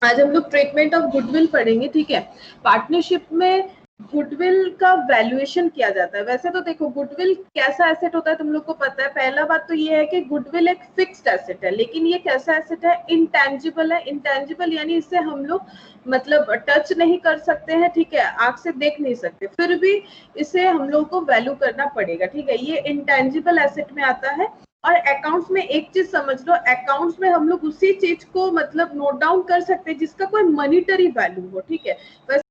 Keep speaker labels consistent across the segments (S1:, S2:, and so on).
S1: आज हम लोग ट्रीटमेंट ऑफ गुडविल पढ़ेंगे, ठीक है। पार्टनरशिप में गुडविल का वैल्यूएशन किया जाता है। वैसे तो देखो गुडविल कैसा एसेट होता है तुम लोग को पता है। पहला बात तो ये है कि गुडविल एक फिक्स्ड एसेट है, लेकिन ये कैसा एसेट है, इंटेंजिबल है। इंटेंजिबल यानी इससे हम लोग मतलब टच नहीं कर सकते हैं, ठीक है, आंख से देख नहीं सकते, फिर भी इसे हम लोग को वैल्यू करना पड़ेगा, ठीक है। ये इंटेंजिबल एसेट में आता है। और अकाउंट्स में एक चीज समझ लो, अकाउंट्स में हम लोग उसी चीज को मतलब नोट डाउन कर सकते हैं जिसका कोई मॉनिटरी वैल्यू हो, ठीक है। वैसे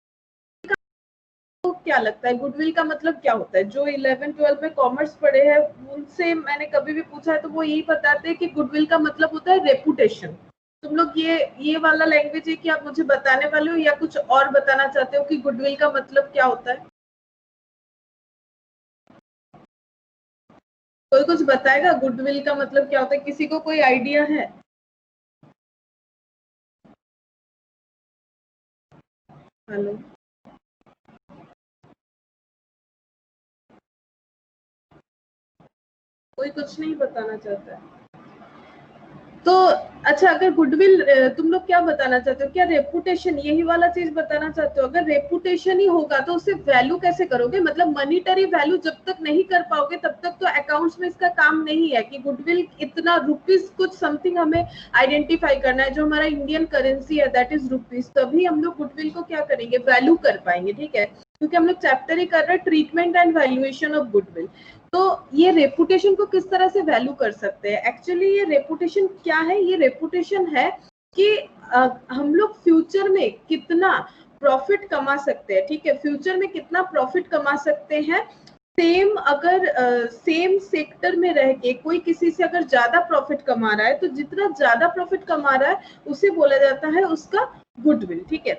S1: तो क्या लगता है गुडविल का मतलब क्या होता है? जो 11-12 में कॉमर्स पढ़े हैं उनसे मैंने कभी भी पूछा है तो वो यही बताते हैं कि गुडविल का मतलब होता है रेपुटेशन। तुम लोग ये वाला लैंग्वेज है कि आप मुझे बताने वाले हो या कुछ और बताना चाहते हो कि गुडविल का मतलब क्या होता है? कोई कुछ बताएगा गुडविल का मतलब क्या होता है? किसी को कोई आइडिया है? हेलो, कोई कुछ नहीं बताना चाहता है तो अच्छा, अगर गुडविल तुम लोग क्या बताना चाहते हो? क्या रेपुटेशन यही वाला चीज बताना चाहते हो? अगर रेपुटेशन ही होगा तो उसे वैल्यू कैसे करोगे? मतलब मॉनिटरी वैल्यू जब तक नहीं कर पाओगे तब तक तो अकाउंट्स में इसका काम नहीं है कि गुडविल इतना रुपीज कुछ समथिंग हमें आइडेंटिफाई करना है, जो हमारा इंडियन करेंसी है दैट इज रुपीज, तभी हम लोग गुडविल को क्या करेंगे, वैल्यू कर पाएंगे, ठीक है। क्योंकि हम लोग चैप्टर ही कर रहे हैं treatment and valuation of goodwill. तो ये रेपुटेशन को किस तरह से वैल्यू कर सकते हैं? एक्चुअली ये रेपुटेशन क्या है? ये रेपुटेशन है कि हम लोग फ्यूचर में कितना प्रॉफिट कमा सकते हैं, ठीक है। फ्यूचर में कितना प्रॉफिट कमा सकते हैं। सेम अगर सेम सेक्टर में रह के कोई किसी से अगर ज्यादा प्रॉफिट कमा रहा है तो जितना ज्यादा प्रॉफिट कमा रहा है उसे बोला जाता है उसका गुडविल, ठीक है।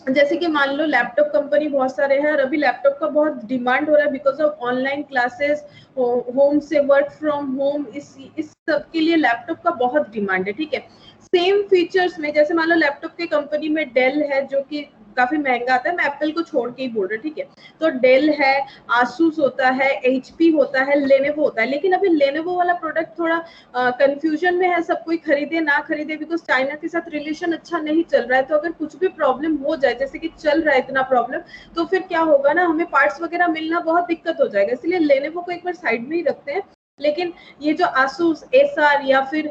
S1: जैसे कि मान लो लैपटॉप कंपनी बहुत सारे हैं और अभी लैपटॉप का बहुत डिमांड हो रहा है because of online classes, home से वर्क फ्रॉम होम, इस सब के लिए लैपटॉप का बहुत डिमांड है, ठीक है। सेम फीचर्स में जैसे मान लो लैपटॉप की कंपनी में डेल है जो कि काफी महंगा आता है, मैं एप्पल को छोड़ के ही बोल रही हूँ, ठीक है। तो डेल है, आसूस होता है, एचपी होता है, लेनोवो होता है। लेकिन अभी लेनोवो वाला प्रोडक्ट थोड़ा कंफ्यूजन में है, सब कोई खरीदे ना खरीदे बिकॉज चाइना के साथ रिलेशन अच्छा नहीं चल रहा है। तो अगर कुछ भी प्रॉब्लम हो जाए, जैसे कि चल रहा है इतना प्रॉब्लम, तो फिर क्या होगा ना, हमें पार्ट्स वगैरह मिलना बहुत दिक्कत हो जाएगा। इसलिए लेनोवो को एक बार साइड में ही रखते हैं। लेकिन ये जो आसूस, एसआर या फिर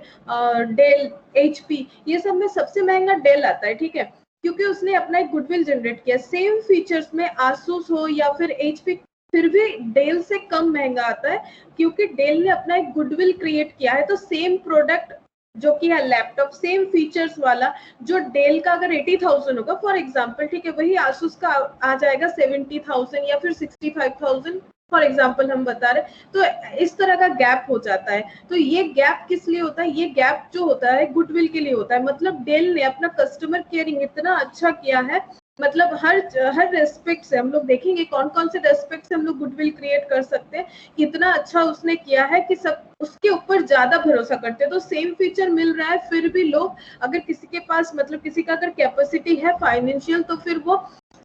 S1: डेल, एचपी, ये सब में सबसे महंगा डेल आता है, ठीक है। क्योंकि उसने अपना एक गुडविल जनरेट किया। सेम फीचर्स में आसूस हो या फिर एचपी फिर भी डेल से कम महंगा आता है क्योंकि डेल ने अपना एक गुडविल क्रिएट किया है। तो सेम प्रोडक्ट जो कि है लैपटॉप, सेम फीचर्स वाला, जो डेल का अगर 80,000 होगा फॉर एग्जांपल, ठीक है, वही आसूस का आ जाएगा 70,000 या फिर 65,000 फॉर एग्जांपल हम बता रहे। तो इस तरह का गैप हो जाता है। तो ये गैप किस लिए होता है? ये गैप जो होता है गुडविल के लिए होता है। मतलब डेल ने अपना कस्टमर केयरिंग इतना अच्छा किया है, मतलब हर रेस्पेक्ट से हम लोग देखेंगे कौन कौन से रेस्पेक्ट से हम लोग गुडविल क्रिएट कर सकते हैं। कितना अच्छा उसने किया है कि सब उसके ऊपर ज्यादा भरोसा करते हैं। तो सेम फीचर मिल रहा है फिर भी लोग, अगर किसी के पास मतलब किसी का अगर कैपेसिटी है फाइनेंशियल, तो फिर वो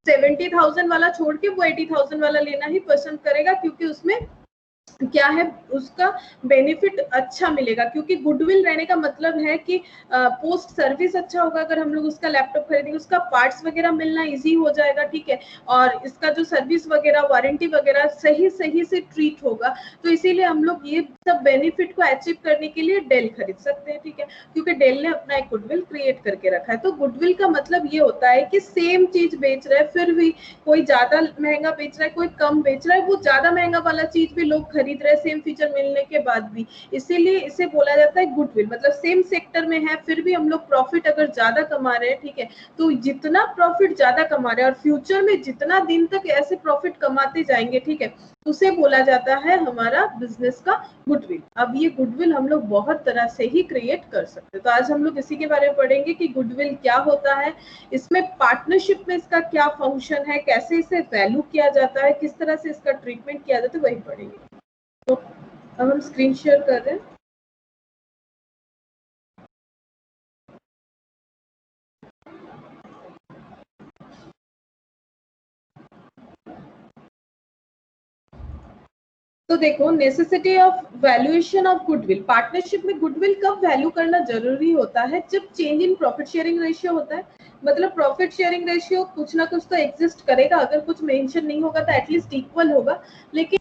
S1: 70,000 वाला छोड़ के वो 80,000 वाला लेना ही पसंद करेगा क्योंकि उसमें क्या है, उसका बेनिफिट अच्छा मिलेगा। क्योंकि गुडविल रहने का मतलब है कि पोस्ट सर्विस अच्छा होगा। अगर हम लोग उसका लैपटॉप खरीदेंगे, उसका पार्ट्स वगैरह मिलना इजी हो जाएगा, ठीक है। और इसका जो सर्विस वगैरह, वारंटी वगैरह सही सही से ट्रीट होगा। तो इसीलिए हम लोग ये सब बेनिफिट को अचीव करने के लिए डेल खरीद सकते हैं, ठीक है। क्योंकि डेल ने अपना एक गुडविल क्रिएट करके रखा है। तो गुडविल का मतलब ये होता है कि सेम चीज बेच रहा है फिर भी कोई ज्यादा महंगा बेच रहा है, कोई कम बेच रहा है, वो ज्यादा महंगा वाला चीज भी लोग खरीद रहे हैं सेम फीचर मिलने के बाद भी। इसीलिए इसे बोला जाता है गुडविल। मतलब सेम सेक्टर में है फिर भी हम लोग प्रॉफिट अगर ज्यादा कमा रहे हैं, ठीक है, तो जितना प्रॉफिट ज्यादा कमा रहे हैं और फ्यूचर में जितना दिन तक ऐसे प्रॉफिट कमाते जाएंगे, ठीक है, उसे बोला जाता है हमारा बिजनेस का गुडविल। अब ये गुडविल हम लोग बहुत तरह से ही क्रिएट कर सकते हैं। तो आज हम लोग इसी के बारे में पढ़ेंगे कि गुडविल क्या होता है, इसमें पार्टनरशिप में इसका क्या फंक्शन है, कैसे इसे वैल्यू किया जाता है, किस तरह से इसका ट्रीटमेंट किया जाता है, वही पढ़ेंगे। तो अब हम स्क्रीन शेयर कर रहे हैं। तो देखो necessity of valuation of goodwill, partnership में गुडविल कब वैल्यू करना जरूरी होता है, जब change in profit sharing ratio होता है। मतलब प्रॉफिट शेयरिंग रेशियो कुछ ना कुछ तो एग्जिस्ट करेगा, अगर कुछ मेंशन नहीं होगा तो एटलीस्ट इक्वल होगा, लेकिन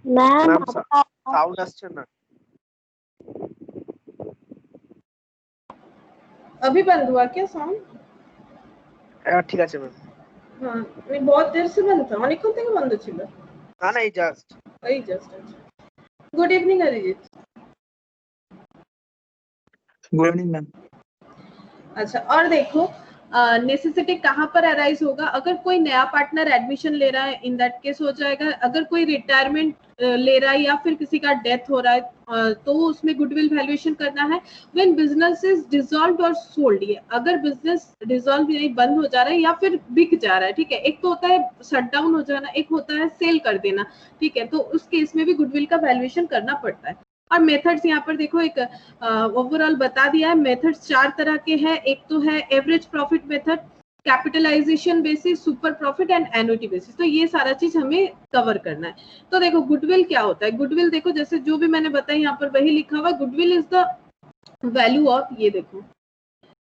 S2: मैम साउंड আসছে না,
S1: अभी बंद हुआ क्या साउंड?
S2: ঠিক আছে ম্যাম।
S1: हाँ बहुत देर से बंद था, অনেকক্ষণ থেকে বন্ধ ছিল।
S2: না না এই just.
S1: Good evening Arijit.
S3: Good evening ma'am.
S1: अच्छा, और देखो नेसेसिटी कहाँ पर अराइज होगा, अगर कोई नया पार्टनर एडमिशन ले रहा है इन दैट केस हो जाएगा, अगर कोई रिटायरमेंट ले रहा है या फिर किसी का डेथ हो रहा है तो उसमें गुडविल वैल्यूएशन करना है। व्हेन बिजनेस इज डिसॉल्व्ड और सोल्ड, ये अगर बिजनेस डिसॉल्व यानी बंद हो जा रहा है या फिर बिक जा रहा है, ठीक है, एक तो होता है शट डाउन हो जाना, एक होता है सेल कर देना, ठीक है, तो उस केस में भी गुडविल का वैल्यूएशन करना पड़ता है। और मेथड्स यहाँ पर देखो एक ओवरऑल बता दिया है। मेथड्स 4 तरह के हैं, एक तो है average profit method, capitalisation basis, super profit and annuity basis. तो ये सारा चीज हमें कवर करना है। तो देखो गुडविल क्या होता है, गुडविल देखो जैसे जो भी मैंने बताया यहाँ पर वही लिखा हुआ, goodwill is the value of, ये देखो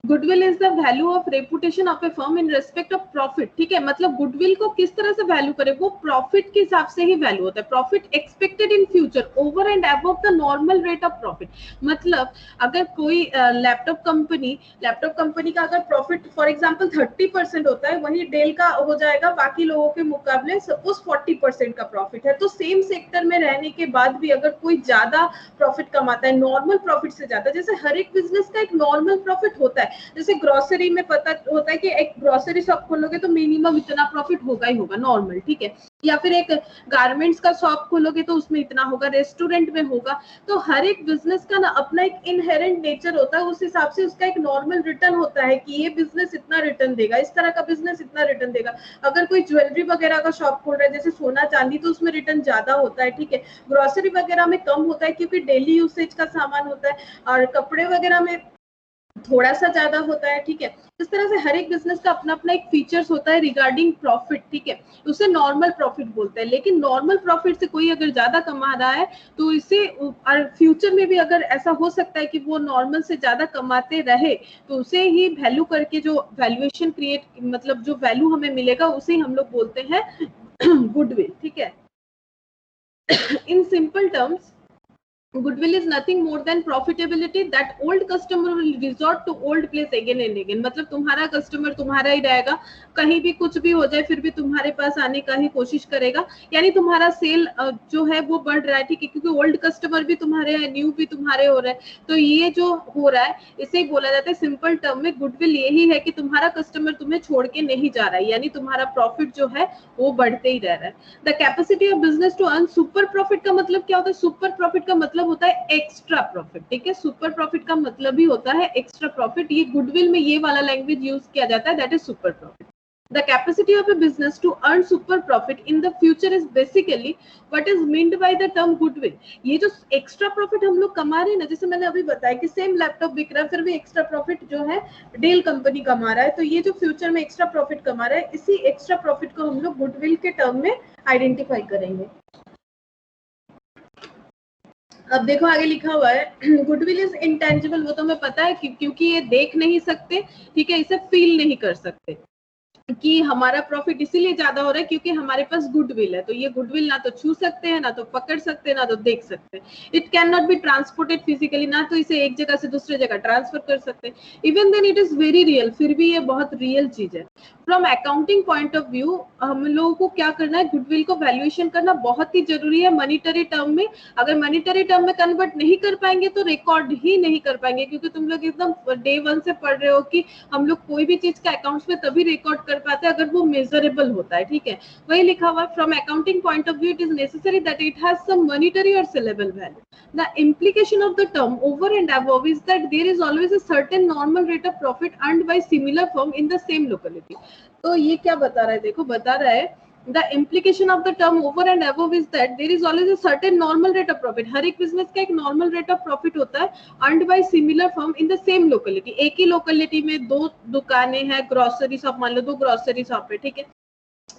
S1: goodwill is the value of reputation of a firm in respect of profit, ठीक है, मतलब गुडविल को किस तरह से वैल्यू करे, वो प्रॉफिट के हिसाब से ही वैल्यू होता है, profit expected in future over and above the normal rate of profit. मतलब अगर कोई लैपटॉप कंपनी का अगर प्रॉफिट फॉर एग्जांपल 30% होता है, वही डेल का हो जाएगा बाकी लोगों के मुकाबले सपोज 40% का प्रॉफिट है, तो सेम सेक्टर में रहने के बाद भी अगर कोई ज्यादा प्रॉफिट कमाता है नॉर्मल प्रॉफिट से ज्यादा, जैसे हर एक बिजनेस का एक नॉर्मल प्रॉफिट होता है, जैसे ग्रोसरी में पता होता है कि एक ग्रोसरी शॉप खोलोगे तो मिनिमम इतना प्रॉफिट होगा ही होगा नॉर्मल, ठीक है, या फिर एक गारमेंट्स का शॉप खोलोगे तो उसमें इतना होगा, रेस्टोरेंट में होगा। तो हर एक बिजनेस का ना अपना एक इनहेरेंट नेचर होता है, उस हिसाब से उसका एक नॉर्मल रिटर्न होता है कि ये बिजनेस इतना रिटर्न देगा, इस तरह का बिजनेस इतना रिटर्न देगा। अगर कोई ज्वेलरी वगैरह का शॉप खोल रहा है जैसे सोना चांदी, तो उसमें रिटर्न ज्यादा होता है, ठीक है, ग्रोसरी वगैरह में कम होता है क्योंकि डेली यूसेज का सामान होता है, और कपड़े वगैरह में थोड़ा सा ज्यादा होता है, ठीक है। इस तरह से हर एक बिजनेस का अपना अपना एक फीचर्स होता है रिगार्डिंग प्रॉफिट, ठीक है, उसे नॉर्मल प्रॉफिट बोलते हैं। लेकिन नॉर्मल प्रॉफिट से कोई अगर ज्यादा कमा रहा है तो इसे, और फ्यूचर में भी अगर ऐसा हो सकता है कि वो नॉर्मल से ज्यादा कमाते रहे, तो उसे ही वैल्यू करके जो वैल्यूएशन क्रिएट, मतलब जो वैल्यू हमें मिलेगा उसे हम लोग बोलते हैं गुडविल, ठीक है। In simple terms goodwill is nothing more than profitability that old customer will resort to old place again and again। मतलब तुम्हारा कस्टमर तुम्हारा ही रहेगा, कहीं भी कुछ भी हो जाए फिर भी तुम्हारे पास आने का ही कोशिश करेगा, यानी तुम्हारा सेल जो है वो बढ़ रहा है, ठीक है, क्योंकि ओल्ड कस्टमर भी तुम्हारे हैं, न्यू भी तुम्हारे हो रहे हैं। तो ये जो हो रहा है इसे ही बोला जाता है सिंपल टर्म में गुडविल यही है कि तुम्हारा कस्टमर तुम्हें छोड़ के नहीं जा रहा है, यानी तुम्हारा प्रॉफिट जो है वो बढ़ते ही रह रहा है। The capacity of business to earn super profit का मतलब क्या होता है, सुपर प्रॉफिट का मतलब होता है एक्स्ट्रा प्रॉफिट, ठीक है, सुपर प्रॉफिट का मतलब ही होता है एक्स्ट्रा प्रॉफिट। ये गुडविल में ये वाला लैंग्वेज यूज किया जाता है, that is super profit. The capacity of a business to earn super profit in the future is basically what is meant by the term goodwill। ये जो एक्स्ट्रा प्रॉफिट हम लोग कमा रहे हैं ना, जैसे मैंने अभी बताया कि सेम लैपटॉप बिक रहा है फिर भी एक्स्ट्रा प्रॉफिट जो है डेल कंपनी कमा रहा है, तो ये जो फ्यूचर में एक्स्ट्रा प्रॉफिट कमा रहा है, इसी एक्स्ट्रा प्रॉफिट को हम लोग गुडविल के टर्म में आइडेंटिफाई करेंगे। अब देखो आगे लिखा हुआ है गुडविल इज इंटेंजिबल, वो तो हमें पता है क्योंकि ये देख नहीं सकते, ठीक है, इसे फील नहीं कर सकते कि हमारा प्रॉफिट इसीलिए ज्यादा हो रहा है क्योंकि हमारे पास गुडविल है। तो ये गुडविल ना तो छू सकते हैं, ना तो पकड़ सकते हैं, ना तो देख सकते हैं। It can not be transported physically, ना तो इसे एक जगह से दूसरे जगह ट्रांसफर कर सकते हैं। Even then it is very real, फिर भी ये बहुत रियल चीज है। From accounting point of view हम लोगों को क्या करना है, गुडविल को वैल्यूएशन करना बहुत ही जरूरी है मॉनिटरी टर्म में। अगर मॉनिटरी टर्म में कन्वर्ट नहीं कर पाएंगे तो रिकॉर्ड ही नहीं कर पाएंगे, क्योंकि तुम लोग एकदम डे 1 से पढ़ रहे हो कि हम लोग कोई भी चीज का अकाउंट्स में तभी रिकॉर्ड कर पाते हैं अगर वो मेजरेबल होता है, ठीक है। वही लिखा हुआ है, from accounting point of view it is necessary that it has some monetary और saleable value. The implication of the term over and above is that there is always a certain normal rate of profit earned by similar firm in the same locality. तो ये क्या बता रहा है, देखो बता रहा है the implication of the term over and above is that there is always a certain normal rate of profit. हर एक बिजनेस का एक नॉर्मल रेट ऑफ प्रॉफिट होता है earned by similar firm in the same locality. एक ही locality में दो दुकानें हैं, ग्रोसरी शॉप मान लो, दो ग्रोसरी शॉप है, ठीक है,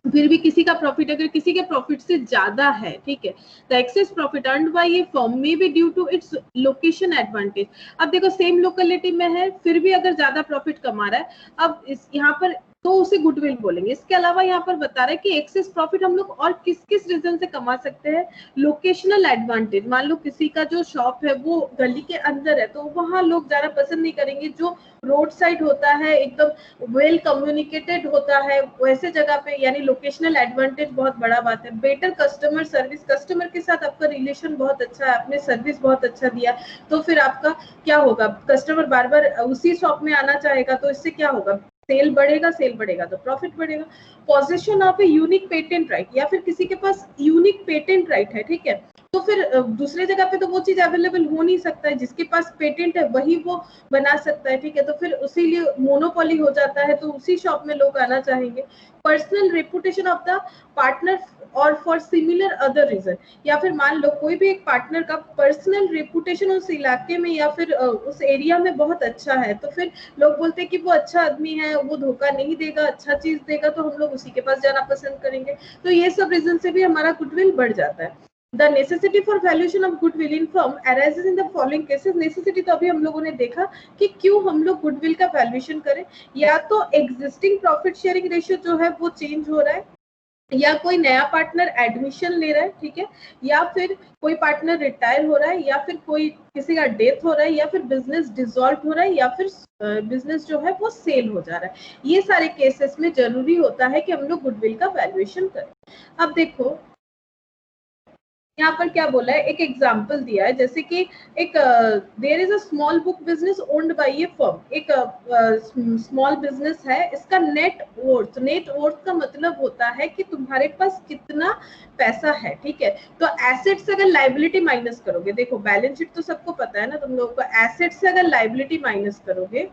S1: फिर भी किसी का प्रॉफिट अगर किसी के प्रॉफिट से ज्यादा है, ठीक है, the excess profit earned by ये firm may be due to its location advantage. अब देखो सेम लोकेलिटी में है फिर भी अगर ज्यादा प्रॉफिट कमा रहा है, अब इस यहाँ पर तो उसे गुडविल बोलेंगे। इसके अलावा यहाँ पर बता रहे हैं कि एक्सेस प्रॉफिट हम लोग और किस किस रीजन से कमा सकते हैं, लोकेशनल एडवांटेज। मान लो किसी का जो शॉप है वो गली के अंदर है तो वहां लोग जाना पसंद नहीं करेंगे, जो रोड साइड होता है एकदम वेल कम्युनिकेटेड होता है वैसे जगह पे, यानी लोकेशनल एडवांटेज बहुत बड़ा बात है। बेटर कस्टमर सर्विस, कस्टमर के साथ आपका रिलेशन बहुत अच्छा है, आपने सर्विस बहुत अच्छा दिया तो फिर आपका क्या होगा, कस्टमर बार बार उसी शॉप में आना चाहेगा, तो इससे क्या होगा, सेल बढ़ेगा तो प्रॉफिट बढ़ेगा। Position of a unique patent right, या फिर किसी के पास यूनिक पेटेंट राइट है, ठीक है, तो फिर दूसरे जगह पे तो वो चीज अवेलेबल हो नहीं सकता है, जिसके पास पेटेंट है वही वो बना सकता है, ठीक है, तो फिर उसी लिए मोनोपोली हो जाता है, तो उसी शॉप में लोग आना चाहेंगे। Personal reputation of the partner और फॉर सिमिलर अदर रीजन, या फिर मान लो कोई भी एक पार्टनर का पर्सनल रेपुटेशन उस इलाके में या फिर उस एरिया में बहुत अच्छा है, तो फिर लोग बोलते हैं कि वो अच्छा आदमी है, वो धोखा नहीं देगा, अच्छा चीज देगा, तो हम लोग उसी के पास जाना पसंद करेंगे। तो ये सब रीजन से भी हमारा गुडविल बढ़ जाता है। The necessity for valuation of goodwill in firm arises in the following cases. Necessity तो अभी हम लोगों ने देखा कि क्यों हम लोग गुडविल का वैल्यूएशन करें, या तो एग्जिस्टिंग प्रॉफिट शेयरिंग रेशियो जो है वो चेंज हो रहा है, या कोई नया पार्टनर एडमिशन ले रहा है, ठीक है, या फिर कोई पार्टनर रिटायर हो रहा है, या फिर कोई किसी का डेथ हो रहा है, या फिर बिजनेस डिसॉल्व हो रहा है, या फिर बिजनेस जो है वो सेल हो जा रहा है। ये सारे केसेस में जरूरी होता है कि हम लोग गुडविल का वैल्यूएशन करें। अब देखो यहाँ पर क्या बोला है, एक एग्जाम्पल दिया है, जैसे कि एक there is a small book business owned by a firm, एक स्मॉल बिजनेस है, इसका नेट वर्थ का मतलब होता है कि तुम्हारे पास कितना पैसा है, ठीक है, तो एसेट से अगर लाइबिलिटी माइनस करोगे, देखो बैलेंस शीट तो सबको पता है ना तुम लोगों को, एसेट से अगर लाइबिलिटी माइनस करोगे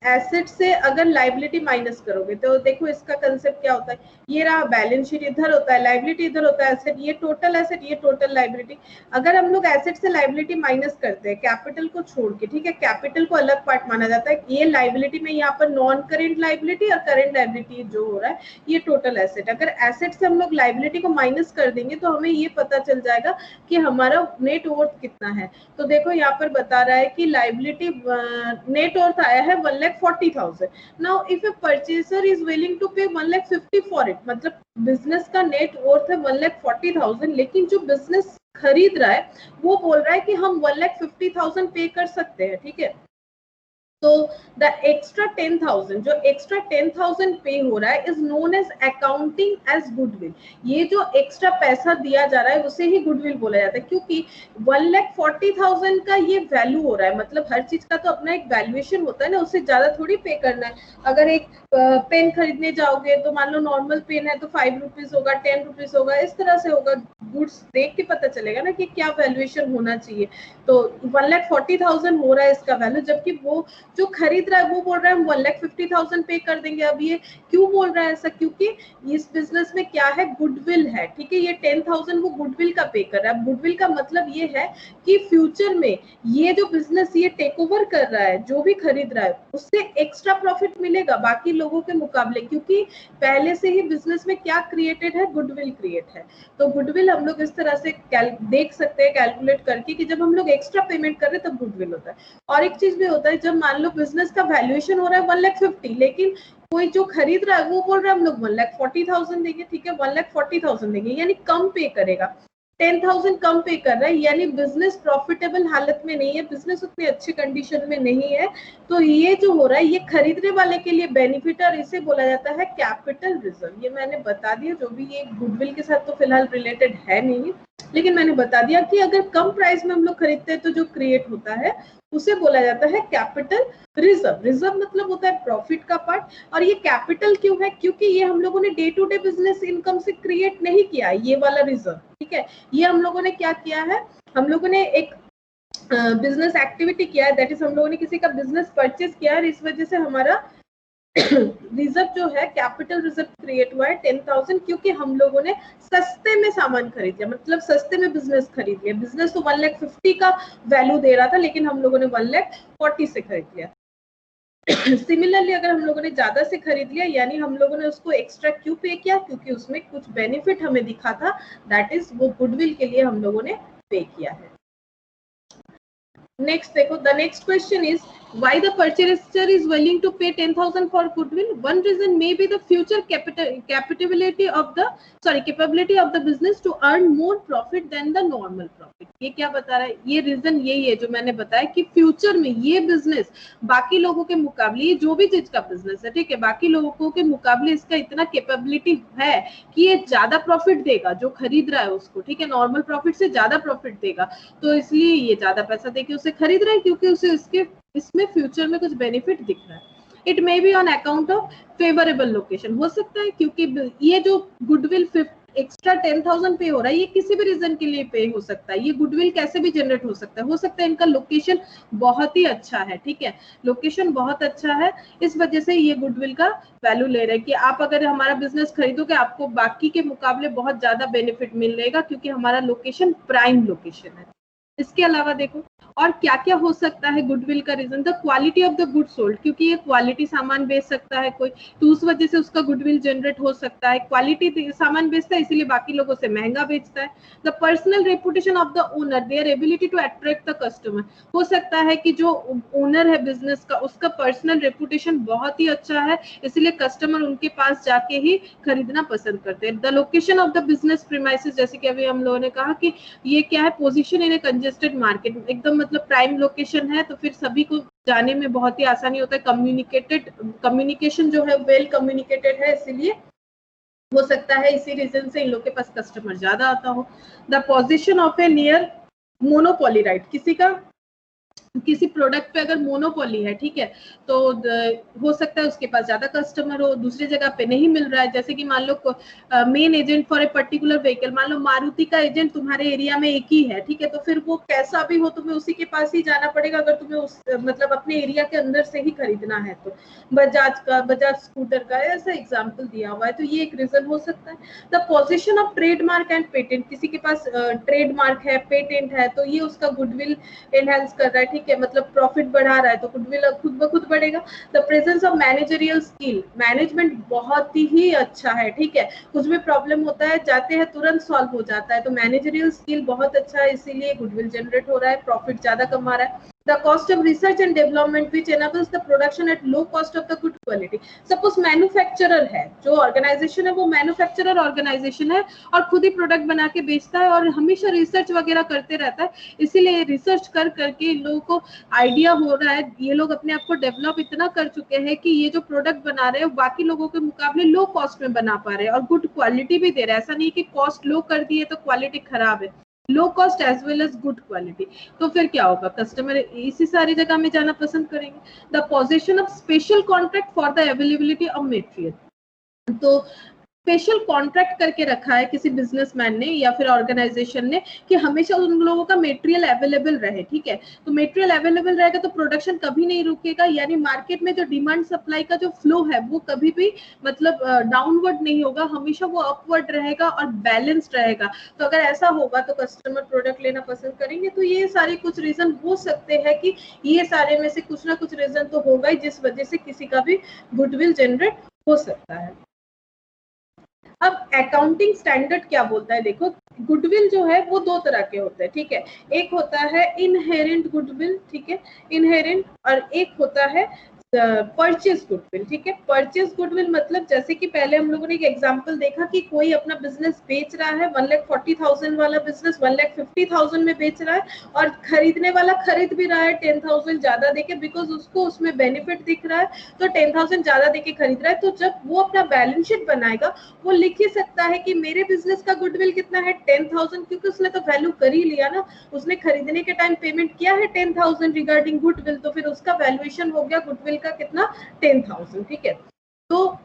S1: एसेट से अगर लाइबिलिटी माइनस करोगे तो देखो इसका कंसेप्ट क्या होता है, ये रहा बैलेंस शीट इधर होता है, लाइबिलिटी इधर होता है, एसेट, ये टोटल एसेट, ये टोटल लाइबिलिटी। अगर हम लोग एसेट से लाइबिलिटी माइनस करते हैं कैपिटल को छोड़ के, ठीक है, कैपिटल को अलग पार्ट माना जाता है, ये लाइबिलिटी में यहाँ पर नॉन करेंट लाइबिलिटी और करेंट लाइबिलिटी जो हो रहा है ये टोटल एसेट। अगर एसेट से हम लोग लाइबिलिटी को माइनस कर देंगे तो हमें ये पता चल जाएगा कि हमारा नेट वर्थ कितना है। तो देखो यहाँ पर बता रहा है कि लाइबिलिटी नेट वर्थ आया है 1,40,000। Now if a purchaser is willing to pay 1,50,000 for it, मतलब बिजनेस का नेट वर्थ है 1,40,000, लेकिन जो बिजनेस खरीद रहा है वो बोल रहा है कि हम 1,50,000 पे कर सकते हैं, ठीक है, तो द एक्स्ट्रा 10,000 जो एक्स्ट्रा 10,000 पे हो रहा है is known as accounting as goodwill. ये जो एक्स्ट्रा पैसा दिया जा रहा है उसे ही गुडविल बोला जाता है, क्योंकि 1,40,000 का ये वैल्यू हो रहा है, मतलब हर चीज का तो अपना एक वैल्यूएशन होता है ना, उससे ज्यादा थोड़ी पे करना है। अगर एक पेन खरीदने जाओगे तो मान लो नॉर्मल पेन है तो 5 रुपीज होगा, 10 रुपीज होगा, इस तरह से होगा, गुड्स देख के पता चलेगा ना कि क्या वैल्यूएशन होना चाहिए। तो 1,40,000 हो रहा है इसका वैल्यू, जबकि वो जो खरीद रहा है वो बोल रहा है हम 1,50,000 पे कर देंगे। अब ये क्यों बोल रहा है ऐसा, क्योंकि इस बिजनेस में क्या है, गुडविल है, ठीक है, ये 10,000 वो गुडविल का पे कर रहा है। गुडविल का मतलब ये है कि फ्यूचर में ये जो बिजनेस ये टेक ओवर कर रहा है, जो भी खरीद रहा है उससे एक्स्ट्रा प्रॉफिट मिलेगा बाकी लोगों के मुकाबले, क्योंकि पहले से ही बिजनेस में क्या क्रिएटेड है, गुडविल क्रिएट है। तो गुडविल हम लोग इस तरह से देख सकते हैं कैलकुलेट करके कि जब हम लोग एक्स्ट्रा पेमेंट कर रहे हैं तब गुडविल होता है। और एक चीज भी होता है, जब मान लो बिजनेस का वैल्यूएशन हो रहा है 1,50,000, लेकिन कोई जो खरीद रहा है वो बोल रहा है हम लोग 1,40,000 देंगे, ठीक है, 1,40,000 देंगे, यानी कम पे करेगा। 10,000 कम पे कर रहा है, यानी बिजनेस प्रॉफिटेबल हालत में नहीं है, बिजनेस उतनी अच्छी कंडीशन में नहीं है, तो ये जो हो रहा है ये खरीदने वाले के लिए बेनिफिट है और इसे बोला जाता है कैपिटल रिजर्व। ये मैंने बता दिया, जो भी ये गुडविल के साथ तो फिलहाल रिलेटेड है नहीं, लेकिन मैंने बता दिया कि अगर कम प्राइस में हम लोग खरीदते हैं तो जो क्रिएट होता है उसे बोला जाता है कैपिटल रिजर्व। रिजर्व मतलब होता है प्रॉफिट का पार्ट, और ये कैपिटल क्यों है, क्योंकि ये हम लोगों ने day to day business income से क्रिएट नहीं किया ये वाला रिजर्व, ठीक है। ये हम लोगों ने क्या किया है, हम लोगों ने एक बिजनेस एक्टिविटी किया है, दैट इज हम लोगों ने किसी का बिजनेस परचेज किया है, इस वजह से हमारा रिजर्व जो है कैपिटल रिजर्व क्रिएट हुआ है 10,000, क्योंकि हम लोगों ने सस्ते में सामान खरीद लिया, मतलब सस्ते में बिजनेस खरीद लिया। बिजनेस तो 1,50,000 का वैल्यू दे रहा था, लेकिन हम लोगों ने 1,40,000 से खरीद लिया। सिमिलरली अगर हम लोगों ने ज्यादा से खरीद लिया, यानी हम लोगों ने उसको एक्स्ट्रा क्यों पे किया, क्योंकि उसमें कुछ बेनिफिट हमें दिखा था, दैट इज वो गुडविल के लिए हम लोगों ने पे किया है। नेक्स्ट देखो, the next question is why the purchaser is willing to pay 10,000 for goodwill. One reason may be the future capability of the business to earn more profit than the normal profit. ये क्या बता रहा है, ये reason यही है जो मैंने बताया कि फ्यूचर में ये बिजनेस बाकी लोगों के मुकाबले, ये जो भी चीज का बिजनेस है, ठीक है, बाकी लोगों के मुकाबले इसका इतना कैपेबिलिटी है कि ये ज्यादा प्रॉफिट देगा जो खरीद रहा है उसको, ठीक है, नॉर्मल प्रॉफिट से ज्यादा प्रॉफिट देगा, तो इसलिए ये ज्यादा पैसा देके उसे खरीद रहा है, क्योंकि उसे इसमें फ्यूचर में कुछ बेनिफिट दिख रहा है। It may be on account of favourable location, हो सकता है क्योंकि ये जो गुडविल एक्स्ट्रा 10,000 पे हो रहा है, ये किसी भी रीजन के लिए पे हो सकता है, ये गुडविल कैसे भी जनरेट हो सकता है इनका लोकेशन बहुत ही अच्छा है, ठीक है, लोकेशन बहुत अच्छा है, इस वजह से ये गुडविल का वैल्यू ले रहे हैं कि आप अगर हमारा बिजनेस खरीदोगे आपको बाकी के मुकाबले बहुत ज्यादा बेनिफिट मिलेगा, क्योंकि हमारा लोकेशन प्राइम लोकेशन है। इसके अलावा देखो और क्या क्या हो सकता है गुडविल का reason, the quality of the good sold, क्योंकि ये क्वालिटी सामान बेच सकता है कोई, तो उस वजह से उसका गुडविल जनरेट हो सकता है, क्वालिटी सामान बेचता है इसीलिए बाकी लोगों से महंगा बेचता है। The personal reputation of the owner, their ability to attract the customer, हो सकता है कि जो ओनर है बिजनेस का उसका पर्सनल रेपुटेशन बहुत ही अच्छा है, इसलिए कस्टमर उनके पास जाके ही खरीदना पसंद करते हैं। The location of the business premises, जैसे कि अभी हम लोगों ने कहा कि ये क्या है, position in A congested market, एकदम मतलब प्राइम लोकेशन है, तो फिर सभी को जाने में बहुत ही आसानी होता है, कम्युनिकेशन जो है वेल कम्युनिकेटेड है, इसीलिए हो सकता है इसी रीजन से इन लोग के पास कस्टमर ज्यादा आता हो। The position of A near monopoly right, किसी प्रोडक्ट पे अगर मोनोपोली है, ठीक है, तो हो सकता है उसके पास ज्यादा कस्टमर हो, दूसरी जगह पे नहीं मिल रहा है, जैसे कि मान लो main agent for a particular vehicle, मान लो मारुति का एजेंट तुम्हारे एरिया में एक ही है, ठीक है, तो फिर वो कैसा भी हो तुम्हें उसी के पास ही जाना पड़ेगा अगर तुम्हें उस मतलब अपने एरिया के अंदर से ही खरीदना है, तो बजाज स्कूटर का ऐसा एग्जाम्पल दिया हुआ है, तो ये एक रीजन हो सकता है। The position of trademark and patent, किसी के पास ट्रेडमार्क है, पेटेंट है, तो ये उसका गुडविल एनहांस कर रहा है, ठीक है, मतलब प्रॉफिट बढ़ा रहा है, तो गुडविल खुद ब खुद बढ़ेगा। The presence of managerial skill, management बहुत ही अच्छा है, ठीक है, कुछ भी प्रॉब्लम होता है जाते हैं तुरंत सॉल्व हो जाता है, तो मैनेजरियल स्किल बहुत अच्छा है, इसीलिए गुडविल जनरेट हो रहा है, प्रॉफिट ज्यादा कमा रहा है। The cost of research and development which enables the production at low cost of the good quality. Suppose manufacturer है, जो ऑर्गेनाइजेशन है वो मैन्युफैक्चरर ऑर्गेनाइजेशन है और खुद ही प्रोडक्ट बना के बेचता है और हमेशा रिसर्च वगैरह करते रहता है, इसीलिए रिसर्च कर करके इन लोगों को आइडिया हो रहा है, ये लोग अपने आप को डेवलप इतना कर चुके हैं कि ये जो प्रोडक्ट बना रहे हैं वो बाकी लोगों के मुकाबले लो कॉस्ट में बना पा रहे हैं और गुड क्वालिटी भी दे रहे हैं, ऐसा नहीं कि कॉस्ट लो कर दिए तो क्वालिटी खराब है, low cost as well as good quality, तो फिर क्या होगा, कस्टमर इसी सारी जगह में जाना पसंद करेंगे। The position of special contract for the availability of material, तो स्पेशल कॉन्ट्रैक्ट करके रखा है किसी बिजनेसमैन ने या फिर ऑर्गेनाइजेशन ने कि हमेशा उन लोगों का मटेरियल अवेलेबल रहे, ठीक है, तो मटेरियल अवेलेबल रहेगा तो प्रोडक्शन कभी नहीं रुकेगा, यानी मार्केट में जो डिमांड सप्लाई का जो फ्लो है वो कभी भी मतलब डाउनवर्ड नहीं होगा, हमेशा वो अपवर्ड रहेगा और बैलेंस्ड रहेगा, तो अगर ऐसा होगा तो कस्टमर प्रोडक्ट लेना पसंद करेंगे। तो ये सारे कुछ रीजन हो सकते हैं कि ये सारे में से कुछ ना कुछ रीजन तो होगा ही जिस वजह से किसी का भी गुडविल जनरेट हो सकता है। अब अकाउंटिंग स्टैंडर्ड क्या बोलता है, देखो गुडविल जो है वो दो तरह के होते हैं, ठीक है, एक होता है इनहेरेंट गुडविल, ठीक है, इनहेरेंट, और एक होता है परचेज गुडविल, ठीक है। परचेज गुडविल मतलब जैसे कि पहले हम लोगों ने एक एग्जांपल देखा कि कोई अपना बिजनेस बेच रहा है, 1,40,000 वाला बिजनेस 1,50,000 में बेच रहा है और खरीदने वाला खरीद भी रहा है 10,000 ज्यादा देके, बिकॉज उसको उसमें बेनिफिट दिख रहा है, तो 10,000 ज्यादा देके खरीद रहा है। तो जब वो अपना बैलेंस शीट बनाएगा वो लिख ही सकता है कि मेरे बिजनेस का गुडविल कितना है, 10,000, क्योंकि उसने तो वैल्यू कर ही लिया ना, उसने खरीदने के टाइम पेमेंट किया है 10,000 रिगार्डिंग गुडविल, तो फिर उसका वैल्यूएशन हो गया गुडविल का कितना, 10,000, ठीक है। तो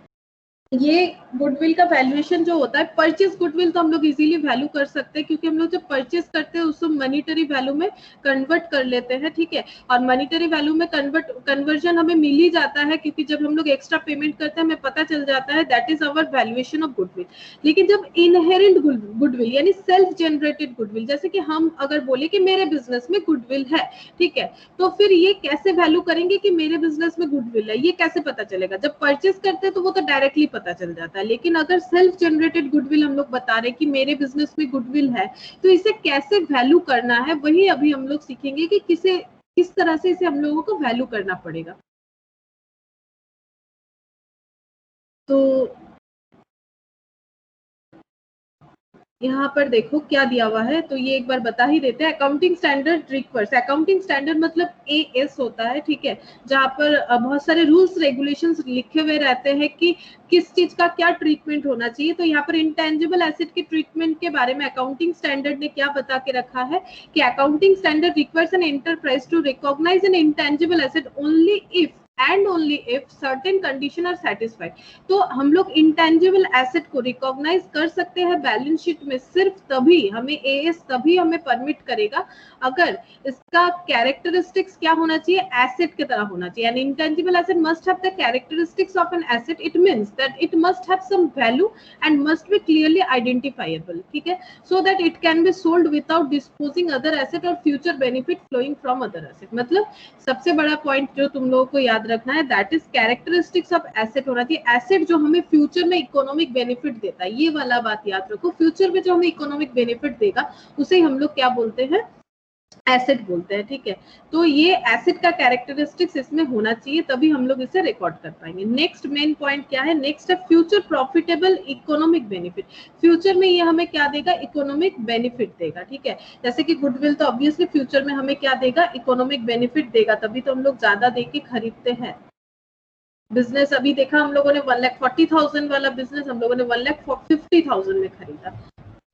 S1: ये गुडविल का वैल्यूएशन जो होता है, परचेज गुडविल तो हम लोग इजीली वैल्यू कर सकते हैं, क्योंकि हम लोग जब परचेज करते हैं उसको मॉनिटरी वैल्यू में कन्वर्ट कर लेते हैं, ठीक है। और मॉनिटरी वैल्यू में कन्वर्जन हमें मिल ही जाता है, क्योंकि जब हम लोग एक्स्ट्रा पेमेंट करते हैं हमें पता चल जाता है, that is our valuation of goodwill. लेकिन जब इनहेरेंट गुडविल यानी सेल्फ जनरेटेड गुडविल, जैसे कि हम अगर बोले कि मेरे बिजनेस में गुडविल है, ठीक है, तो फिर ये कैसे वैल्यू करेंगे कि मेरे बिजनेस में गुडविल है, ये कैसे पता चलेगा? जब परचेज करते हैं तो वो तो डायरेक्टली पता चल जाता है, लेकिन अगर सेल्फ जनरेटेड गुडविल हम लोग बता रहे कि मेरे बिजनेस में गुडविल है, तो इसे कैसे वैल्यू करना है, वही अभी हम लोग सीखेंगे कि किस तरह से इसे हम लोगों को वैल्यू करना पड़ेगा। तो यहाँ पर देखो क्या दिया हुआ है, तो ये एक बार बता ही देते हैं। अकाउंटिंग स्टैंडर्ड रिक्वर्स, अकाउंटिंग स्टैंडर्ड मतलब एएस होता है, ठीक है, जहाँ पर बहुत सारे रूल्स रेगुलेशंस लिखे हुए रहते हैं कि किस चीज का क्या ट्रीटमेंट होना चाहिए। तो यहाँ पर इंटेंजिबल एसेट के ट्रीटमेंट के बारे में अकाउंटिंग स्टैंडर्ड ने क्या बता के रखा है कि accounting standard requires an enterprise to recognise an intangible asset only if and only if certain condition are satisfied. तो हम लोग इंटेंजिबल एसेट को रिकॉग्नाइज कर सकते हैं बैलेंस शीट में सिर्फ तभी, हमें एएस तभी हमें परमिट करेगा अगर इसका कैरेक्टरिस्टिक्स क्या होना चाहिए, एसेट की तरह होना चाहिए। An intangible asset must have the characteristics of an asset, it means that it must have some value and must be clearly identifiable, ठीक है, so that it can be sold without disposing other asset और future benefit flowing from other asset. मतलब सबसे बड़ा point जो तुम लोगों को याद रखना है, that is characteristics of asset होना चाहिए, एसेट जो हमें फ्यूचर में इकोनॉमिक बेनिफिट देता है, ये वाला बात याद रखो। फ्यूचर में जो हमें इकोनॉमिक बेनिफिट देगा उसे हम लोग क्या बोलते हैं, एसेट बोलते हैं, ठीक है। तो ये एसेट का कैरेक्टरिस्टिक्स इसमें होना चाहिए, तभी हम लोग इसे रिकॉर्ड कर पाएंगे। नेक्स्ट मेन पॉइंट क्या है, नेक्स्ट है future profitable economic benefit. Future में ये हमें क्या देगा, इकोनॉमिक बेनिफिट देगा, ठीक है। जैसे कि गुडविल तो ऑब्वियसली फ्यूचर में हमें क्या देगा, इकोनॉमिक बेनिफिट देगा, तभी तो हम लोग ज्यादा देके खरीदते हैं। बिजनेस अभी देखा हम लोगों ने 1,40,000 वाला बिजनेस हम लोगों ने 1,50,000 में खरीदा,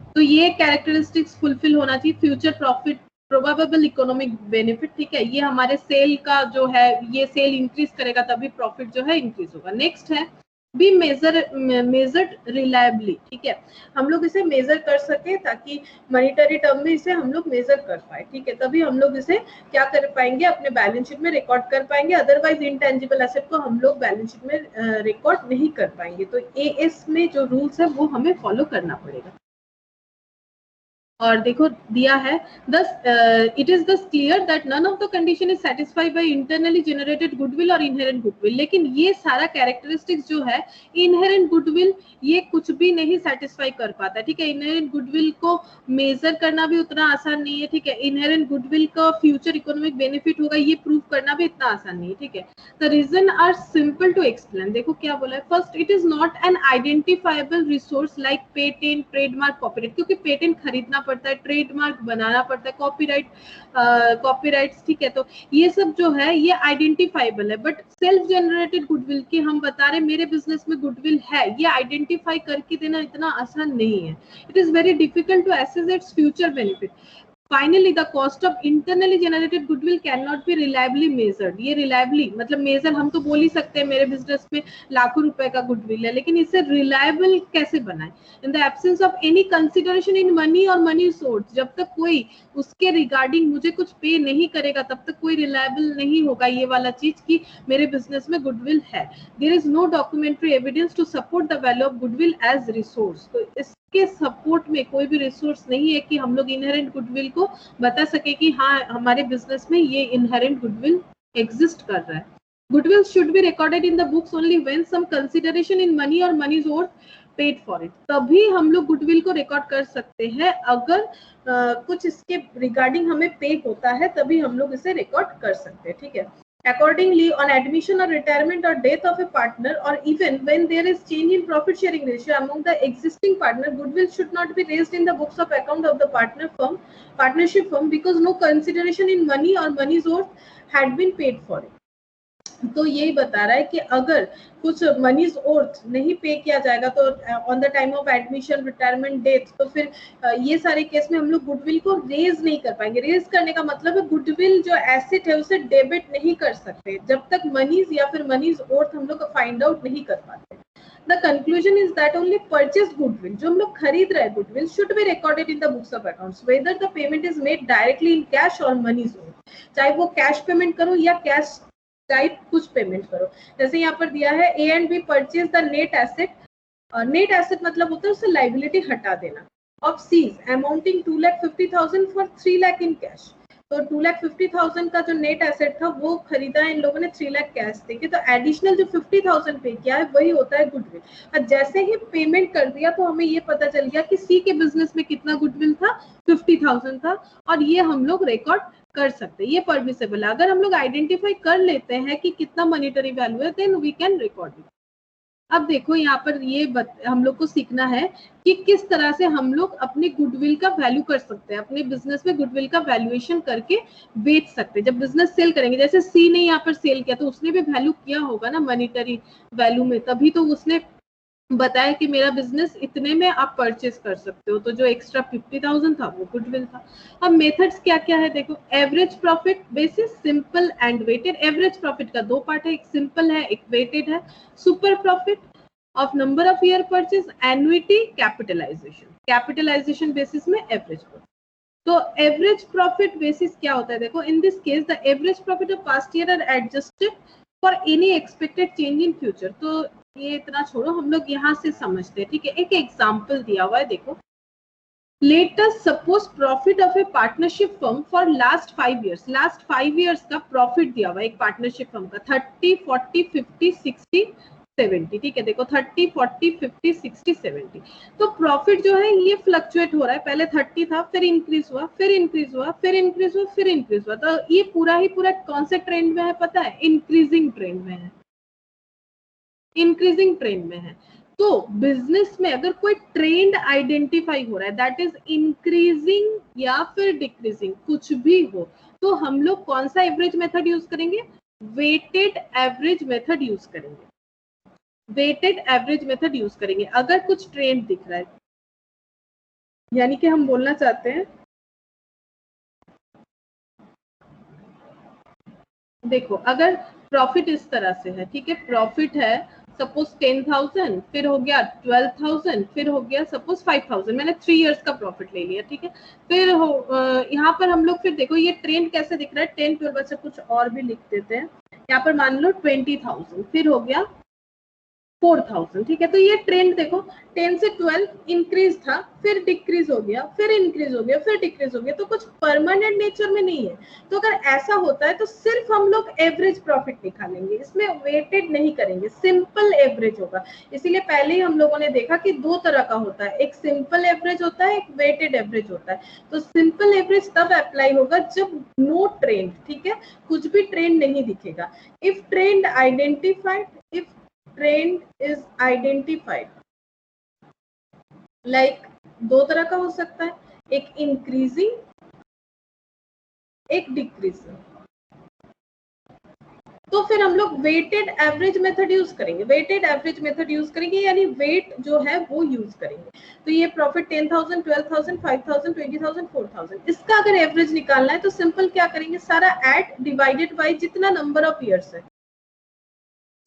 S1: तो ये कैरेक्टरिस्टिक्स फुलफिल होना चाहिए। Future profit probable economic benefit, ठीक है, ये हमारे सेल का जो है, ये सेल इंक्रीज करेगा तभी प्रॉफिट जो है इंक्रीज होगा। नेक्स्ट है बी मेजर्ड रिलायबली, ठीक है, हम लोग इसे मेजर कर सके ताकि मॉनिटरी टर्म में इसे हम लोग मेजर कर पाए, ठीक है, तभी हम लोग इसे क्या कर पाएंगे, अपने बैलेंस शीट में रिकॉर्ड कर पाएंगे। अदरवाइज इंटेंजिबल एसेट को हम लोग बैलेंस शीट में रिकॉर्ड नहीं कर पाएंगे। तो एएस में जो रूल्स है वो हमें फॉलो करना पड़ेगा। और देखो दिया है, it is thus clear that none of the condition is satisfied by internally generated goodwill और इनहेरेंट गुडविल। लेकिन ये सारा कैरेक्टरिस्टिक्स जो है, इनहेरेंट गुडविल ये कुछ भी नहीं सेटिस्फाई कर पाता, ठीक है। इनहेरेंट गुडविल को मेजर करना भी उतना आसान नहीं है, ठीक है। इनहेरेंट गुडविल का फ्यूचर इकोनॉमिक बेनिफिट होगा ये प्रूव करना भी इतना आसान नहीं है, ठीक है। The reason are simple to explain. देखो क्या बोला है, first it is not an identifiable resource like patent, trademark, copyright, क्योंकि पेटेंट खरीदना पड़ता है, ट्रेडमार्क बनाना पड़ता है, कॉपीराइट्स, ठीक है। तो ये सब जो है ये आइडेंटिफाइबल है, बट सेल्फ जनरेटेड गुडविल की हम बता रहे मेरे बिजनेस में गुडविल है, ये आइडेंटिफाई करके देना इतना आसान नहीं है। It is very difficult to assess its future benefit. Finally, the cost of internally generated goodwill cannot be reliably measured. ये reliably मतलब मेजर हम तो बोल ही सकते हैं मेरे बिजनेस में लाखों रुपए का गुडविल है, लेकिन इसे रिलायबल कैसे बनाए? In the absence of any consideration in money और मनी सोर्स, जब तक कोई उसके रिगार्डिंग मुझे कुछ पे नहीं करेगा तब तक कोई रिलायबल नहीं होगा ये वाला चीज कि मेरे बिजनेस में गुडविल है। There is no documentary evidence to support the value of goodwill as resource. तो इसके सपोर्ट में कोई भी रिसोर्स नहीं है कि हम लोग इनहेरेंट गुडविल को बता सके कि हाँ हमारे बिजनेस में ये इनहेरेंट गुडविल एग्जिस्ट कर रहा है। Goodwill should be recorded in the books only when some consideration in money और money source paid for it. तभी हम लोग गुडविल को रिकॉर्ड कर सकते हैं, अगर कुछ इसके रिगार्डिंग हमें पे होता है तभी हम लोग इसे रिकॉर्ड कर सकते हैं, ठीक है। Accordingly, on admission or retirement or death of a partner, or even when there is change in profit sharing ratio among the existing partner, goodwill should not be raised in the books of account of the partnership firm, because no consideration in money or money's worth had been paid for it. तो यही बता रहा है कि अगर कुछ मनीज ओर्थ नहीं पे किया जाएगा तो on the time of admission, retirement, death, तो फिर ये सारे केस में हम लोग गुडविल को रेज नहीं कर पाएंगे। रेज करने का मतलब है गुडविल जो एसेट है उसे डेबिट नहीं कर सकते जब तक मनीज या फिर मनीज ओर्थ हम लोग फाइंड आउट नहीं कर पाते। The conclusion is that only purchased goodwill, जो हम लोग खरीद रहे हैं goodwill, should be recorded in the books of accounts, whether the payment is made directly in cash or monies owned, चाहे वो कैश पेमेंट करो या कैश टाइप कुछ पेमेंट करो। जैसे यहाँ पर दिया है A and B purchase the net asset, net asset मतलब होता है उससे लाइबिलिटी हटा देना, of C's amounting 2,50,000 for 3 lakh in cash. तो 2,50,000 का जो नेट एसेट था वो खरीदा इन लोगों ने 3 लाख कैश देके, तो एडिशनल जो 50,000 पे किया है वही होता है गुडविल। और जैसे ही पेमेंट कर दिया तो हमें ये पता चल गया कि सी के बिजनेस में कितना गुडविल था, 50,000 था, और ये हम लोग रिकॉर्ड कर सकते हैं, ये परमिसेबल है। अगर हम लोग आइडेंटिफाई कर लेते हैं कि कितना मॉनेटरी वैल्यू है, then we can record it. अब देखो यहाँ पर ये हम लोग को सीखना है कि किस तरह से हम लोग अपने गुडविल का वैल्यू कर सकते हैं, अपने बिजनेस में गुडविल का वैल्यूएशन करके बेच सकते हैं। जब बिजनेस सेल करेंगे, जैसे सी ने यहाँ पर सेल किया तो उसने भी वैल्यू किया होगा ना मॉनेटरी वैल्यू में, तभी तो उसने बताया कि मेरा बिजनेस इतने में आप परचेज कर सकते हो, तो जो एक्स्ट्रा 50,000 था वो गुडविल था। अब मेथड्स क्या क्या है देखो, average profit basis, simple and weighted. Average profit का दो पार्ट है, एक सिंपल है एक वेटेड है। Super profit of number of year purchase, annuity, capitalisation. Capitalisation basis में एवरेज प्रॉफिट। तो एवरेज प्रॉफिट बेसिस क्या होता है देखो, in this case the average profit of past year are adjusted for any expected change in future. तो ये इतना छोड़ो, हम लोग यहाँ से समझते हैं, ठीक है। एक एग्जाम्पल दिया हुआ है देखो, late us suppose profit of a partnership firm for last 5 years। Last 5 years का प्रॉफिट दिया हुआ है एक पार्टनरशिप फर्म का 30, 40, 50, 60, 70, ठीक है। देखो 30, 40, 50, 60, 70। तो प्रॉफिट जो है ये फ्लक्चुएट हो रहा है, पहले 30 था, फिर इंक्रीज हुआ, फिर इंक्रीज हुआ, फिर इंक्रीज हुआ, फिर इंक्रीज हुआ। तो ये पूरा ही पूरा कौन से ट्रेंड में है पता है? इंक्रीजिंग ट्रेंड में है, इंक्रीजिंग ट्रेंड में है। तो बिजनेस में अगर कोई ट्रेंड आइडेंटिफाई हो रहा है, दैट इज इंक्रीजिंग या फिर डिक्रीजिंग, कुछ भी हो, तो हम लोग कौन सा एवरेज मेथड यूज करेंगे? वेटेड एवरेज मेथड यूज करेंगे, वेटेड एवरेज मेथड यूज करेंगे। अगर कुछ ट्रेंड दिख रहा है, यानी कि हम बोलना चाहते हैं, देखो अगर प्रॉफिट इस तरह से है, ठीक है, प्रॉफिट है सपोज 10,000, फिर हो गया 12,000, फिर हो गया सपोज 5,000, मैंने 3 years का प्रॉफिट ले लिया, ठीक है। फिर यहाँ पर हम लोग फिर देखो ये ट्रेंड कैसे दिख रहा है, 10, 12, अच्छा कुछ और भी लिख देते हैं। यहाँ पर मान लो 20,000, फिर हो गया 4,000, ठीक है। तो ये ट्रेंड देखो 10 से 12 इंक्रीज था, फिर डिक्रीज हो गया, फिर इंक्रीज हो गया, फिर डिक्रीज हो गया, तो कुछ परमानेंट नेचर में नहीं है। तो अगर ऐसा होता है तो सिर्फ हम लोग एवरेज प्रॉफिट निकालेंगे, इसमें वेटेड नहीं करेंगे, सिंपल एवरेज होगा। इसीलिए पहले ही हम लोगों ने देखा कि दो तरह का होता है, एक सिंपल एवरेज होता है, एक वेटेड एवरेज होता है। तो सिंपल एवरेज तब अप्लाई होगा जब नो ट्रेंड, ठीक है, कुछ भी ट्रेंड नहीं दिखेगा। If trend identified, if trend is identified, like दो तरह का हो सकता है, एक इंक्रीजिंग, एक डिक्रीजिंग। तो फिर हम लोग वेटेड एवरेज मेथड यूज करेंगे, वेटेड एवरेज मेथड यूज करेंगे, यानी वेट जो है वो यूज करेंगे। तो ये प्रॉफिट 10,000, 12,000, 5,000, 20,000, 4,000, इसका अगर एवरेज निकालना है तो सिंपल क्या करेंगे, सारा ऐड डिवाइडेड बाय जितना नंबर ऑफ ईयर्स है,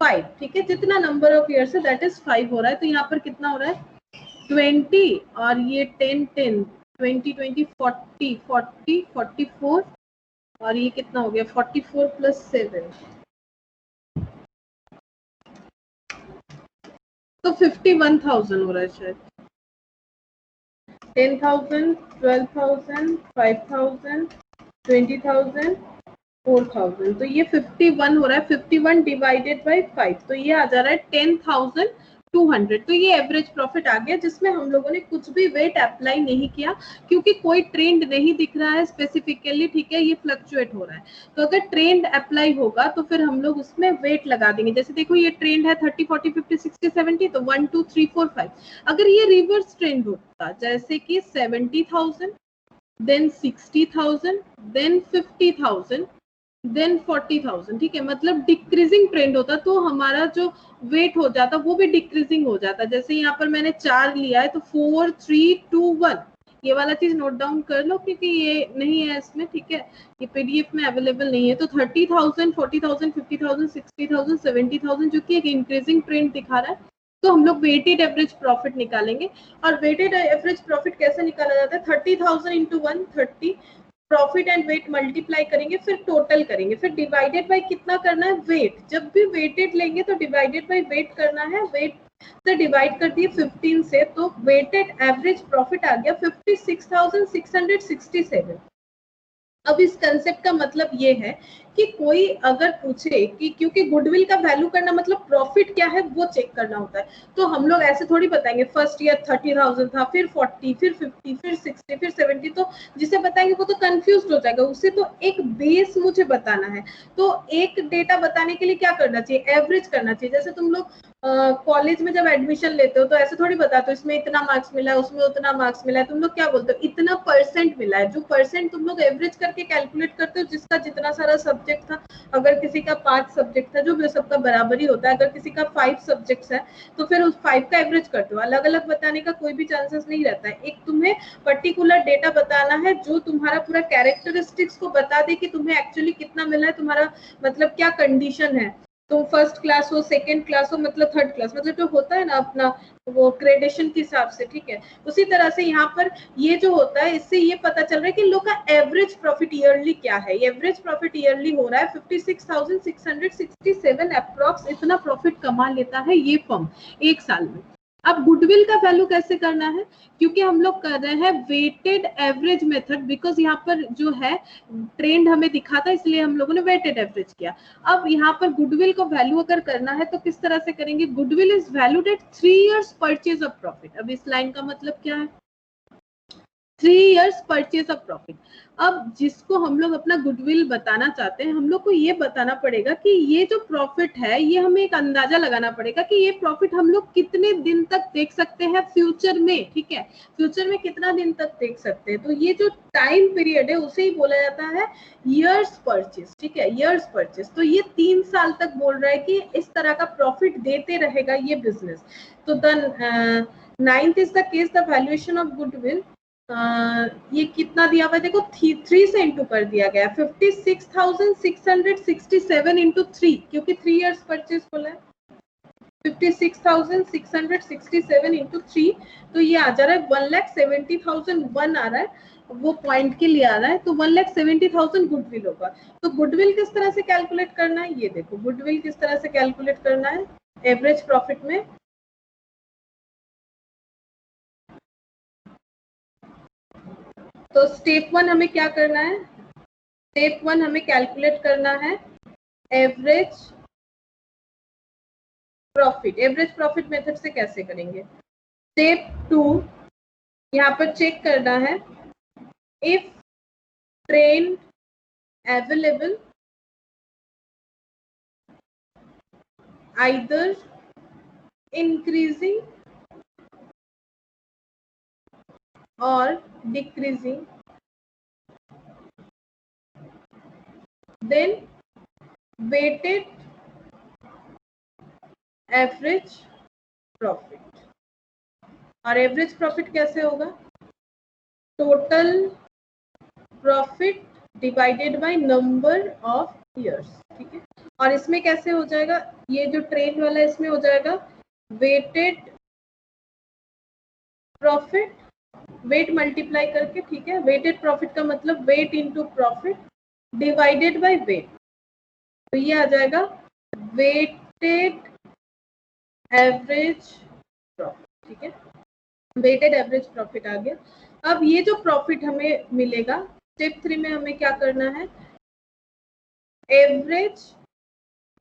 S1: 5, ठीक है, जितना नंबर ऑफ ईयर्स है दैट इज 5 हो रहा है। तो यहाँ पर कितना हो रहा है 20, और ये 10, 10, 20, 20, 40, 40, 44, और ये कितना हो गया 44 प्लस 7, तो 51,000 हो रहा है शायद। 10,000, 12,000, 5,000, 20,000, 4,000, तो ये 51 हो रहा है, 51 डिवाइडेड बाय 5, तो ये आ जा रहा है 10,000 200। तो ये एवरेज प्रॉफिट आ गया जिसमें हम लोगों ने कुछ भी वेट अप्लाई नहीं किया, क्योंकि कोई ट्रेंड नहीं दिख रहा है स्पेसिफिकली, ठीक है, ये फ्लक्चुएट हो रहा है। तो अगर ट्रेंड अप्लाई होगा तो फिर हम लोग उसमें वेट लगा देंगे। जैसे देखो ये ट्रेंड है 30, 40, 50, 60, 70, तो 1, 2, 3, 4, 5। अगर ये रिवर्स ट्रेंड होता जैसे कि 70,000, देन 60,000, देन 50,000, देन 40,000, ठीक है, मतलब डिक्रीजिंग ट्रेंड होता तो हमारा जो वेट हो जाता वो भी डिक्रीजिंग हो जाता। जैसे यहाँ पर मैंने 4 लिया है तो 4, 3, 2, 1, ये वाला चीज नोट डाउन कर लो क्योंकि ये नहीं है इसमें, ठीक है, ये पीडीएफ में अवेलेबल नहीं है। तो 30,000, 40,000, 50,000, 60,000, 70,000 जो कि एक इंक्रीजिंग ट्रेंड दिखा रहा है, तो हम लोग वेटेड एवरेज प्रॉफिट निकालेंगे। और वेटेड एवरेज प्रॉफिट कैसे निकाला जाता है? 30,000 into 130, profit and weight multiply करेंगे, फिर टोटल करेंगे, फिर डिवाइडेड बाय कितना करना है? वेट। जब भी वेटेड लेंगे तो डिवाइडेड बाय वेट करना है। वेट से डिवाइड कर दिए 15 से, तो वेटेड एवरेज प्रॉफिट आ गया 56,667। अब इस कंसेप्ट का मतलब ये है कि कोई अगर पूछे कि, क्योंकि गुडविल का वैल्यू करना मतलब प्रॉफिट क्या है वो चेक करना होता है, तो हम लोग ऐसे थोड़ी बताएंगे फर्स्ट ईयर 30,000 था, फिर 40, फिर 50, फिर 60, फिर 70, तो जिसे बताएंगे वो तो कंफ्यूज हो जाएगा। उसे तो एक बेस मुझे बताना है, तो एक डेटा बताने के लिए क्या करना चाहिए? एवरेज करना चाहिए। जैसे तुम लोग कॉलेज में जब एडमिशन लेते हो तो ऐसे थोड़ी बताते हो इसमें इतना मार्क्स मिला है, उसमें उतना मार्क्स मिला है, तुम लोग क्या बोलते हो? इतना परसेंट मिला है। जो परसेंट तुम लोग एवरेज करके कैलकुलेट करते हो, जिसका जितना सारा सब्जेक्ट था, अगर किसी का 5 सब्जेक्ट था, जो सबका बराबर ही होता है, अगर किसी का 5 सब्जेक्ट्स है तो फिर उस 5 का एवरेज करते हो। अलग अलग बताने का कोई भी चांसेस नहीं रहता है। एक तुम्हें पर्टिकुलर डेटा बताना है जो तुम्हारा पूरा कैरेक्टरिस्टिक्स को बता दे कि तुम्हें एक्चुअली कितना मिला है, तुम्हारा मतलब क्या कंडीशन है, तुम फर्स्ट क्लास हो, सेकेंड क्लास हो, मतलब थर्ड क्लास, मतलब जो होता है ना अपना वो ग्रेडेशन के हिसाब से, ठीक है। उसी तरह से यहाँ पर ये जो होता है, इससे ये पता चल रहा है कि लोग का एवरेज प्रॉफिट ईयरली क्या है। एवरेज प्रॉफिट ईयरली हो रहा है 56,667 अप्रॉक्स, इतना प्रॉफिट कमा लेता है ये फर्म एक साल में। अब गुडविल का वैल्यू कैसे करना है? क्योंकि हम लोग कर रहे हैं वेटेड एवरेज मेथड, बिकॉज यहाँ पर जो है ट्रेंड हमें दिखा था, इसलिए हम लोगों ने वेटेड एवरेज किया। अब यहाँ पर गुडविल को वैल्यू अगर करना है तो किस तरह से करेंगे? Goodwill is valued at 3 years purchase of profit. अब इस लाइन का मतलब क्या है? 3 years परचेज ऑफ प्रॉफिट। अब जिसको हम लोग अपना गुडविल बताना चाहते हैं, हम लोग को ये बताना पड़ेगा कि ये जो प्रॉफिट है, ये हमें एक अंदाजा लगाना पड़ेगा कि ये प्रॉफिट हम लोग कितने दिन तक देख सकते हैं फ्यूचर में, ठीक है, फ्यूचर में कितना दिन तक देख सकते हैं। तो ये जो टाइम पीरियड है उसे ही बोला जाता है ईयर्स परचेज, ठीक है, ईयर्स परचेज। तो ये 3 साल तक बोल रहा है कि इस तरह का प्रॉफिट देते रहेगा ये बिजनेस। तो the 9th is the case the valuation of goodwill. ये कितना दिया हुआ है देखो, 3 से इंटू कर दिया गया, 56,667 इंटू 3, क्योंकि 3 years परचेज बोला है। 56,667 इंटू 3, तो ये आ जा रहा है 1,70,001 आ रहा है, वो पॉइंट के लिए आ रहा है, तो 1,70,000 गुडविल होगा। तो गुडविल किस तरह से कैलकुलेट करना है? ये देखो गुडविल किस तरह से कैलकुलेट करना है एवरेज प्रॉफिट में। तो स्टेप 1 हमें क्या करना है? स्टेप 1 हमें कैलकुलेट करना है average profit. Average profit method से कैसे करेंगे? स्टेप 2 यहाँ पर चेक करना है if trend available either increasing or decreasing, then weighted average profit। और एवरेज प्रॉफिट कैसे होगा? Total profit divided by number of years, ठीक है। और इसमें कैसे हो जाएगा? ये जो ट्रेंड वाला है इसमें हो जाएगा वेटेड प्रॉफिट, वेट मल्टीप्लाई करके, ठीक है। वेटेड प्रॉफिट का मतलब weight into profit divided by weight, तो ये आ जाएगा वेटेड एवरेज प्रॉफिट, ठीक है। वेटेड एवरेज प्रॉफिट आ गया। अब ये जो प्रॉफिट हमें मिलेगा, स्टेप 3 में हमें क्या करना है? एवरेज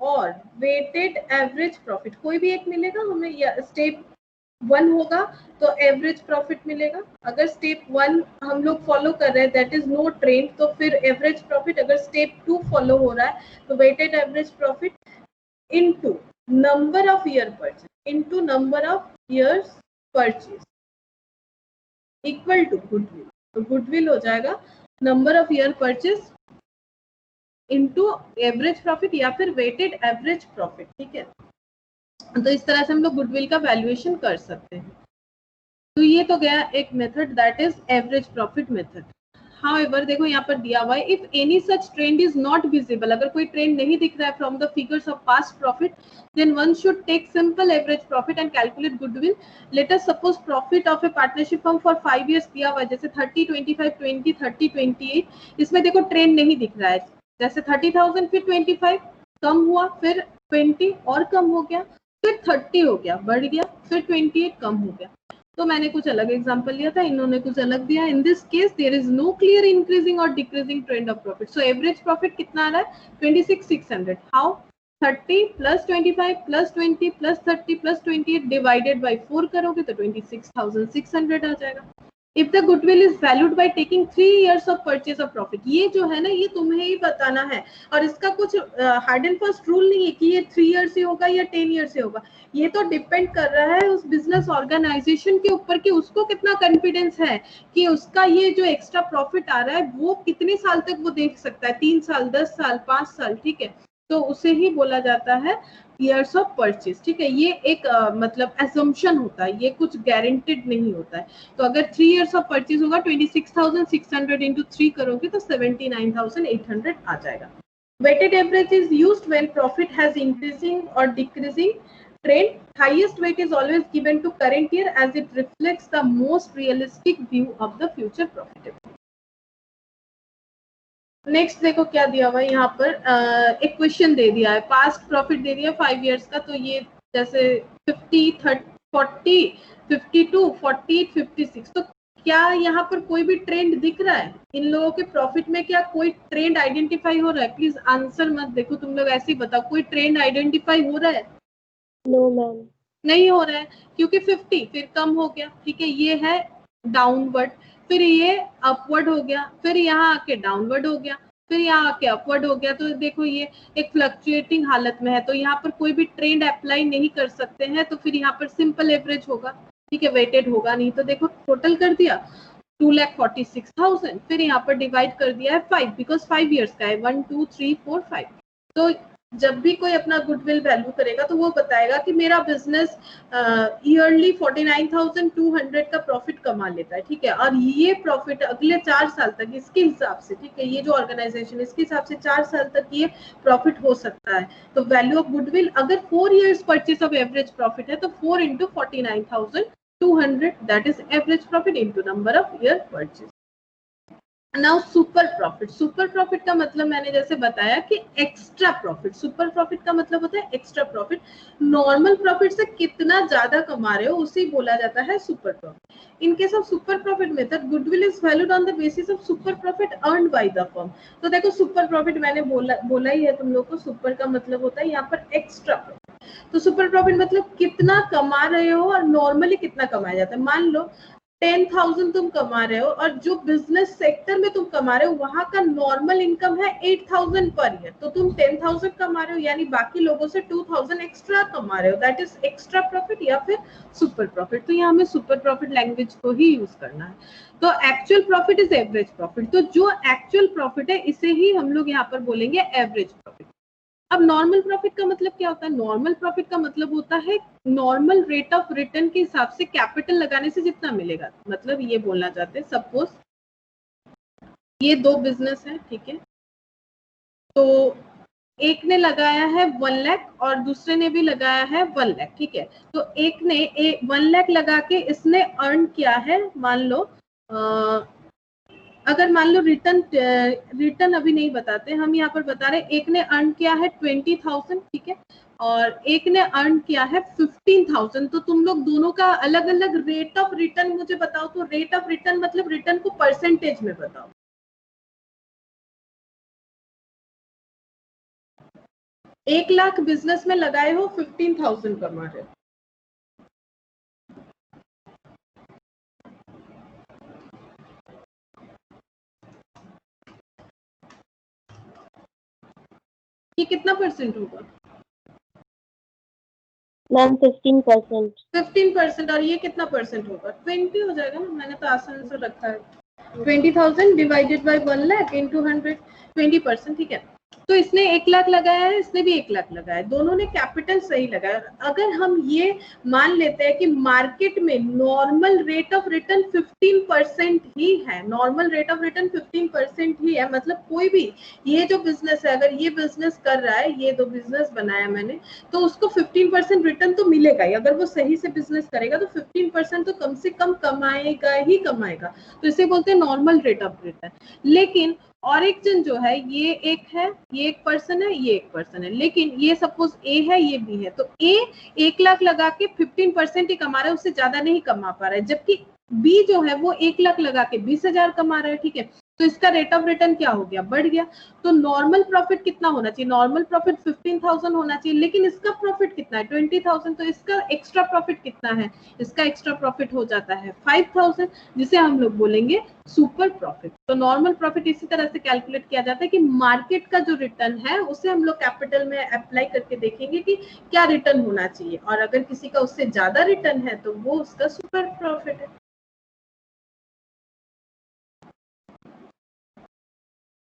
S1: और वेटेड एवरेज प्रॉफिट, कोई भी एक मिलेगा हमें, या स्टेप 1 होगा तो एवरेज प्रॉफिट मिलेगा। अगर स्टेप 1 हम लोग फॉलो कर रहे हैं दैट इज नो ट्रेंड, तो फिर एवरेज प्रॉफिट। अगर स्टेप 2 फॉलो हो रहा है तो weighted average profit into number of year purchase, into number of years purchase equal to goodwill. तो गुडविल हो जाएगा number of year purchase into average profit या फिर वेटेड एवरेज प्रॉफिट, ठीक है। तो इस तरह से हम लोग गुडविल का वैल्यूएशन कर सकते हैं। तो ये तो गया एक method that is average profit method. However देखो यहाँ पर दिया हुआ है, if any such trend is not visible, अगर कोई ट्रेंड नहीं दिख रहा है from the figures of past profit, then one should take simple average profit and calculate goodwill. Let us suppose profit of a partnership firm for 5 years दिया हुआ है, जैसे 30, 25, 20, 30, 28। इसमें देखो ट्रेंड नहीं दिख रहा है, जैसे 30,000 फिर 25 कम हुआ, फिर 20 और कम हो गया, फिर 30 हो गया बढ़ गया, फिर 28 कम हो गया। तो मैंने कुछ अलग एग्जांपल लिया था, इन्होंने कुछ अलग दिया। In this case there is no clear increasing और decreasing trend of profit. So average profit कितना आ रहा है 26,600। How 30 plus 25 plus 20 plus 30 plus 28 divided by 4 करोगे तो 26,600 आ जाएगा। If the goodwill is valued by taking 3 years of purchase of profit, ये जो है ना ये तुम्हें ही बताना है, और इसका कुछ हार्ड एंड फास्ट रूल नहीं है कि ये 3 ईयर से होगा या 10 ईयर से होगा। ये तो डिपेंड कर रहा है उस बिजनेस ऑर्गेनाइजेशन के ऊपर कि उसको कितना कॉन्फिडेंस है कि उसका ये जो एक्स्ट्रा प्रॉफिट आ रहा है वो कितने साल तक वो देख सकता है, 3 साल 10 साल 5 साल, ठीक है। तो उसे ही बोला जाता है ईयर्स ऑफ परचेज, ठीक है। ये एक मतलब असम्पशन होता है, ये कुछ गारंटेड नहीं होता है। तो अगर 3 इयर्स ऑफ परचेज होगा 26,600 इंटू 3 करोगे तो 79,800 आ जाएगा। Weighted average is used when profit has increasing और decreasing trend. Highest weight is always given to current year as it reflects the most realistic view of the future profitability. Next देखो क्या दिया हुआ है यहाँ पर, एक क्वेश्चन दे दिया है, पास्ट प्रॉफिट दे दिया 5 इयर्स का। तो ये जैसे 50, 30, 40, 52, 48, 56। तो क्या यहाँ पर कोई भी ट्रेंड दिख रहा है इन लोगों के प्रॉफिट में? क्या कोई ट्रेंड आइडेंटिफाई हो रहा है? प्लीज आंसर मत देखो तुम लोग, ऐसे ही बताओ, कोई ट्रेंड आइडेंटिफाई हो रहा है?
S4: नो मैम,
S1: नहीं हो रहा है, क्योंकि 50 फिर कम हो गया, ठीक है, ये है डाउनवर्ड, फिर ये अपवर्ड हो गया, फिर यहाँ आके डाउनवर्ड हो गया, फिर यहाँ आके अपवर्ड हो गया। तो देखो ये एक फ्लक्चुएटिंग हालत में है, तो यहाँ पर कोई भी ट्रेंड अप्लाई नहीं कर सकते हैं। तो फिर यहाँ पर सिंपल एवरेज होगा, ठीक है, वेटेड होगा नहीं। तो देखो टोटल कर दिया 2,46,000, फिर यहाँ पर डिवाइड कर दिया है 5, बिकॉज 5 इयर्स का है, 1 2 3 4 5। तो जब भी कोई अपना गुडविल वैल्यू करेगा तो वो बताएगा कि मेरा बिजनेस ईयरली 49,200 का प्रॉफिट कमा लेता है, ठीक है, और ये प्रॉफिट अगले 4 साल तक इसके हिसाब से, ठीक है, ये जो ऑर्गेनाइजेशन इसके हिसाब से 4 साल तक ये प्रॉफिट हो सकता है। तो वैल्यू ऑफ गुडविल अगर 4 years purchase of average profit है तो 4 into 49,200 that is average profit into number of year purchase. Now super profit, super profit का मतलब मैंने जैसे बताया कि एक्स्ट्रा प्रॉफिट। सुपर प्रॉफिट का मतलब होता है एक्स्ट्रा प्रॉफिट, नॉर्मल प्रॉफिट से कितना ज्यादा कमा रहे हो उसे बोला जाता है super profit. In case of super profit method goodwill is valued on the basis of super profit earned by the firm. तो देखो सुपर प्रॉफिट मैंने बोला ही है तुम लोग को, सुपर का मतलब होता है यहाँ पर एक्स्ट्रा प्रॉफिट। तो सुपर प्रॉफिट मतलब कितना कमा रहे हो और नॉर्मली कितना कमाया जाता है। मान लो 10,000 तुम कमा रहे हो और जो बिजनेस सेक्टर में तुम कमा रहे हो वहां का नॉर्मल इनकम है 8,000 पर ईयर, तो तुम 10,000 कमा रहे हो यानी बाकी लोगों से 2,000 एक्स्ट्रा कमा रहे हो, दैट इज एक्स्ट्रा प्रॉफिट या फिर सुपर प्रॉफिट। तो यहाँ हमें सुपर प्रॉफिट लैंग्वेज को ही यूज करना है। तो actual profit is average profit, तो जो एक्चुअल प्रॉफिट है इसे ही हम लोग यहाँ पर बोलेंगे एवरेज प्रॉफिट। अब नॉर्मल प्रॉफिट का मतलब क्या होता है? नॉर्मल प्रॉफिट का मतलब होता है नॉर्मल रेट ऑफ रिटर्न के हिसाब से कैपिटल लगाने से जितना मिलेगा। मतलब ये बोलना चाहते हैं सपोज ये 2 बिजनेस है, ठीक है, तो एक ने लगाया है 1 लाख और दूसरे ने भी लगाया है 1 लाख, ठीक है। तो एक ने 1 लाख लगा के इसने अर्न किया है, मान लो अगर मान लो रिटर्न अभी नहीं बताते, हम यहाँ पर बता रहे एक ने अर्न किया है 20,000, ठीक है, और एक ने अर्न किया है 15,000। तो तुम लोग दोनों का अलग अलग रेट ऑफ रिटर्न मुझे बताओ। तो रेट ऑफ रिटर्न मतलब रिटर्न को परसेंटेज में बताओ। 1 लाख बिजनेस में लगाए हो, 15,000 कमा रहे हो। ये कितना परसेंट होगा?
S4: मैम 15%।
S1: 15%। और ये कितना परसेंट होगा? 20 हो जाएगा ना, मैंने तो आसान से रखा है। 20,000 डिवाइडेड बाय 1 लाख इंटू 100, 20%। ठीक है, तो इसने 1 लाख लगाया है, इसने भी 1 लाख लगाया है, दोनों ने कैपिटल सही लगाया। अगर हम ये मान लेते हैं कि मार्केट में नॉर्मल रेट ऑफ रिटर्न 15% ही है, नॉर्मल रेट ऑफ रिटर्न 15% ही है, मतलब कोई भी ये जो बिजनेस है, अगर ये बिजनेस कर रहा है, ये 2 बिजनेस बनाया मैंने, तो उसको 15% रिटर्न तो मिलेगा ही। अगर वो सही से बिजनेस करेगा तो 15% तो कम से कम कमाएगा ही कमाएगा, तो इसे बोलते हैं नॉर्मल रेट ऑफ रिटर्न। लेकिन ऑरिजिन जो है, ये एक है, ये एक पर्सन है, ये एक पर्सन है, लेकिन ये सपोज ए है, ये बी है, तो ए 1 लाख लगा के 15% ही कमा रहा है, उससे ज्यादा नहीं कमा पा रहा है, जबकि बी जो है वो 1 लाख लगा के 20,000 कमा रहा है। ठीक है, तो इसका रेट ऑफ रिटर्न क्या हो गया? बढ़ गया। तो नॉर्मल प्रॉफिट कितना होना चाहिए? नॉर्मल प्रॉफिट 15,000 होना चाहिए, लेकिन इसका प्रॉफिट कितना है? 20,000। तो इसका एक्स्ट्रा प्रॉफिट कितना है? इसका एक्स्ट्रा प्रॉफिट हो जाता है 5,000, जिसे हम लोग बोलेंगे सुपर प्रॉफिट। तो नॉर्मल प्रॉफिट इसी तरह से कैलकुलेट किया जाता है कि मार्केट का जो रिटर्न है उसे हम लोग कैपिटल में अप्लाई करके देखेंगे कि क्या रिटर्न होना चाहिए, और अगर किसी का उससे ज्यादा रिटर्न है तो वो उसका सुपर प्रॉफिट है।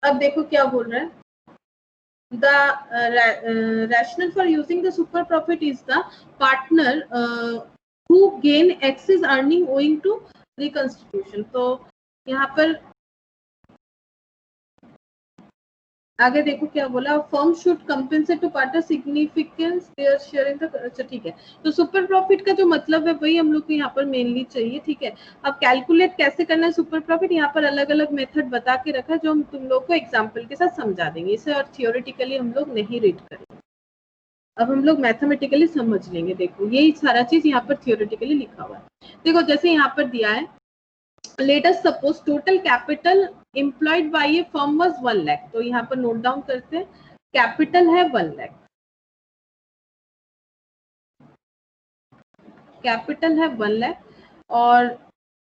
S1: अब देखो क्या बोल रहा है, the rationale for using the super profit is the partner who gain excess earning owing to reconstitution। तो यहाँ पर आगे देखो क्या बोला, firm should compensate to partner significance their share in the. अच्छा ठीक है, तो सुपर प्रॉफिट का जो मतलब है वही हम लोग को यहाँ पर मेनली चाहिए। ठीक है, अब कैलकुलेट कैसे करना है सुपर प्रॉफिट, यहाँ पर अलग अलग मेथड बता के रखा है, जो हम तुम लोग को एग्जाम्पल के साथ समझा देंगे इसे, और थियोरेटिकली हम लोग नहीं रीड करेंगे, अब हम लोग मैथमेटिकली समझ लेंगे। देखो यही सारा चीज यहाँ पर थियोरेटिकली लिखा हुआ है। देखो जैसे यहाँ पर दिया है, let us suppose total capital employed by a firm was 1 lakh। तो यहाँ पर नोट डाउन करते हैं, कैपिटल है 1 लाख, कैपिटल है 1 लाख, और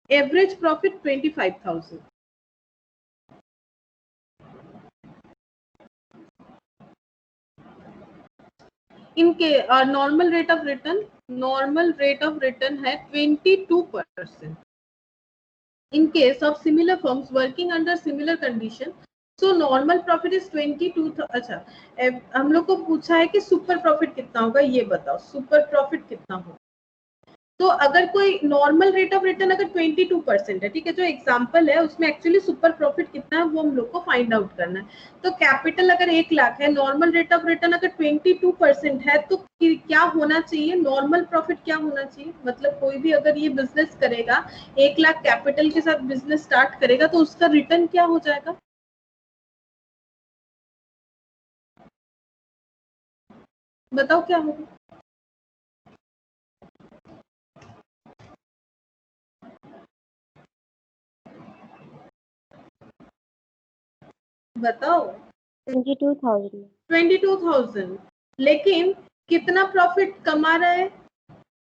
S1: एवरेज प्रॉफिट 25,000। इनके normal rate of return, normal rate of return है 22%। In case of similar firms working under similar condition, so normal profit is 22। अच्छा, हम लोग को पूछा है कि सुपर प्रॉफिट कितना होगा, ये बताओ सुपर प्रॉफिट कितना होगा। तो अगर कोई नॉर्मल रेट ऑफ रिटर्न अगर 22% है, ठीक है, जो एग्जांपल है उसमें एक्चुअली सुपर प्रॉफिट कितना है वो हम लोग को फाइंड आउट करना है। तो कैपिटल अगर 1 लाख है, नॉर्मल रेट ऑफ रिटर्न अगर 22% है, तो क्या होना चाहिए? नॉर्मल प्रॉफिट क्या होना चाहिए? मतलब कोई भी अगर ये बिजनेस करेगा, 1 लाख कैपिटल के साथ बिजनेस स्टार्ट करेगा, तो उसका रिटर्न क्या हो जाएगा? बताओ क्या होगा? बताओ।
S4: 22,000।
S1: 22,000, लेकिन कितना प्रॉफिट कमा रहा है?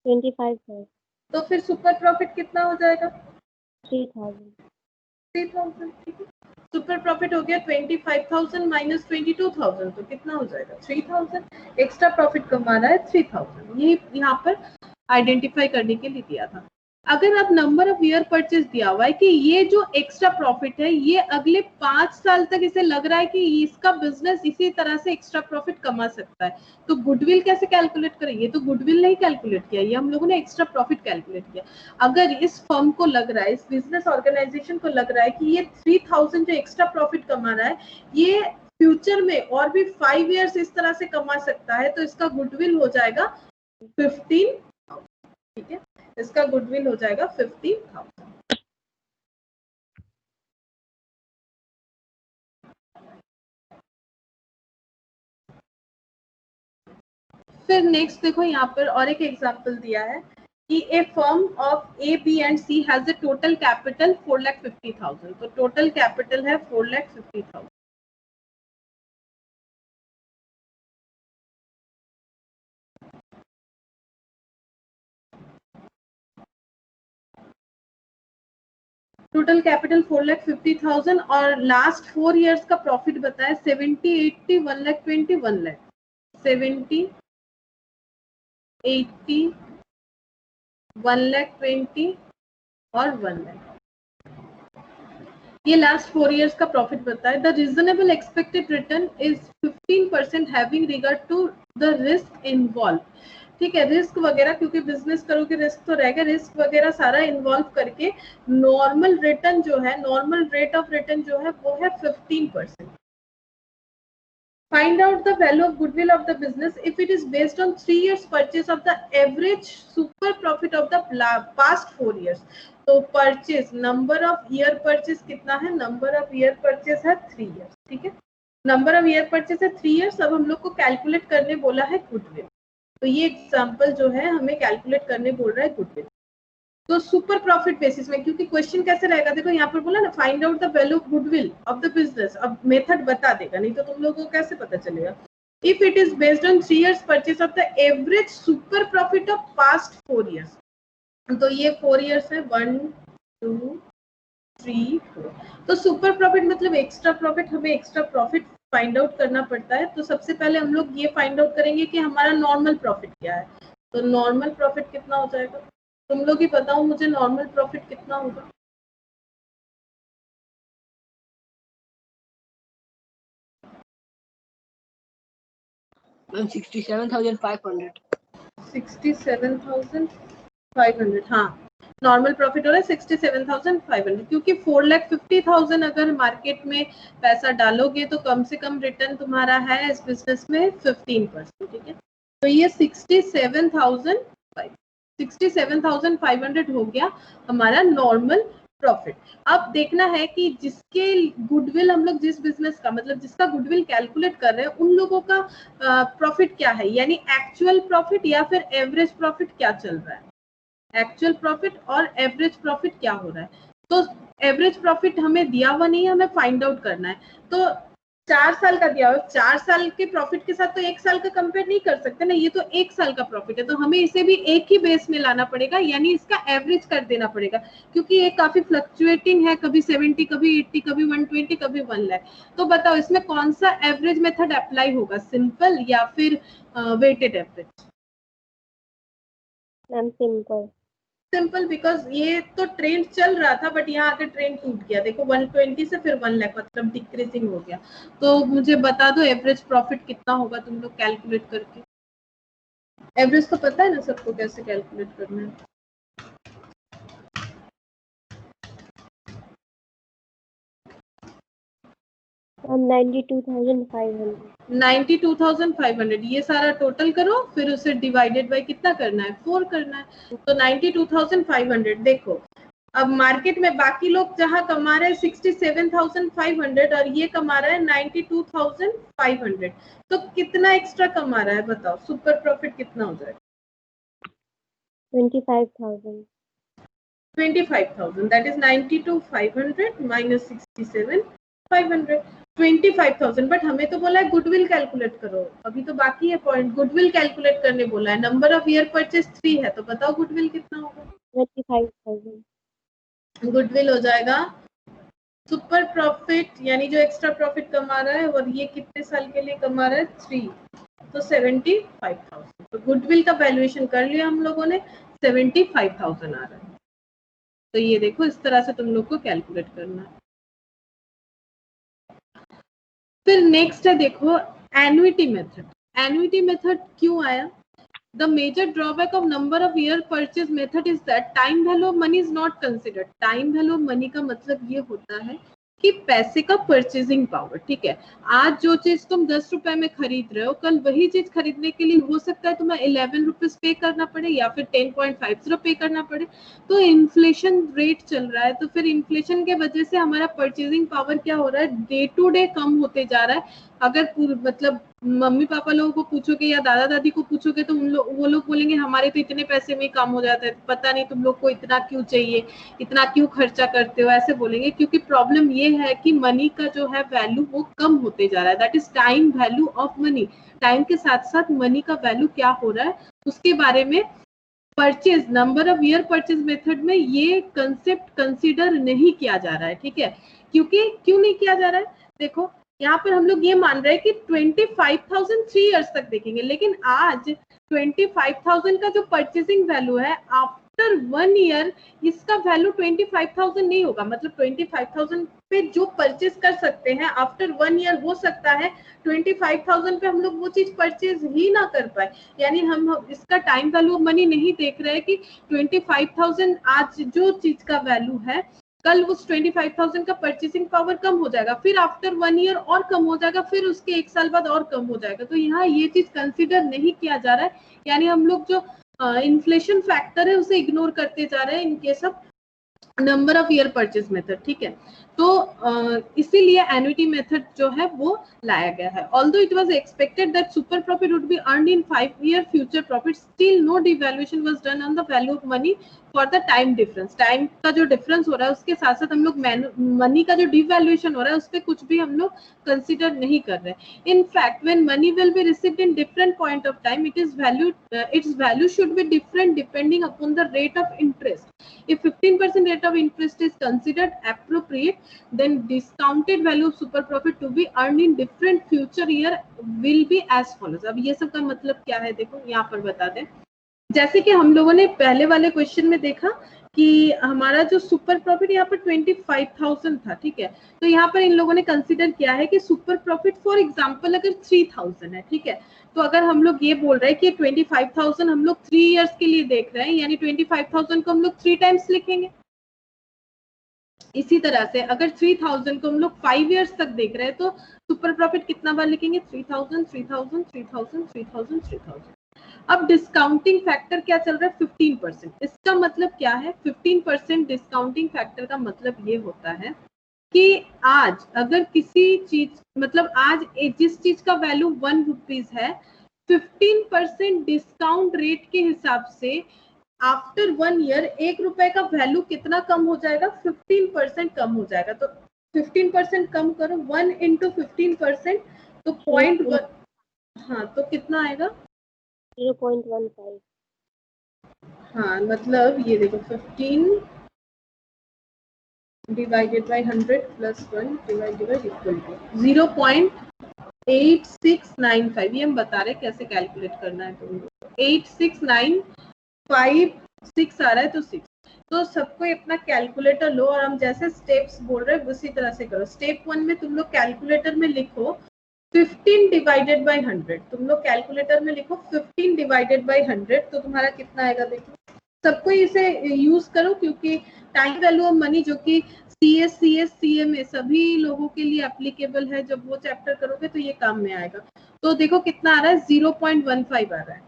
S4: 25,000।
S1: तो फिर सुपर प्रॉफिट कितना हो जाएगा?
S4: 3,000।
S1: 3,000। ठीक है, सुपर प्रॉफिट हो गया 25,000 माइनस 22,000, तो कितना हो जाएगा? 3,000। एक्स्ट्रा प्रॉफिट कमा रहा है 3,000, ये यहाँ पर आइडेंटिफाई करने के लिए दिया था। अगर आप नंबर ऑफ ईयर परचेज दिया हुआ है कि ये जो एक्स्ट्रा प्रॉफिट है ये अगले 5 साल तक इसे लग रहा है कि इसका बिजनेस इसी तरह से एक्स्ट्रा प्रॉफिट कमा सकता है, तो गुडविल कैसे कैलकुलेट करें? ये तो गुडविल नहीं कैलकुलेट किया, ये हम लोगों ने एक्स्ट्रा प्रॉफिट कैलकुलेट किया। अगर इस फर्म को लग रहा है, इस बिजनेस ऑर्गेनाइजेशन को लग रहा है कि ये 3,000 जो एक्स्ट्रा प्रॉफिट कमा रहा है ये फ्यूचर में और भी 5 इयर्स इस तरह से कमा सकता है, तो इसका गुडविल हो जाएगा 15। ठीक है, इसका गुडविल हो जाएगा 15,000। फिर नेक्स्ट देखो यहाँ पर और एक एग्जांपल दिया है कि a firm of A B and C has a total capital 4,50,000। तो टोटल कैपिटल है 4,50,000। टोटल कैपिटल 4,50,000 और लास्ट 4 इयर्स का प्रॉफिट बताया 70, 80, 1,20,000, 1,00,000, 70, 80, 1,20,000 और 1,00,000। ये लास्ट 4 इयर्स का प्रॉफिट बताया। The reasonable expected return is 15% having regard to the risk involve. ठीक है, रिस्क वगैरह, क्योंकि बिजनेस करोगे रिस्क तो रहेगा, रिस्क वगैरह सारा इन्वॉल्व करके नॉर्मल रिटर्न जो है, नॉर्मल रेट ऑफ रिटर्न जो है वो है 15%। Find out the value of goodwill of the business if it is based on 3 years purchase of the average super profit of the past 4 years. तो purchase, number of year purchase कितना है? Number of year purchase है 3 years। ठीक है, number of year purchase है 3 years। अब हम लोग को कैलकुलेट करने बोला है गुडविल। तो ये एग्जांपल जो है हमें कैलकुलेट करने बोल रहा है गुडविल। तो सुपर प्रॉफिट बेसिस में, क्योंकि क्वेश्चन कैसे रहेगा, देखो यहाँ पर बोला ना find out the value of goodwill of the business. अब मेथड बता देगा, नहीं तो तुम लोगों को कैसे पता चलेगा। If it is based on 3 years purchase of the average super profit of past 4 years। तो ये 4 years है, 1, 2, 3, 4। तो सुपर प्रॉफिट मतलब एक्स्ट्रा प्रॉफिट। हमें एक्स्ट्रा प्रॉफिट फाइंड आउट करना पड़ता है। तो सबसे पहले हम लोग ये फाइंड आउट करेंगे कि हमारा नॉर्मल प्रॉफिट क्या है। तो नॉर्मल प्रॉफिट कितना हो जाएगा, तुम लोग ही बताओ मुझे, नॉर्मल प्रॉफिट कितना होगा।
S5: मैम 67,500।
S1: 67,500, हाँ नॉर्मल प्रॉफिट हो रहा है 67,500, क्योंकि 4,50,000 अगर मार्केट में पैसा डालोगे तो कम से कम रिटर्न तुम्हारा है इस बिजनेस में 15%। ठीक है, तो ये 67,500 हो गया हमारा नॉर्मल प्रॉफिट। अब देखना है कि जिसके गुडविल हम लोग, जिस बिजनेस का मतलब जिसका गुडविल कैलकुलेट कर रहे हैं, उन लोगों का प्रॉफिट क्या है, यानी एक्चुअल प्रॉफिट या फिर एवरेज प्रॉफिट क्या चल रहा है। एक्चुअल प्रॉफिट और एवरेज प्रॉफिट क्या हो रहा है। तो एवरेज प्रॉफिट हमें दिया हुआ नहीं है, हमें फाइंड आउट करना है। तो 4 साल का दिया हुआ, 4 साल के प्रॉफिट के साथ तो 1 साल का कंपेयर नहीं कर सकते ना, ये तो 1 साल का प्रॉफिट है। तो हमें इसे भी एक ही बेस में लाना पड़ेगा, यानी इसका एवरेज कर देना पड़ेगा, क्योंकि ये काफी फ्लक्चुएटिंग है, कभी 70, कभी 80, कभी 120, कभी 1,00,000। तो बताओ इसमें कौन सा एवरेज मेथड अप्लाई होगा, सिंपल या फिर weighted average.
S4: Ma'am simple.
S1: Simple, because ये तो ट्रेंड चल रहा था, बट यहाँ आके ट्रेंड टूट गया। देखो 120 से फिर 1,00,000, मतलब डिक्रीजिंग हो गया। तो मुझे बता दो एवरेज प्रॉफिट कितना होगा, तुम लोग कैलकुलेट करके। एवरेज तो पता है ना सबको कैसे कैलकुलेट करना है।
S4: मैम 92,500।
S1: 92,500, ये सारा टोटल करो, फिर उसे डिवाइडेड बाय कितना करना है, 4 करना है। तो 92,500। देखो अब मार्केट में बाकी लोग जहां कमा रहे हैं 67,500 और ये कमा रहा है 92,500, तो कितना एक्स्ट्रा कमा रहा है बताओ, सुपर प्रॉफिट कितना हो जाएगा।
S4: 25,000।
S1: 25,000, दैट इज 92,500 माइनस 67,500, 25,000। बट हमें तो बोला है गुडविल कैलकुलेट करो, अभी तो बाकी है पॉइंट, गुडविल कैलकुलेट करने बोला है। नंबर ऑफ ईयर परचेज 3 है, तो बताओ गुडविल कितना होगा।
S4: 25,000।
S1: गुडविल हो जाएगा सुपर प्रॉफिट, यानी जो एक्स्ट्रा प्रॉफिट कमा रहा है, और ये कितने साल के लिए कमा रहा है, 3, तो 75,000। तो गुडविल का वैल्यूएशन कर लिया हम लोगों ने, 75,000 आ रहा है। तो ये देखो इस तरह से तुम लोग को कैलकुलेट करना है। फिर नेक्स्ट है देखो एन्युटी मेथड। एन्युटी मेथड क्यों आया? The major drawback of number of year purchase method is that time value of money is not considered. Time value of money का मतलब ये होता है कि पैसे का परचेजिंग पावर। ठीक है, आज जो चीज तुम 10 रुपए में खरीद रहे हो, कल वही चीज खरीदने के लिए हो सकता है तुम्हें 11 रुपीज पे करना पड़े या फिर 10.50 पे करना पड़े। तो इन्फ्लेशन रेट चल रहा है, तो फिर इन्फ्लेशन के वजह से हमारा परचेजिंग पावर क्या हो रहा है, डे टू डे कम होते जा रहा है। अगर मतलब मम्मी पापा लोगों को पूछोगे या दादा दादी को पूछोगे तो वो लोग बोलेंगे हमारे तो इतने पैसे में काम हो जाता है, पता नहीं तुम लोग को इतना क्यों चाहिए, इतना क्यों खर्चा करते हो, ऐसे बोलेंगे। क्योंकि प्रॉब्लम ये है कि मनी का जो है वैल्यू वो कम होते जा रहा है, that is time value of money. Time के साथ साथ मनी का वैल्यू क्या हो रहा है उसके बारे में purchase, number of year purchase method में ये कंसेप्ट कंसीडर नहीं किया जा रहा है, ठीक है। क्योंकि क्यों नहीं किया जा रहा है, देखो यहाँ पर हम लोग ये मान रहे हैं कि 25,000 3 इयर्स तक देखेंगे, लेकिन आज 25,000 का जो परचेसिंग वैल्यू है आफ्टर 1 ईयर, इसका वैल्यू 25,000 नहीं होगा। मतलब 25,000 पे जो परचेज कर सकते हैं आफ्टर 1 ईयर, हो सकता है 25,000 पे हम लोग वो चीज परचेज ही ना कर पाए। यानी हम इसका टाइम वैल्यू ऑफ मनी नहीं देख रहे हैं कि 25,000 आज जो चीज का वैल्यू है, कल उस 25,000 का परचेसिंग पावर कम हो जाएगा, फिर आफ्टर 1 ईयर और कम हो जाएगा, फिर उसके 1 साल बाद और कम हो जाएगा। तो यहाँ ये चीज कंसीडर नहीं किया जा रहा है, यानी हम लोग जो इन्फ्लेशन फैक्टर है उसे इग्नोर करते जा रहे हैं in case of number of year purchase method, ठीक है। तो इसीलिए एन्युटी मेथड जो है वो लाया गया है। Although it was expected that super profit would be earned in 5 year future profit, still no devaluation was done on the value of money for the time difference. Time का जो difference हो रहा है उसके साथ साथ हम लोग मनी का जो डिवैल्यूएशन हो रहा है उस पर कुछ भी हम लोग कंसिडर नहीं कर रहे हैं। In fact when money will be received in different point of time, its value should be different depending upon the rate of interest. If 15% rate of interest is considered appropriate, then discounted value of super profit to be earned in different future year will be as follows. अब ये सब का मतलब क्या है, देखो यहाँ पर बता दें। जैसे कि हम लोगों ने पहले वाले क्वेश्चन में देखा कि हमारा जो सुपर प्रॉफिट यहाँ पर 25,000 था, ठीक है। तो यहाँ पर इन लोगों ने कंसीडर किया है कि सुपर प्रॉफिट फॉर एग्जांपल अगर 3,000 है, ठीक है। तो अगर हम लोग ये बोल रहे हैं कि 25,000 हम लोग 3 इयर्स के लिए देख रहे हैं, यानी 25,000 को हम लोग 3 टाइम्स लिखेंगे। इसी तरह से अगर 3,000 को हम लोग 5 इयर्स तक देख रहे हैं तो सुपर प्रॉफिट कितना बार लिखेंगे, 3,000 3,000 3,000 3,000 3,000। अब डिस्काउंटिंग फैक्टर क्या चल रहा है, 15%। इसका मतलब क्या है, 15% डिस्काउंटिंग फैक्टर का मतलब ये होता है कि आज अगर किसी चीज, मतलब आज जिस चीज का वैल्यू 1 रुपीज है, 15% डिस्काउंट रेट के हिसाब से आफ्टर 1 ईयर 1 रुपए का वैल्यू कितना कम हो जाएगा, 15% कम हो जाएगा। तो 15% कम करो, 1 into 15%, तो 0.1, हाँ तो कितना आएगा
S4: 0.15।
S1: हाँ मतलब ये देखो 15 divided by 100 plus 1 divided by equal to 0.8695। ये हम बता रहे कैसे कैलकुलेट करना है। तुम 8695 आ रहा है तो 6। तो सबको अपना कैलकुलेटर लो और हम जैसे स्टेप्स बोल रहे हैं उसी तरह से करो। स्टेप 1 में तुम लोग कैलकुलेटर में लिखो 15 डिवाइडेड बाय 100। तुम लोग कैलकुलेटर में लिखो 15 डिवाइडेड बाय 100, तो तुम्हारा कितना आएगा देखो। सबको इसे यूज करो क्योंकि टाइम वैल्यू ऑफ मनी जो कि CS CS CMA सभी लोगों के लिए एप्लीकेबल है। जब वो चैप्टर करोगे तो ये काम में आएगा। तो देखो कितना आ रहा है, 0.15 आ रहा है।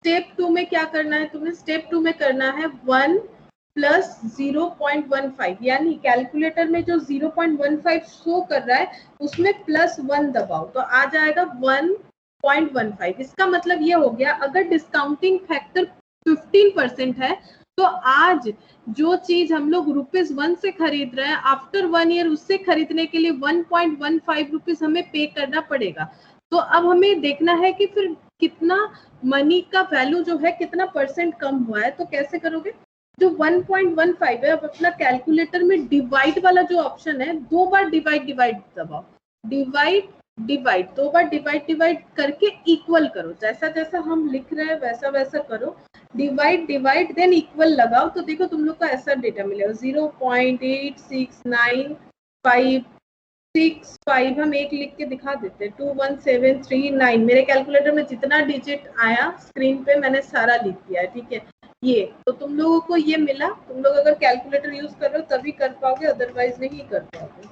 S1: स्टेप 2 में क्या करना है तुम्हें, स्टेप 2 में करना है 1 प्लस 0.15, यानी कैलकुलेटर में जो 0.15 शो कर रहा है उसमें प्लस 1 दबाओ तो आ जाएगा 1.15। इसका मतलब ये हो गया अगर डिस्काउंटिंग फैक्टर 15% है तो आज जो चीज हम लोग ₹1 से खरीद रहे हैं आफ्टर 1 ईयर उससे खरीदने के लिए 1.15 रुपीज हमें पे करना पड़ेगा। तो अब हमें देखना है कि फिर कितना मनी का वैल्यू जो है कितना परसेंट कम हुआ है। तो कैसे करोगे, जो 1.15 है अब अपना कैलकुलेटर में डिवाइड वाला जो ऑप्शन है 2 बार डिवाइड दबाओ, डिवाइड 2 बार डिवाइड करके इक्वल करो। जैसा जैसा हम लिख रहे हैं वैसा वैसा करो, डिवाइड देन इक्वल लगाओ तो देखो तुम लोग का ऐसा डेटा मिलेगा 0.86965। हम एक लिख के दिखा देते हैं 21739। मेरे कैलकुलेटर में जितना डिजिट आया स्क्रीन पे मैंने सारा लिख दिया है, ठीक है। ये तो तुम लोगों को ये मिला। तुम लोग अगर कैलकुलेटर यूज कर रहे हो तभी कर पाओगे, अदरवाइज नहीं कर पाओगे।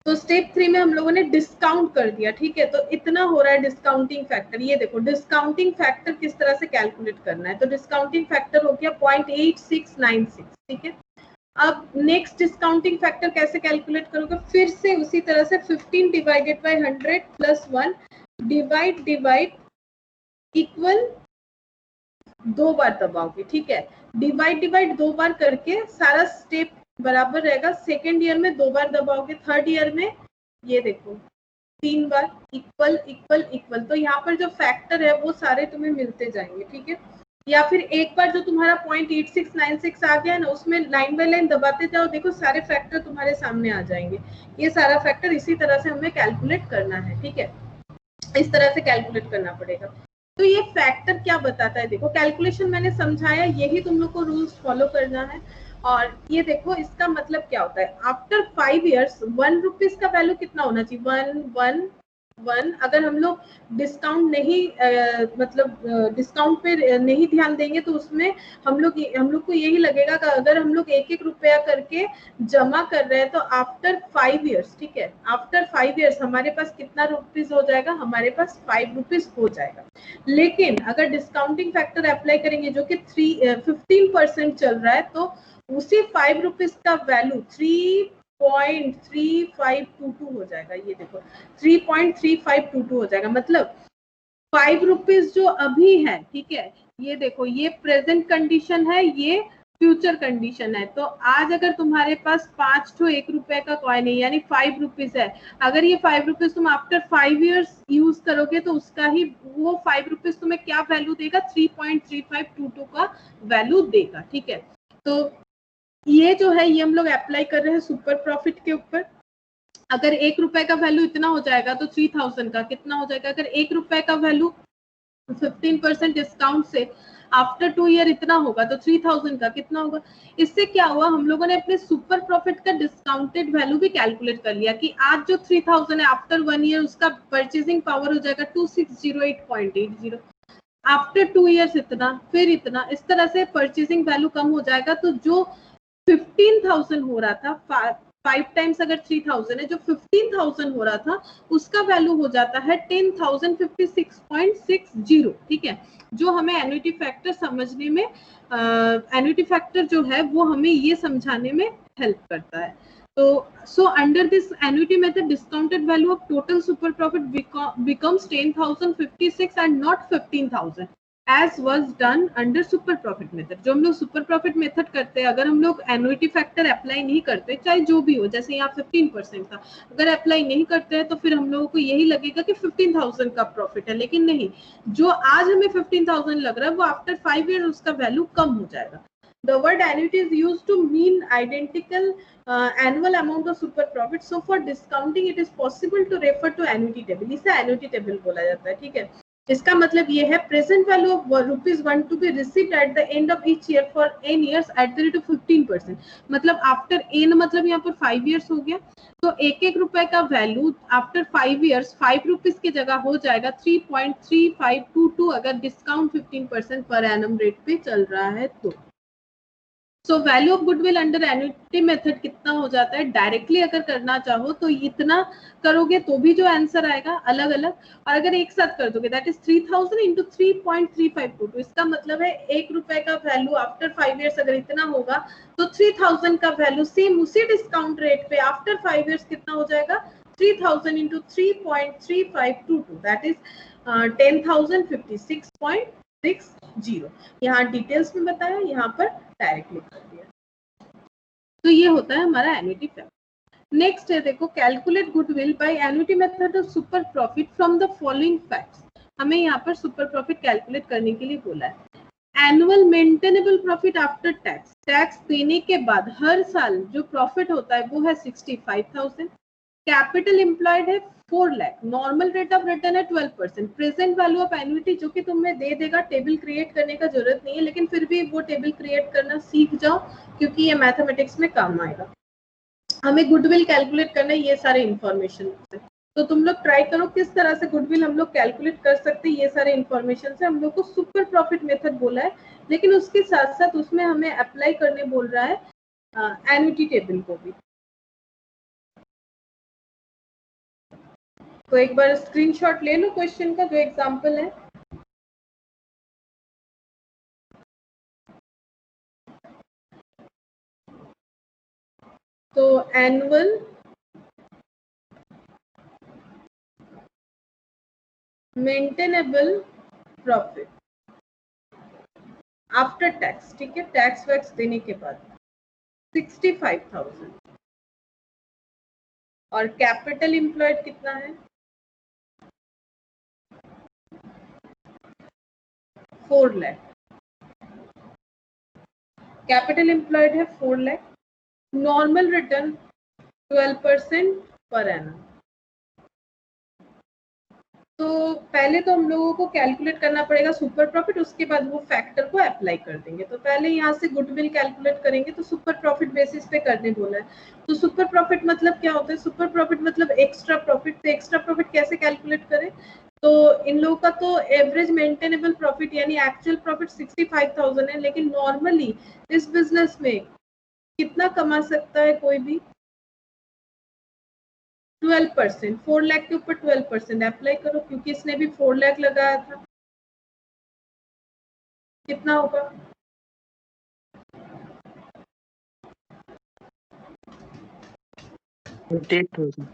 S1: तो स्टेप 3 में हम लोगों ने डिस्काउंट कर दिया, ठीक है। तो इतना हो रहा है डिस्काउंटिंग फैक्टर। ये देखो डिस्काउंटिंग फैक्टर किस तरह से कैलकुलेट करना है। तो डिस्काउंटिंग फैक्टर हो गया 0.8696, ठीक है। अब नेक्स्ट डिस्काउंटिंग फैक्टर कैसे कैलकुलेट करोगे, फिर से उसी तरह से 15 divided by 100 plus 1 divide equal 2 बार दबाओगे, ठीक है। डिवाइड 2 बार करके सारा स्टेप बराबर रहेगा। सेकेंड ईयर में 2 बार दबाओगे, थर्ड ईयर में ये देखो 3 बार इक्वल इक्वल इक्वल, तो यहाँ पर जो फैक्टर है वो सारे तुम्हें मिलते जाएंगे, ठीक है। या फिर एक बार जो तुम्हारा 0.8696 आ गया ना, उसमें लाइन बाय लाइन दबाते जाओ, देखो सारे फैक्टर तुम्हारे सामने आ जाएंगे। ये सारा फैक्टर इसी तरह से हमें कैलकुलेट करना है, ठीक है, इस तरह से कैलकुलेट करना पड़ेगा। तो ये फैक्टर क्या बताता है, देखो कैलकुलेशन मैंने समझाया, यही तुम लोग को रूल्स फॉलो करना है। और ये देखो इसका मतलब क्या होता है, आफ्टर 5 इयर्स 1 रुपीज का वैल्यू कितना होना चाहिए, 1 अगर हम लोग डिस्काउंट नहीं मतलब डिस्काउंट पे नहीं ध्यान देंगे तो उसमें हम लोग को यही लगेगा कि अगर हम लोग 1-1 रुपया करके जमा कर रहे हैं तो आफ्टर 5 इयर्स, ठीक है, आफ्टर 5 इयर्स हमारे पास कितना रुपीज हो जाएगा, हमारे पास 5 रुपीज हो जाएगा। लेकिन अगर डिस्काउंटिंग फैक्टर अप्लाई करेंगे जो कि 15% चल रहा है, तो उसी 5 रुपीज का वैल्यू 3.3522 हो जाएगा। ये देखो 3.3522 हो जाएगा, मतलब 5 रुपीज जो अभी है, ठीक है, ये देखो ये प्रेजेंट कंडीशन है, ये फ्यूचर कंडीशन है। तो आज अगर तुम्हारे पास 5 तो 1 रुपए का कॉइन है, यानी 5 रुपीज है, अगर ये 5 रुपीज तुम आफ्टर 5 इयर्स यूज करोगे तो उसका ही वो 5 रुपीज तुम्हें क्या वैल्यू देगा, 3.3522 का वैल्यू देगा, ठीक है। तो ये जो है ये हम लोग अप्लाई कर रहे हैं सुपर प्रॉफिट के ऊपर। अगर 1 रुपए का वैल्यू इतना हो जाएगा तो 3000 का कितना हो जाएगा, अगर 1 रुपए का वैल्यू 15% डिस्काउंट से आफ्टर 2 ईयर इतना होगा तो 3000 का कितना होगा। इससे क्या हुआ, हम लोगों ने अपने सुपर प्रॉफिट का डिस्काउंटेड वैल्यू भी कैलकुलेट कर लिया कि आज जो 3000 है आफ्टर 1 ईयर उसका परचेसिंग पावर हो जाएगा 2608.80, आफ्टर 2 ईयर्स इतना, फिर इतना, इस तरह से परचेसिंग वैल्यू कम हो जाएगा। तो जो 15,000 हो रहा था, 5 टाइम्स अगर 3000 है, जो 15,000 हो रहा था उसका वैल्यू हो जाता है 10,056.60, ठीक है। जो हमें एन्युटी फैक्टर समझने में, एन्युटी फैक्टर जो है वो हमें ये समझाने में हेल्प करता है। तो so under this annuity method discounted value of total super profit becomes 10,056 and not 15,000 as was done under super profit method। जो हम लोग super profit method करते हैं, अगर हम लोग annuity factor अप्लाई नहीं करते, चाहे जो भी हो, जैसे यहाँ 15% था, अगर अप्लाई नहीं करते हैं तो फिर हम लोगों को यही लगेगा कि 15,000 का प्रॉफिट है, लेकिन नहीं, जो आज हमें 15,000 लग रहा है वो आफ्टर 5 ईयर उसका वैल्यू कम हो जाएगा। The word annuity is used to mean identical annual amount of super profit. So for discounting it is possible to refer to annuity table। इसे annuity table बोला जाता है, ठीक है। इसका मतलब ये है present value of ₹1 to be received at the end of each year for n years at the rate of 15%। मतलब आफ्टर n मतलब यहाँ पर 5 इयर्स हो गया, तो 1-1 रुपए का वैल्यू आफ्टर 5 इयर्स 5 रुपीज की जगह हो जाएगा 3.3522 अगर डिस्काउंट 15% पर एनम रेट पे चल रहा है तो। So value of goodwill under annuity method कितना हो जाता है, डायरेक्टली अगर करना चाहो तो इतना करोगे तो भी जो आंसर आएगा अलग अलग, और अगर एक साथ कर दोगे दैट इज 3000 इंटू 3.3522, इसका मतलब है 1 रुपए का वैल्यू आफ्टर 5 इयर्स अगर इतना होगा तो 3000 का वैल्यू सेम उसी डिस्काउंट रेट पे आफ्टर 5 इयर्स कितना हो जाएगा, 3000 इंटू 3.3522 दैट इज 10,056.60। यहाँ डिटेल्स में बताया, यहाँ पर डायरेक्टली कर दिया। तो ये होता है हमारा एन्युटी फैक्टर। नेक्स्ट है देखो, calculate goodwill by annuity method of super profit from the following facts. हमें यहाँ पर सुपर प्रॉफिट कैलकुलेट करने के लिए बोला है। Annual maintainable profit after tax, tax देने के बाद हर साल जो प्रॉफिट होता है वो है 65,000। कैपिटल एम्प्लॉयड है 4 lakh, normal rate of return है 12%। प्रेजेंट वैल्यू ऑफ एन्युटी जो कि तुम्हें दे देगा, टेबल क्रिएट करने का जरूरत नहीं है, लेकिन फिर भी वो टेबल क्रिएट करना सीख जाओ क्योंकि ये मैथमेटिक्स में काम आएगा। हमें गुडविल कैलकुलेट करना है ये सारे इंफॉर्मेशन से, तो तुम लोग ट्राई करो किस तरह से गुडविल हम लोग कैलकुलेट कर सकते हैं। ये सारे इंफॉर्मेशन से हम लोग को सुपर प्रॉफिट मेथड बोला है, लेकिन उसके साथ साथ उसमें हमें अप्लाई करने बोल रहा है एन्युटी टेबल को भी। तो एक बार स्क्रीनशॉट ले लो क्वेश्चन का जो एग्जांपल है। तो annual maintainable profit after tax, ठीक है, टैक्स वैक्स देने के बाद 65,000। और कैपिटल एम्प्लॉयड कितना है 4 लाख। कैपिटल एम्प्लॉयड है 4 lakh. Normal return 12% per annum. तो पहले तो हम लोगों को कैलकुलेट करना पड़ेगा सुपर प्रॉफिट, उसके बाद वो फैक्टर को अप्लाई कर देंगे। तो पहले यहाँ से गुडविल कैलकुलेट करेंगे, तो सुपर प्रॉफिट बेसिस पे करने बोला है। तो सुपर प्रॉफिट मतलब क्या होता है? सुपर प्रॉफिट मतलब एक्स्ट्रा प्रॉफिट। तो एक्स्ट्रा प्रॉफिट कैसे कैलकुलेट करें? तो इन लोगों का तो एवरेज मेंटेनेबल प्रॉफिट यानी एक्चुअल प्रॉफिट 65,000 है, लेकिन नॉर्मली इस बिजनेस में कितना कमा सकता है कोई भी? 12%। 4 लाख के ऊपर 12% अप्लाई करो, क्योंकि इसने भी 4 लाख लगाया था। कितना होगा?
S3: 48,000।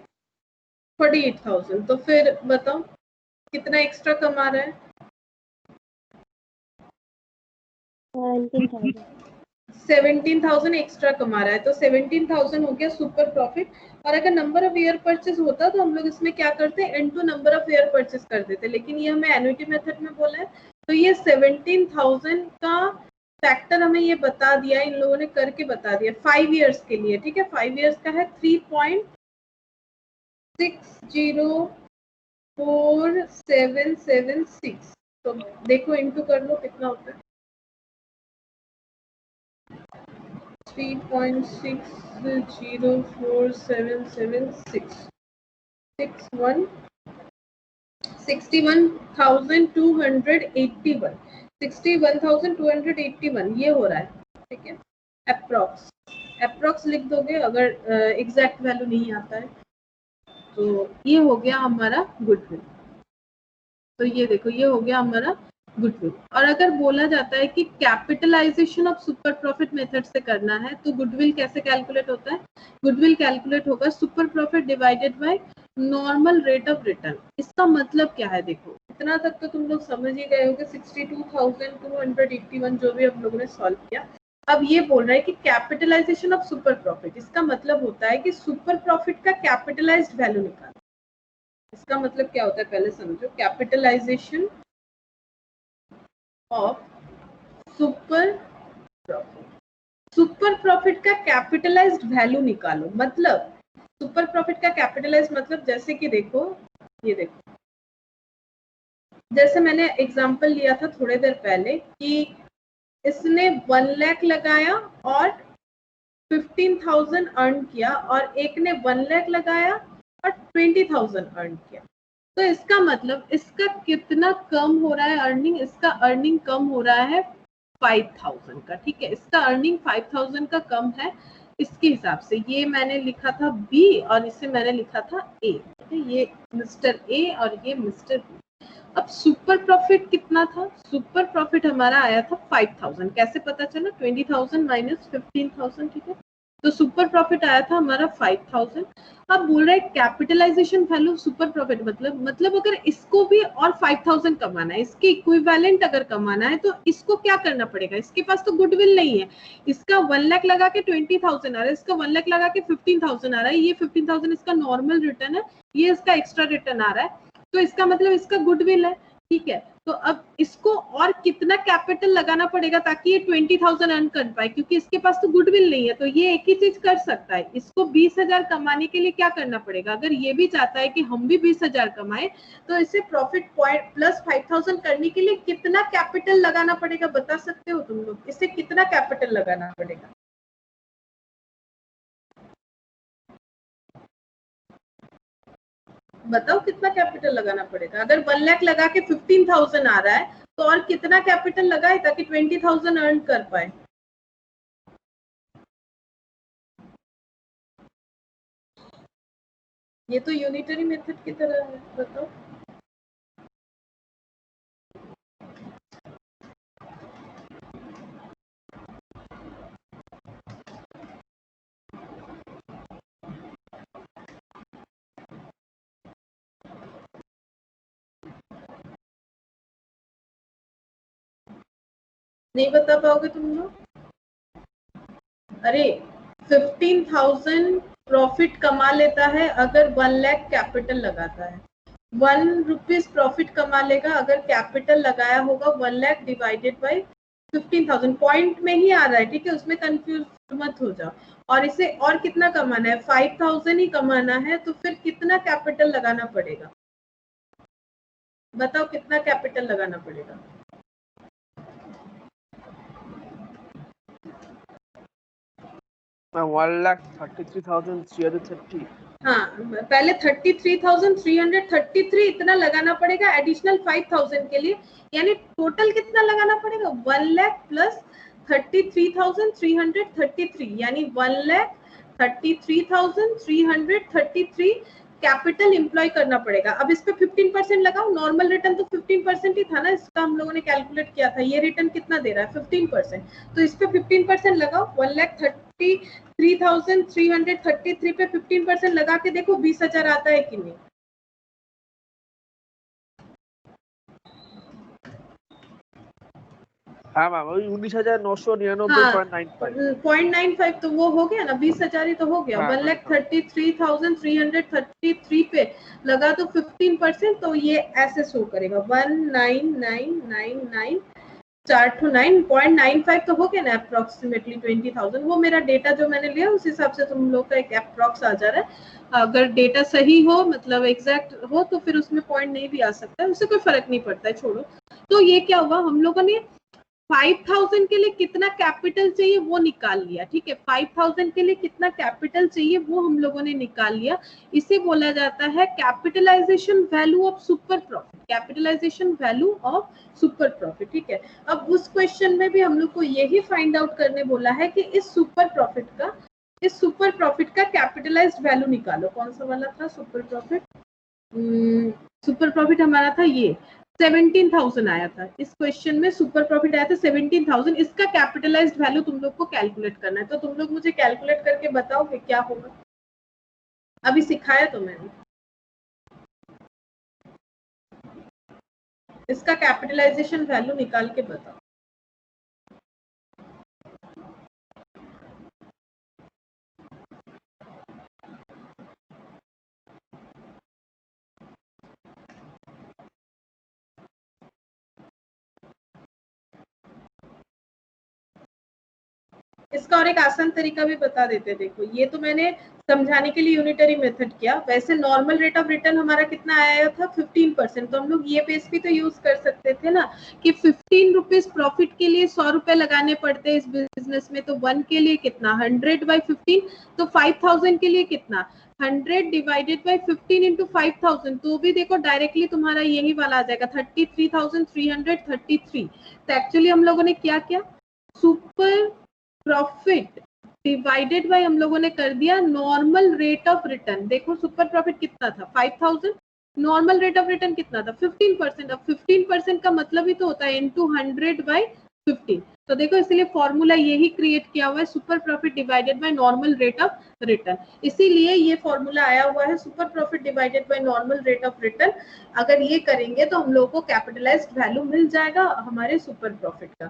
S1: 48,000। तो फिर बताओ कितना एक्स्ट्रा कमा रहा है? 17,000 एक्स्ट्रा कमा रहा है। तो 17,000 हो गया सुपर प्रॉफिट। और अगर नंबर ऑफ ईयर परचेज होता तो हम लोग इसमें क्या करते हैं? Into number of year purchase कर देते, लेकिन ये हमें एन्युटी मेथड में बोला है। तो ये 17,000 का फैक्टर हमें ये बता दिया, इन लोगों ने करके बता दिया 5 ईयर्स के लिए। ठीक है, 5 ईयर्स का है 3.604,776। तो देखो इनटू कर लो कितना होता है। 3.604,776 61,281 61,281 ये हो रहा है। ठीक है, अप्रॉक्स लिख दोगे अगर एग्जैक्ट वैल्यू नहीं आता है। तो ये हो गया हमारा गुडविल। तो ये देखो ये हो गया हमारा गुडविल। और अगर बोला जाता है कि capitalisation of super profit method से करना है, तो गुडविल कैसे कैलकुलेट होता है? गुडविल कैलकुलेट होगा super profit divided by normal rate of return. इसका मतलब क्या है? देखो इतना तक तो तुम लोग समझ ही गए होगे, 62,281 जो भी हम लोगों ने सॉल्व किया। अब ये बोल रहा है कि कैपिटलाइजेशन ऑफ सुपर प्रॉफिट, इसका मतलब होता है कि सुपर प्रॉफिट का कैपिटलाइज्ड वैल्यू निकालना। इसका मतलब क्या होता है पहले समझो। Capitalisation of super profit, super profit का कैपिटलाइज्ड वैल्यू निकालो। मतलब सुपर प्रॉफिट का कैपिटलाइज्ड मतलब जैसे कि देखो, ये देखो जैसे मैंने एग्जांपल लिया था थोड़ी देर पहले कि इसने 1 लाख लगाया और 15,000 अर्न किया, और एक ने 1 लाख लगाया और 20,000 अर्न किया। तो इसका मतलब इसका कितना कम हो रहा है अर्निंग? इसका अर्निंग कम हो रहा है 5,000 का। ठीक है, इसका अर्निंग 5,000 का कम है। इसके हिसाब से ये मैंने लिखा था बी और इसे मैंने लिखा था ए। ठीक है, ये मिस्टर ए और ये मिस्टर बी। अब सुपर प्रॉफिट कितना था? सुपर प्रॉफिट हमारा आया था 5,000। कैसे पता चला? 20,000 माइनस 15,000। ठीक है, तो सुपर प्रॉफिट आया था हमारा 5,000। अब बोल रहे हैं कैपिटलाइजेशन वैल्यू सुपर प्रॉफिट मतलब अगर इसको भी और 5,000 कमाना है, इसके इक्विवेलेंट अगर कमाना है, तो इसको क्या करना पड़ेगा? इसके पास तो गुडविल नहीं है। इसका 1 लाख लगा के 20,000 आ रहा है, इसका 1 लाख लगा के 15,000 आ रहा है। ये 15,000 इसका नॉर्मल रिटर्न है, ये इसका एक्स्ट्रा रिटर्न आ रहा है। तो इसका मतलब इसका गुडविल है। ठीक है, तो अब इसको और कितना कैपिटल लगाना पड़ेगा ताकि ये 20,000 अर्न कर पाए? क्योंकि इसके पास तो गुडविल नहीं है। तो ये एक ही चीज कर सकता है, इसको 20,000 कमाने के लिए क्या करना पड़ेगा? अगर ये भी चाहता है कि हम भी 20,000 कमाए, तो इसे प्रॉफिट पॉइंट प्लस 5,000 करने के लिए कितना कैपिटल लगाना पड़ेगा? बता सकते हो तुम लोग? इसे कितना कैपिटल लगाना पड़ेगा? बताओ कितना कैपिटल लगाना पड़ेगा? अगर 1 लाख लगा के 15,000 आ रहा है, तो और कितना कैपिटल लगाए ताकि 20,000 अर्न कर पाए? ये तो यूनिटरी मेथड की तरह है। बताओ। नहीं बता पाओगे तुम लोग? अरे 15,000 प्रॉफिट कमा लेता है अगर 1 लाख कैपिटल लगाता है? 1 रुपीज प्रॉफिट कमा लेगा अगर कैपिटल लगाया होगा 1 लाख डिवाइडेड बाई 15,000। पॉइंट में ही आ रहा है, ठीक है, उसमें कंफ्यूज मत हो जाओ। और इसे और कितना कमाना है? 5,000 ही कमाना है, तो फिर कितना कैपिटल लगाना पड़ेगा? बताओ कितना कैपिटल लगाना पड़ेगा?
S2: मैम 1,33,330।
S1: हाँ, पहले 33,333 इतना लगाना पड़ेगा एडिशनल 5,000 के लिए, यानी टोटल कितना लगाना पड़ेगा? 1 लाख प्लस 33,333, यानी 1,33,333 कैपिटल एम्प्लॉय करना पड़ेगा। अब इस पे 15% लगाओ, नॉर्मल रिटर्न तो 15% ही था ना, इसका हम लोगों ने कैलकुलेट किया था। ये रिटर्न कितना दे रहा है? 15%, तो इस पे 15% लगाओ। 1,33,333 पे 15% लगा के देखो 20,000 आता है कि नहीं।
S2: हाँ मैम वही 19,999.95।
S1: 0.95 तो वो हो गया ना, 20,000 ही तो हो गया। 1,33,333 पे लगा तो 15%, तो ये ऐसे शो करेगा 19,999 9.95 तो हो गया ना, अप्रोक्सीमेटली 20,000। वो मेरा डेटा जो मैंने लिया उस हिसाब से तुम लोग का एक अप्रोक्स आ जा रहा है। अगर डेटा सही हो, मतलब एग्जैक्ट हो, तो फिर उसमें पॉइंट नहीं भी आ सकता है, उससे कोई फर्क नहीं पड़ता है, छोड़ो। तो ये क्या हुआ, हम लोगों ने 5,000 के लिए कितना कैपिटल चाहिए वो निकाल लिया, ठीक है। 5,000 के लिए कितना कैपिटल चाहिए वो हम लोगों ने निकाल लिया। इसे बोला जाता है capitalisation value of super profit, capitalisation value of super profit, ठीक है। अब उस क्वेश्चन में भी हम लोग को यही फाइंड आउट करने बोला है कि इस सुपर प्रॉफिट का कैपिटलाइज्ड वैल्यू निकालो। कौन सा वाला था सुपर प्रॉफिट? सुपर प्रॉफिट हमारा था ये 17,000 आया था। इस क्वेश्चन में सुपर प्रॉफिट आया था 17,000। इसका कैपिटलाइज्ड वैल्यू तुम लोग को कैलकुलेट करना है, तो तुम लोग मुझे कैलकुलेट करके बताओगे क्या होगा? अभी सिखाया तो मैंने, इसका कैपिटलाइजेशन वैल्यू निकाल के बताओ। इसका और एक आसान तरीका भी बता देते हैं। देखो, ये तो मैंने समझाने के लिए यूनिटरी मेथड किया। वैसे नॉर्मल रेट ऑफ रिटर्न हमारा कितना आया था? 15%। तो हम लोग ये बेस भी तो यूज कर सकते थे ना कि 15 रुपीज प्रॉफिट के लिए 100 रुपए लगाने पड़ते हैं इस बिजनेस में, तो 1 के लिए कितना? 100/15, तो 5,000 के लिए कितना? 100 डिवाइडेड बाई 15 इंटू 5,000, तो भी देखो डायरेक्टली तुम्हारा यही वाला आ जाएगा 33,333। तो एक्चुअली हम लोगों ने क्या किया, सुपर प्रॉफिट डिवाइडेड बाय हम लोगों ने कर दिया नॉर्मल रेट ऑफ रिटर्न। देखो सुपर प्रॉफिट कितना था? 5,000। नॉर्मल रेट ऑफ रिटर्न कितना था? 15%। अब 15% का मतलब ही तो होता है इनटू 100/15। तो देखो इसलिए फॉर्मूला यही क्रिएट किया हुआ है, super profit divided by normal rate of return. इसीलिए ये फॉर्मूला आया हुआ है, super profit divided by normal rate of return. अगर ये करेंगे तो हम लोगों को कैपिटलाइज्ड वैल्यू मिल जाएगा हमारे सुपर प्रॉफिट का।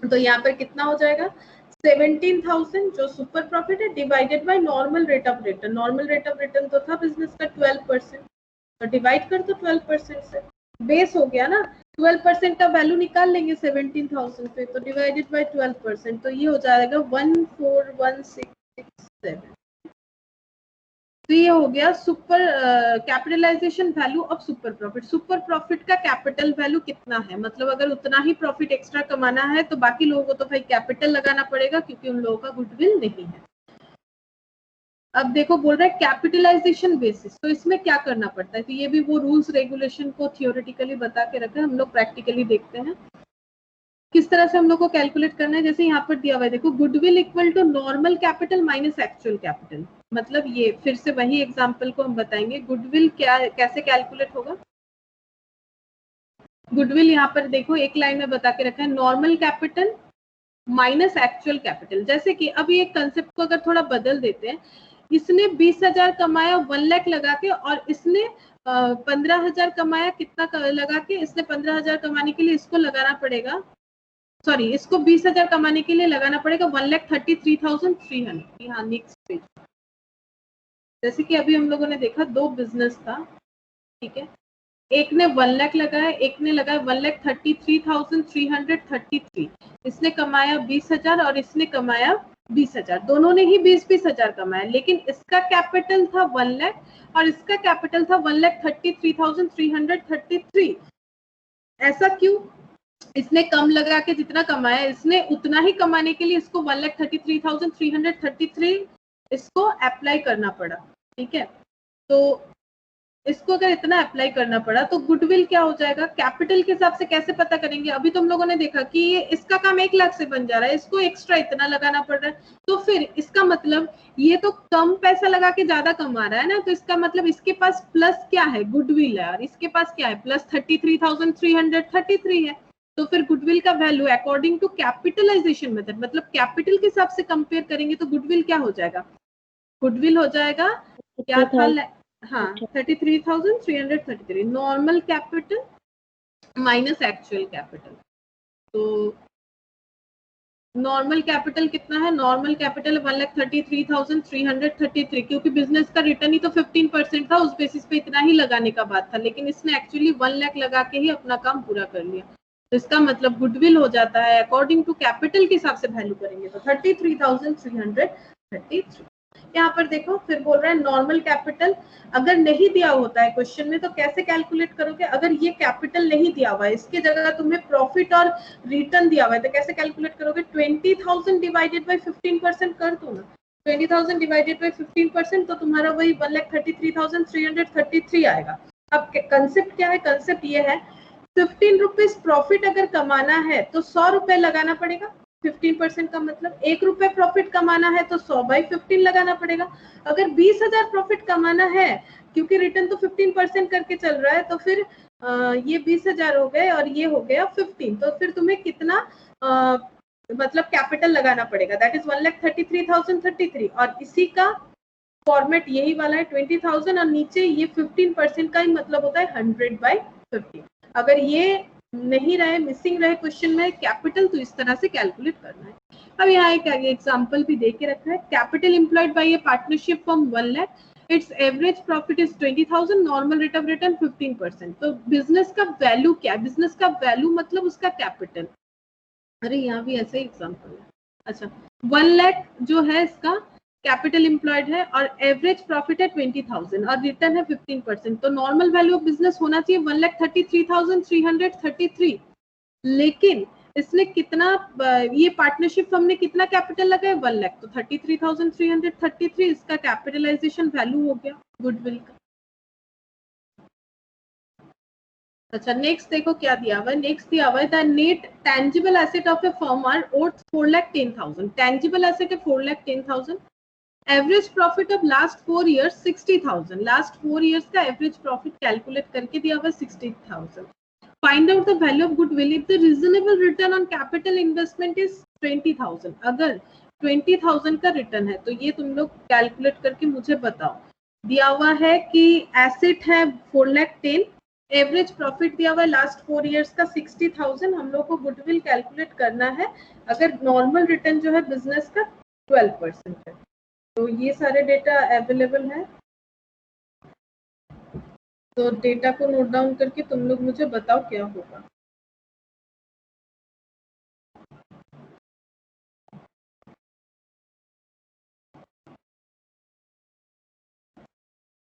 S1: तो यहाँ पर कितना हो जाएगा? 17,000 जो सुपर प्रॉफिट है divided by normal rate of return. Normal rate of return तो था बिजनेस का 12%, तो डिवाइड कर दो 12% से, बेस हो गया ना। 12% का वैल्यू निकाल लेंगे 17,000 पे, तो डिवाइडेड बाय 12%, तो ये हो जाएगा 141667। तो ये हो गया super capitalisation value of super profit. Super profit का कैपिटल वैल्यू कितना है, मतलब अगर उतना ही प्रॉफिट एक्स्ट्रा कमाना है तो बाकी लोगों को तो भाई कैपिटल लगाना पड़ेगा, क्योंकि उन लोगों का गुडविल नहीं है। अब देखो बोल रहा है कैपिटलाइजेशन बेसिस, तो इसमें क्या करना पड़ता है? तो ये भी वो रूल्स रेगुलेशन को थियोरेटिकली बता के रखे, हम लोग प्रैक्टिकली देखते हैं किस तरह से हम लोग को कैलकुलेट करना है। जैसे यहाँ पर दिया हुआ है, देखो goodwill equal to normal capital minus actual capital. मतलब ये फिर से वही एग्जांपल को हम बताएंगे। गुडविल क्या कैसे कैलकुलेट होगा? गुडविल यहाँ पर देखो एक लाइन में बता के रखा है, normal capital minus actual capital. जैसे कि अब ये कंसेप्ट को अगर थोड़ा बदल देते हैं, इसने 20,000 कमाया 1 लाख लगा के, और इसने 15,000 कमाया कितना लगा के? इसने 15,000 कमाने के लिए इसको लगाना पड़ेगा, सॉरी इसको 20,000 कमाने के लिए लगाना पड़ेगा 1,33,300। हाँ नेक्स्ट पेज। जैसे कि अभी हम लोगों ने देखा 2 बिजनेस था, ठीक है, एक ने 1 लाख लगाया, एक ने लगाया 1,33,333, इसने कमाया 20,000 और इसने कमाया 20,000, दोनों ने ही 20,000 कमाया, लेकिन इसका कैपिटल था 1 लाख और इसका कैपिटल था 1,33,333। ऐसा क्यों? इसने कम लगा के जितना कमाया, इसने उतना ही कमाने के लिए इसको 1,33,333 इसको अप्लाई करना पड़ा, ठीक है। तो इसको अगर इतना अप्लाई करना पड़ा तो गुडविल क्या हो जाएगा? कैपिटल के हिसाब से कैसे पता करेंगे? अभी तुम लोगों ने देखा कि ये इसका काम 1 लाख से बन जा रहा है, इसको एक्स्ट्रा इतना लगाना पड़ रहा है, तो फिर इसका मतलब ये तो कम पैसा लगा के ज्यादा कमा रहा है ना, तो इसका मतलब इसके पास प्लस क्या है? गुडविल है, और इसके पास क्या है? प्लस 33,333 है। तो फिर गुडविल का value according to capitalisation method, मतलब कैपिटल के हिसाब से कंपेयर करेंगे तो गुडविल क्या हो जाएगा? गुडविल हो जाएगा क्या था? हाँ, 33,333 normal capital minus actual capital. तो नॉर्मल कैपिटल कितना है? नॉर्मल कैपिटल 1,33,333, क्योंकि बिजनेस का रिटर्न ही तो 15% था, उस बेसिस पे इतना ही लगाने का बात था, लेकिन इसने एक्चुअली 1 लाख लगा के ही अपना काम पूरा कर लिया। तो इसका मतलब गुडविल हो जाता है अकॉर्डिंग टू कैपिटल के हिसाब से वैल्यू करेंगे तो 33,333। यहाँ पर देखो फिर बोल रहा है नॉर्मल कैपिटल अगर नहीं दिया होता है क्वेश्चन में तो कैसे कैलकुलेट करोगे? अगर ये कैपिटल नहीं दिया हुआ है, इसके जगह तुम्हें प्रॉफिट और रिटर्न दिया हुआ है, तो कैसे कैलकुलेट करोगे? 20,000 डिवाइडेड बाय 15% कर दो ना। 20,000 डिवाइडेड बाय 15% तो तुम्हारा वही 1,33,333 आएगा। अब कंसेप्ट क्या है? कंसेप्ट ये है 15 रुपीज प्रॉफिट अगर कमाना है तो 100 रुपए लगाना पड़ेगा। 15% का मतलब 1 रुपए प्रॉफिट कमाना है तो 100/15 लगाना पड़ेगा। अगर 20,000 प्रॉफिट कमाना है, क्योंकि रिटर्न तो 15% करके चल रहा है, तो फिर ये 20,000 हो गए और ये हो गया 15, तो फिर तुम्हें कितना मतलब कैपिटल लगाना पड़ेगा? दैट इज 1,33,033 और इसी का फॉर्मेट यही वाला है 20,000 और नीचे ये 15% का ही मतलब होता है 100/50। अगर ये नहीं रहे, मिसिंग रहे क्वेश्चन में कैपिटल, तो इस तरह से कैलकुलेट करना है। अब यहाँ एक एग्जांपल भी दे के रखा है। Capital employed bye A partnership form 1 lakh, it's average profit is 20,000, normal rate of return 15%। तो बिजनेस का वैल्यू क्या है? बिजनेस का वैल्यू मतलब उसका कैपिटल। अरे यहाँ भी ऐसे ही एग्जांपल है। अच्छा, 1 लाख जो है इसका कैपिटल एम्प्लॉयड है और एवरेज प्रॉफिट है 20,000 और रिटर्न है 15%, तो नॉर्मल वैल्यू ऑफ बिजनेस होना चाहिए 1,33,333। लेकिन इसने कितना, ये पार्टनरशिप फर्म ने कितना कैपिटल लगाया? 1 लाख, तो 33,333 इसका कैपिटलाइजेशन वैल्यू हो गया गुडविल का। अच्छा, नेक्स्ट देखो क्या दिया हुआ है। नेक्स्ट दिया हुआ है the net tangible asset of a firm are worth 4,10,000। Tangible asset है 4,10,000। Average profit of last 4 years 60,000। Last 4 years का एवरेज प्रॉफिट कैलकुलेट करके दिया हुआ 60,000। Find out the value of goodwill if the reasonable return on capital investment is 20,000। अगर 20,000 का return है तो ये तुम लोग कैलकुलेट करके मुझे बताओ। दिया हुआ है कि एसेट है 4,10,000, एवरेज प्रॉफिट दिया हुआ है लास्ट 4 इयर्स का 60,000। हम लोग को गुडविल कैलकुलेट करना है अगर नॉर्मल रिटर्न जो है बिजनेस का 12% है। तो ये सारे डेटा अवेलेबल है, तो डेटा को नोट डाउन करके तुम लोग मुझे बताओ क्या होगा।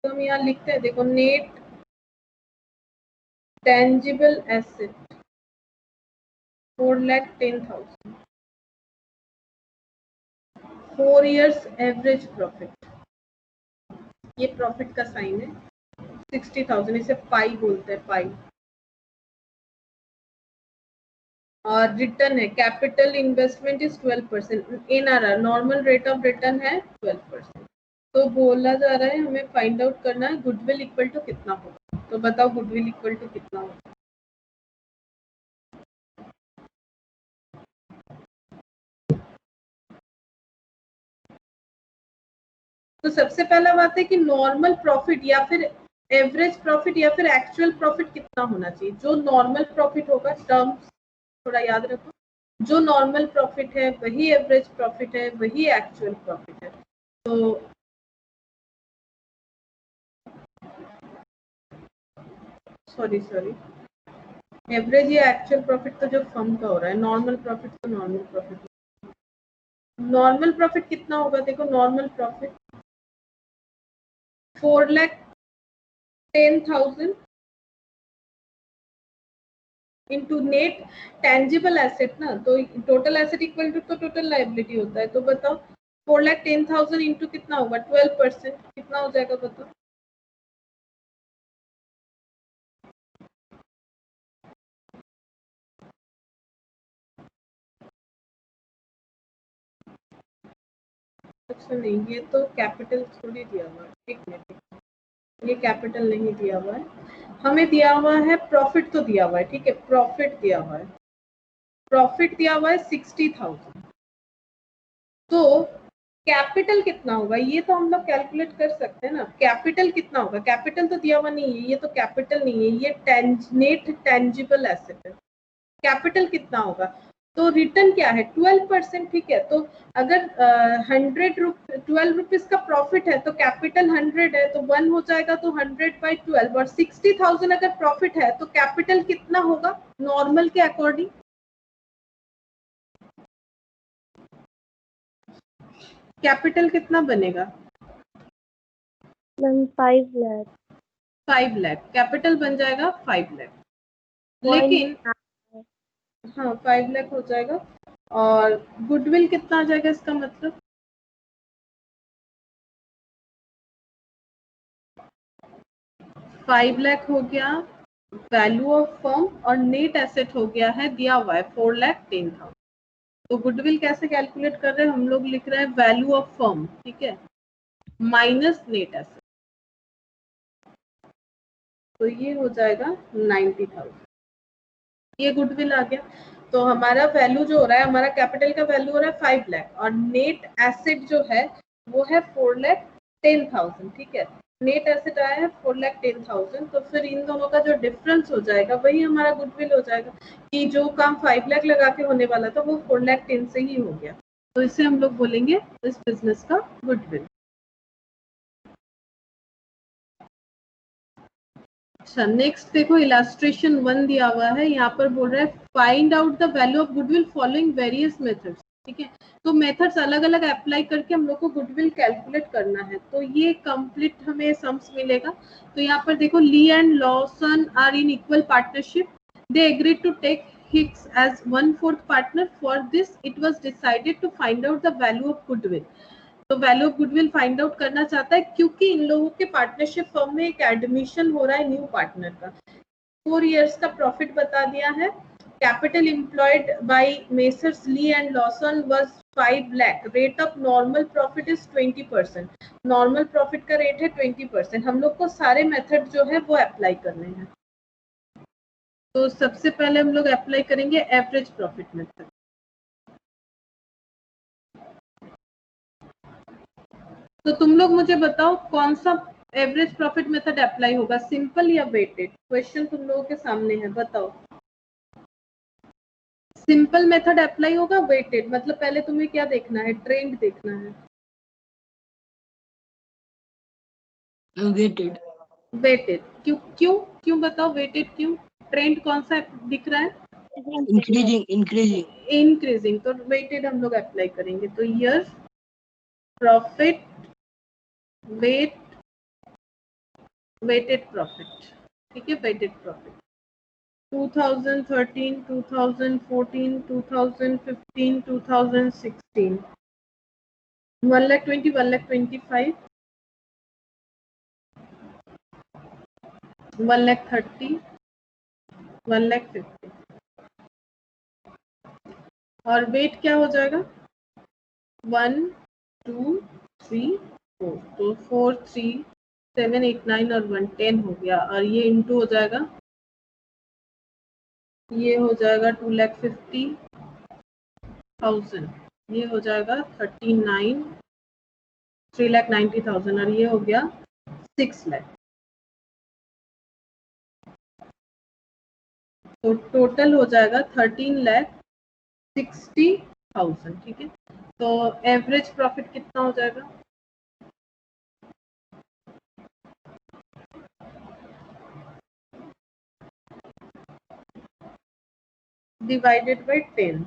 S1: तो हम यहाँ लिखते हैं, देखो, net tangible asset 4,10,000, 4 years average profit, ये प्रॉफिट का साइन है 60,000, इसे पाई बोलते हैं, पाई। और रिटर्न है capital investment is 12%, NRR normal rate of return है 12%। तो बोला जा रहा है हमें फाइंड आउट करना है गुडविल इक्वल टू कितना होगा। तो बताओ गुडविल इक्वल टू कितना होगा? तो सबसे पहला बात है कि नॉर्मल प्रॉफिट या फिर एवरेज प्रॉफिट या फिर एक्चुअल प्रॉफिट कितना होना चाहिए। जो नॉर्मल प्रॉफिट होगा, टर्म्स थोड़ा याद रखो, जो नॉर्मल प्रॉफिट है वही एवरेज प्रॉफिट है, वही एक्चुअल प्रॉफिट है। तो सॉरी एवरेज या एक्चुअल प्रॉफिट तो जो फर्म का हो रहा है, नॉर्मल प्रॉफिट तो नॉर्मल प्रॉफिट कितना होगा? देखो normal profit 4,10,000 into net tangible asset ना, तो टोटल एसेट इक्वल टू तो टोटल लायबिलिटी होता है। तो बताओ 4,10,000 इंटू कितना होगा? 12%, कितना हो जाएगा बताओ? अच्छा नहीं, ये तो कैपिटल थोड़ी दिया हुआ है, एक मिनट, ये कैपिटल नहीं दिया हुआ है, हमें दिया हुआ है प्रॉफिट तो दिया हुआ है, ठीक है, प्रॉफिट दिया हुआ है, प्रॉफिट दिया हुआ है 60,000। तो कैपिटल कितना होगा ये तो हम लोग कैलकुलेट कर सकते हैं ना। कैपिटल कितना होगा? कैपिटल तो दिया हुआ नहीं है, ये तो कैपिटल नहीं है, ये नेट टेंजिबल एसेट है। कैपिटल कितना होगा? तो रिटर्न क्या है? 12%, ठीक है। तो अगर 12 रुपीज का प्रॉफिट है तो कैपिटल 100 है, तो 1 हो जाएगा, तो 100/12। और 60,000 अगर प्रॉफिट है तो कैपिटल कितना होगा नॉर्मल के अकॉर्डिंग? कैपिटल कितना बनेगा?
S4: 5 लाख
S1: 5 लाख कैपिटल बन जाएगा, 5 लाख। लेकिन हाँ 5 लाख हो जाएगा। और गुडविल कितना आ जाएगा इसका मतलब? 5 लाख हो गया वैल्यू ऑफ फर्म, और नेट एसेट हो गया है दिया हुआ है 4,10,000। तो गुडविल कैसे कैलकुलेट कर रहे हैं हम लोग? लिख रहे हैं वैल्यू ऑफ फर्म, ठीक है, माइनस नेट एसेट, तो ये हो जाएगा 90,000। ये गुडविल आ गया। तो हमारा वैल्यू जो हो रहा है, हमारा कैपिटल का वैल्यू हो रहा है 5 लाख, और नेट एसेट जो है वो है 4,10,000, ठीक है। नेट एसेट आया है 4,10,000, तो फिर इन दोनों का जो डिफरेंस हो जाएगा वही हमारा गुडविल हो जाएगा, कि जो काम 5 लाख लगा के होने वाला था वो 4,10,000 से ही हो गया। तो इसे हम लोग बोलेंगे इस बिजनेस का गुडविल। अच्छा नेक्स्ट देखो, इलास्ट्रेशन 1 दिया हुआ है, यहाँ पर बोल रहा है find out the value of goodwill following various methods, ठीक है। तो मेथड्स अलग अलग अप्लाई करके हम लोग को गुडविल कैलकुलेट करना है। तो ये कंप्लीट हमें सम्स मिलेगा। तो यहाँ पर देखो, Lee and Lawson are in equal partnership, they agreed to take Hicks as 1/4 partner. For this, it was decided to find out the value of goodwill. तो value of goodwill find out करना चाहता है, क्योंकि इन लोगों के partnership firm में एक admission हो रहा है न्यू पार्टनर का। 4 इयर्स का प्रॉफिट बता दिया है। Capital employed by Messrs Lee and Lawson was 5 lakh. Rate of normal profit is 20%। Normal profit का रेट है 20%। हम लोग को सारे मेथड जो है वो अप्लाई करने हैं। तो सबसे पहले हम लोग अप्लाई करेंगे एवरेज प्रॉफिट मेथड। तो तुम लोग मुझे बताओ कौन सा एवरेज प्रॉफिट मेथड अप्लाई होगा, सिंपल या वेटेड? क्वेश्चन तुम लोगों के सामने है, बताओ। सिंपल मेथड अप्लाई होगा, वेटेड? मतलब पहले तुम्हें क्या देखना है? ट्रेंड देखना है।
S5: वेटेड।
S1: वेटेड क्यों क्यों क्यों बताओ, वेटेड क्यों? ट्रेंड कौन सा दिख रहा है?
S5: इंक्रीजिंग।
S1: इंक्रीजिंग, तो वेटेड हम लोग अप्लाई करेंगे। तो ईयर प्रॉफिट वेटेड प्रॉफिट, ठीक है, वेटेड प्रॉफिट 2013, 2014, 2015, 2016, 1,20,000, 1,25,000, 1,30,000, 1,50,000। और वेट क्या हो जाएगा? 1, 2, 3, 4, तो 4, 3, 7, 8, 9 और 1, 10 हो गया। और ये इंटू हो जाएगा, ये हो जाएगा 2,50,000, ये हो जाएगा 39, 3,90,000, और ये हो गया 6 लाख। तो टोटल हो जाएगा 13,60,000, ठीक है। तो एवरेज प्रॉफिट कितना हो जाएगा? डिवाइडेड बाई 10,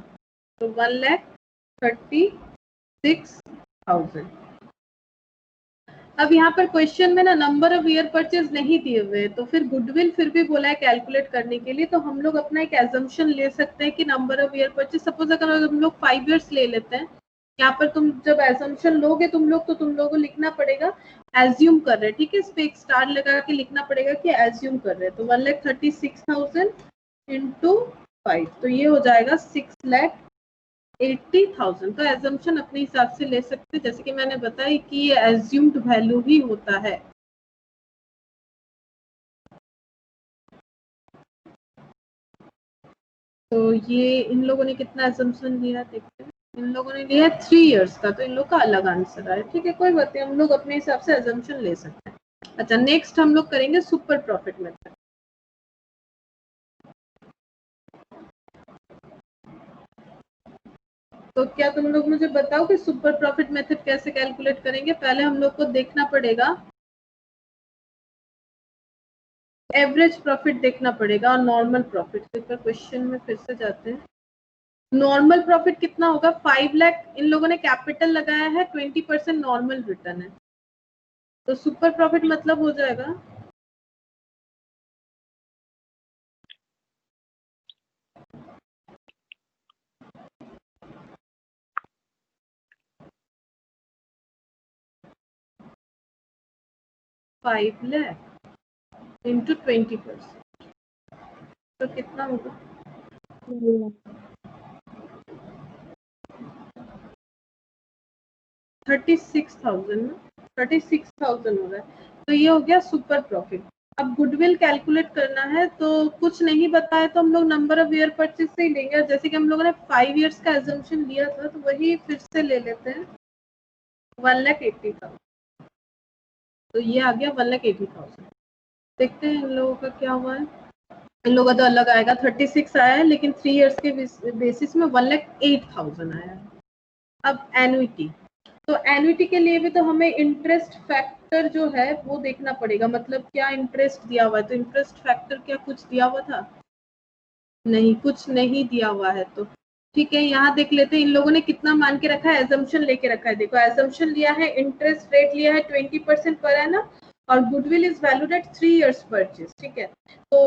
S1: तो 1,36,000। अब यहाँ पर क्वेश्चन में ना नंबर ऑफ ईयर परचेज नहीं दिए हुए, तो फिर गुडविल फिर भी बोला है कैलकुलेट करने के लिए, तो हम लोग अपना एक एजम्पशन ले सकते हैं कि number of year purchase, suppose अगर हम लोग 5 इयर्स ले लेते हैं, यहाँ पर तुम जब एजम्पशन लोगे तुम लोग, तो तुम लोगों को लिखना पड़ेगा एज्यूम कर रहे हैं, ठीक है, इस पे एक स्टार लगा के लिखना पड़ेगा कि एज्यूम कर रहे हैं। तो 1,36,000 इंटू 5, तो ये हो जाएगा 6,80,000। तो एजम्पशन अपने हिसाब से ले सकते हैं, जैसे कि मैंने बताया कि ये एज्यूम्ड वैल्यू ही होता है। तो ये इन लोगों ने कितना एजम्पशन लिया देखते हैं। इन लोगों ने लिया 3 इयर्स का, तो इन लोग का अलग आंसर है, ठीक है, कोई बात नहीं, हम लोग अपने हिसाब से एजम्पशन ले सकते हैं। अच्छा, नेक्स्ट हम लोग करेंगे सुपर प्रॉफिट मेथड। तो क्या तुम लोग मुझे बताओ कि सुपर प्रॉफिट मेथड कैसे कैलकुलेट करेंगे। पहले हम लोग को देखना पड़ेगा एवरेज प्रॉफिट देखना पड़ेगा और नॉर्मल प्रॉफिट। तो क्वेश्चन में फिर से जाते हैं। नॉर्मल प्रॉफिट कितना होगा, 5 लाख इन लोगों ने कैपिटल लगाया है, 20% नॉर्मल रिटर्न है, तो सुपर प्रॉफिट मतलब हो जाएगा $5 लाख इंटू 20%, तो कितना होगा 36,000 ना, 36,000 हो रहा है, तो ये हो गया सुपर प्रॉफिट। अब गुडविल कैलकुलेट करना है, तो कुछ नहीं बताया तो हम लोग नंबर ऑफ ईयर परचेज से ही लेंगे। जैसे कि हम लोगों ने 5 इयर्स का एजम्पशन लिया था, तो वही फिर से ले लेते हैं 1,80,000, तो ये आ गया 1,80,000। देखते हैं इन लोगों का क्या हुआ है। इन लोगों का तो अलग आएगा, 36 आया है, लेकिन 3 इयर्स के बेसिस में 1,08,000 आया है। अब एनुइटी, तो एनुइटी के लिए भी तो हमें इंटरेस्ट फैक्टर जो है वो देखना पड़ेगा, मतलब क्या इंटरेस्ट दिया हुआ है। तो इंटरेस्ट फैक्टर क्या कुछ दिया हुआ था, नहीं, कुछ नहीं दिया हुआ है, तो ठीक है, यहाँ देख लेते हैं इन लोगों ने कितना मान के रखा है, एजम्पशन लेके रखा है। देखो एजम्पशन लिया है, इंटरेस्ट रेट लिया है 20% पर एनम, और goodwill is valued at 3 years purchase, ठीक है। तो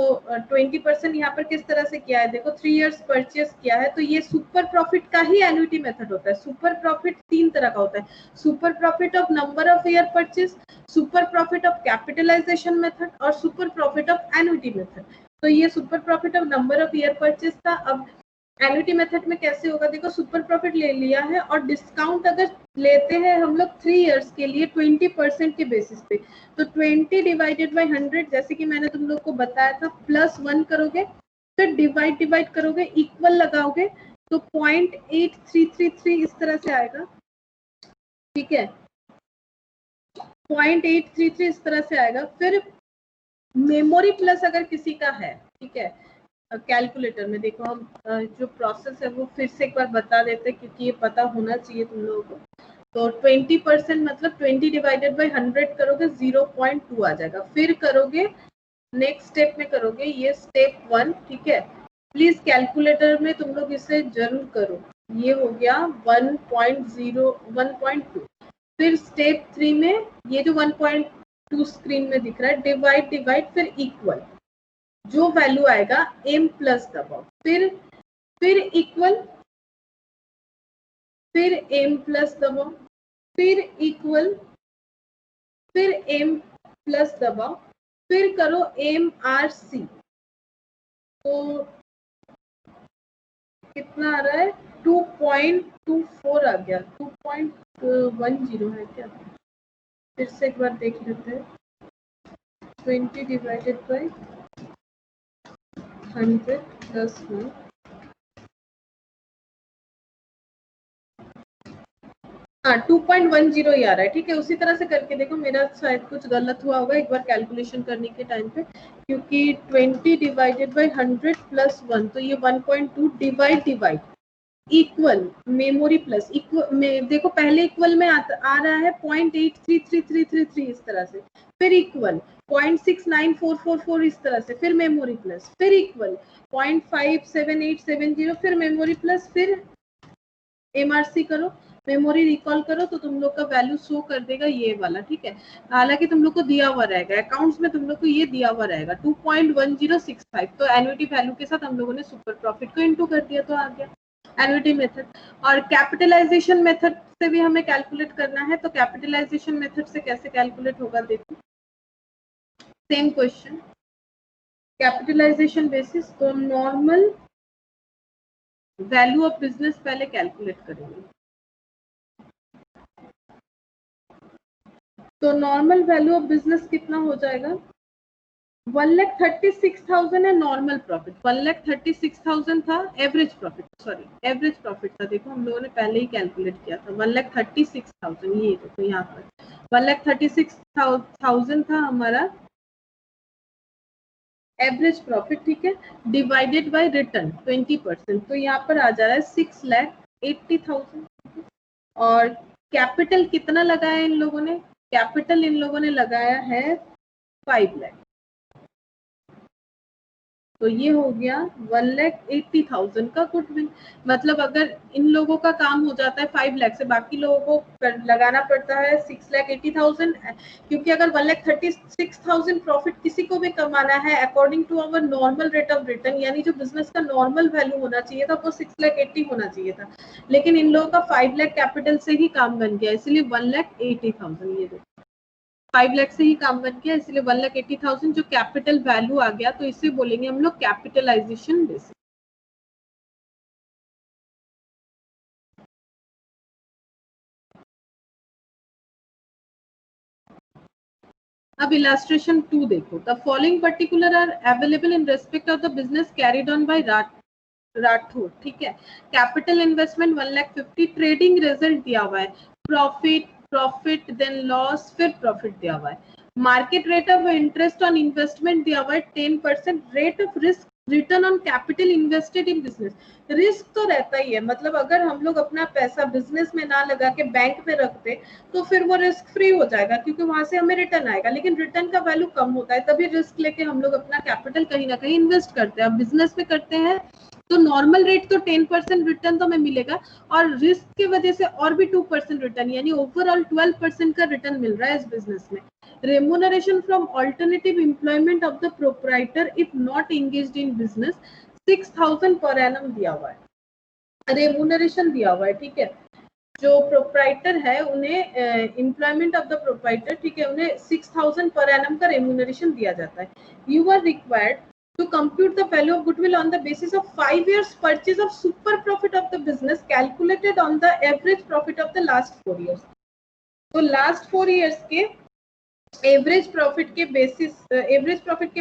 S1: 20% यहाँ पर किस तरह से किया है, देखो 3 इयर्स परचेज किया है, तो ये सुपर प्रॉफिट का ही एन्युटी मेथड होता है। सुपर प्रॉफिट 3 तरह का होता है, super profit of number of year purchase, super profit of capitalisation method, और super profit of annuity method. तो ये super profit of number of year purchase था। अब एन्युटी मेथड में कैसे होगा, देखो सुपर प्रॉफिट ले लिया है, और डिस्काउंट अगर लेते हैं हम लोग 3 इयर्स के लिए 20% के बेसिस पे, तो 20 डिवाइडेड बाई 100, जैसे कि मैंने तुम लोग को बताया था, +1 करोगे, फिर डिवाइड करोगे, इक्वल लगाओगे, तो 0.8333 इस तरह से आएगा, ठीक है, 0.833 इस तरह से आएगा। फिर मेमोरी प्लस अगर किसी का है, ठीक है, कैलकुलेटर में देखो हम जो प्रोसेस है वो फिर से एक बार बता देते हैं, क्योंकि ये पता होना चाहिए तुम लोगों को। तो 20% मतलब 20 डिवाइडेड बाई 100 करोगे, 0.2 आ जाएगा। फिर करोगे नेक्स्ट स्टेप में करोगे, ये स्टेप 1, ठीक है, प्लीज कैलकुलेटर में तुम लोग इसे जरूर करो। ये हो गया 1.2। फिर स्टेप 3 में ये जो 1.2 स्क्रीन में दिख रहा है, डिवाइड फिर इक्वल, जो वैल्यू आएगा m प्लस दबाओ, फिर इक्वल, फिर m प्लस दबाओ, फिर इक्वल, फिर m प्लस दबाओ, फिर करो MRC, तो कितना आ रहा है, 2.24 आ गया, 2.10 है क्या, फिर से एक बार देख लेते हैं। 20 डिवाइडेड बाई 100 प्लस 1, हाँ 2.10 ही आ रहा है, ठीक है। उसी तरह से करके देखो, मेरा शायद कुछ गलत हुआ होगा एक बार कैलकुलेशन करने के टाइम पे, क्योंकि 20 डिवाइडेड बाई 100 प्लस 1, तो ये 1.2 divide equal memory plus equal में देखो पहले इक्वल में आ रहा है 0.833333 इस तरह से, फिर इक्वल 0.69444 इस तरह से, फिर मेमोरी प्लस, फिर इक्वल 0.57870, फिर मेमोरी प्लस, फिर एमआरसी करो, मेमोरी रिकॉल करो तो तुम लोग का वैल्यू शो कर देगा ये वाला, ठीक है। हालांकि तुम लोग को दिया हुआ रहेगा अकाउंट्स में, तुम लोग को ये दिया हुआ रहेगा 2.1065, तो एन्युटी वैल्यू के साथ हम लोगों ने सुपर प्रॉफिट को इनटू कर दिया तो आ गया एन्युटी मेथड। और कैपिटलाइजेशन मेथड से भी हमें कैलकुलेट करना है, तो कैपिटलाइजेशन मेथड से कैसे कैलकुलेट होगा देखो, सेम क्वेश्चन, कैपिटलाइजेशन बेसिस, तो नॉर्मल वैल्यू ऑफ बिजनेस पहले कैलकुलेट करेंगे। तो नॉर्मल वैल्यू ऑफ बिजनेस कितना हो जाएगा, 1,36,000 है नॉर्मल प्रॉफिट, 1,36,000 था average profit, sorry average profit था, देखो हम लोगों ने पहले ही कैलकुलेट किया था 1,36,000, ये देखो यहाँ पर 1,36,000 था हमारा एवरेज प्रॉफिट, ठीक है, डिवाइडेड बाय रिटर्न 20%, तो यहाँ पर आ जा रहा है 6,80,000। और कैपिटल कितना लगाया इन लोगों ने, कैपिटल इन लोगों ने लगाया है 5 लाख, तो ये हो गया 1,80,000 का गुडविल। मतलब अगर इन लोगों का काम हो जाता है 5 लाख से, बाकी लोगों को लगाना पड़ता है 6,80,000, क्योंकि अगर 1,36,000 प्रॉफिट किसी को भी कमाना है according to our normal rate of return, यानी जो बिजनेस का नॉर्मल वैल्यू होना चाहिए था वो 6,80,000 होना चाहिए था, लेकिन इन लोगों का 5 लाख कैपिटल से ही काम बन गया, इसलिए 1,80,000, ये देखो 5 लाख से ही काम बन गया, इसलिए 1,80,000 जो कैपिटल वैल्यू आ गया, तो इसे बोलेंगे हम लोग कैपिटलाइजेशन बेसिस। अब इलस्ट्रेशन 2 देखो, the following particular are available in respect of the business carried on by Rathore, ठीक है। कैपिटल इन्वेस्टमेंट 1,50,000, ट्रेडिंग रिजल्ट दिया हुआ है, प्रॉफिट देन लॉस, फिर प्रॉफिट दिया हुआ है, market rate of interest on investment दिया हुआ है 10%, rate of risk return on capital invested in business, risk तो रहता ही है, मतलब अगर हम लोग अपना पैसा बिजनेस में ना लगा के बैंक में रखते तो फिर वो रिस्क फ्री हो जाएगा, क्योंकि वहां से हमें रिटर्न आएगा, लेकिन रिटर्न का वैल्यू कम होता है, तभी रिस्क लेके हम लोग अपना कैपिटल कहीं ना कहीं इन्वेस्ट करते हैं। अब बिजनेस में करते हैं तो नॉर्मल रेट तो 10% रिटर्न तो हमें मिलेगा, और रिस्क की वजह से और भी 2% रिटर्न, यानी ओवरऑल 12% का रिटर्न मिल रहा है इस बिजनेस में। Remuneration from alternative employment of the proprietor if not engaged in business 6,000 per annum दिया हुआ है, रेम्यूनरेशन दिया हुआ है, ठीक है। जो प्रोप्राइटर है उन्हें एम्प्लॉयमेंट ऑफ द प्रोप्राइटर, ठीक है, उन्हें 6,000 पर एनम का रेम्यूनरेशन दिया जाता है। You are required to compute the value of goodwill on the basis of 5 years purchase of super profit of the business calculated on the average profit of the last 4 years. तो last 4 years के average profit के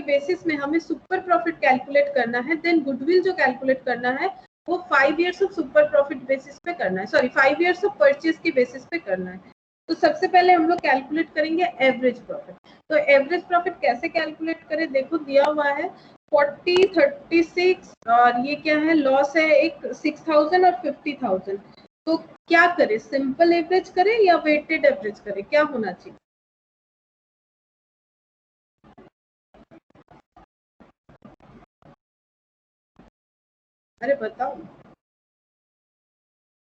S1: basis में हमें super profit calculate करना है, then goodwill जो calculate करना है वो 5 years of super profit basis पे करना है, सॉरी 5 इयर्स ऑफ परचेज के बेसिस पे करना है। तो सबसे पहले हम लोग कैलकुलेट करेंगे एवरेज प्रॉफिट। तो एवरेज प्रॉफिट कैसे कैलकुलेट करें, देखो दिया हुआ है 40, 36 और ये क्या है, लॉस है एक 6,000 और 50,000। तो क्या करें, सिंपल एवरेज करें या वेटेड एवरेज करें, क्या होना चाहिए? अरे बताओ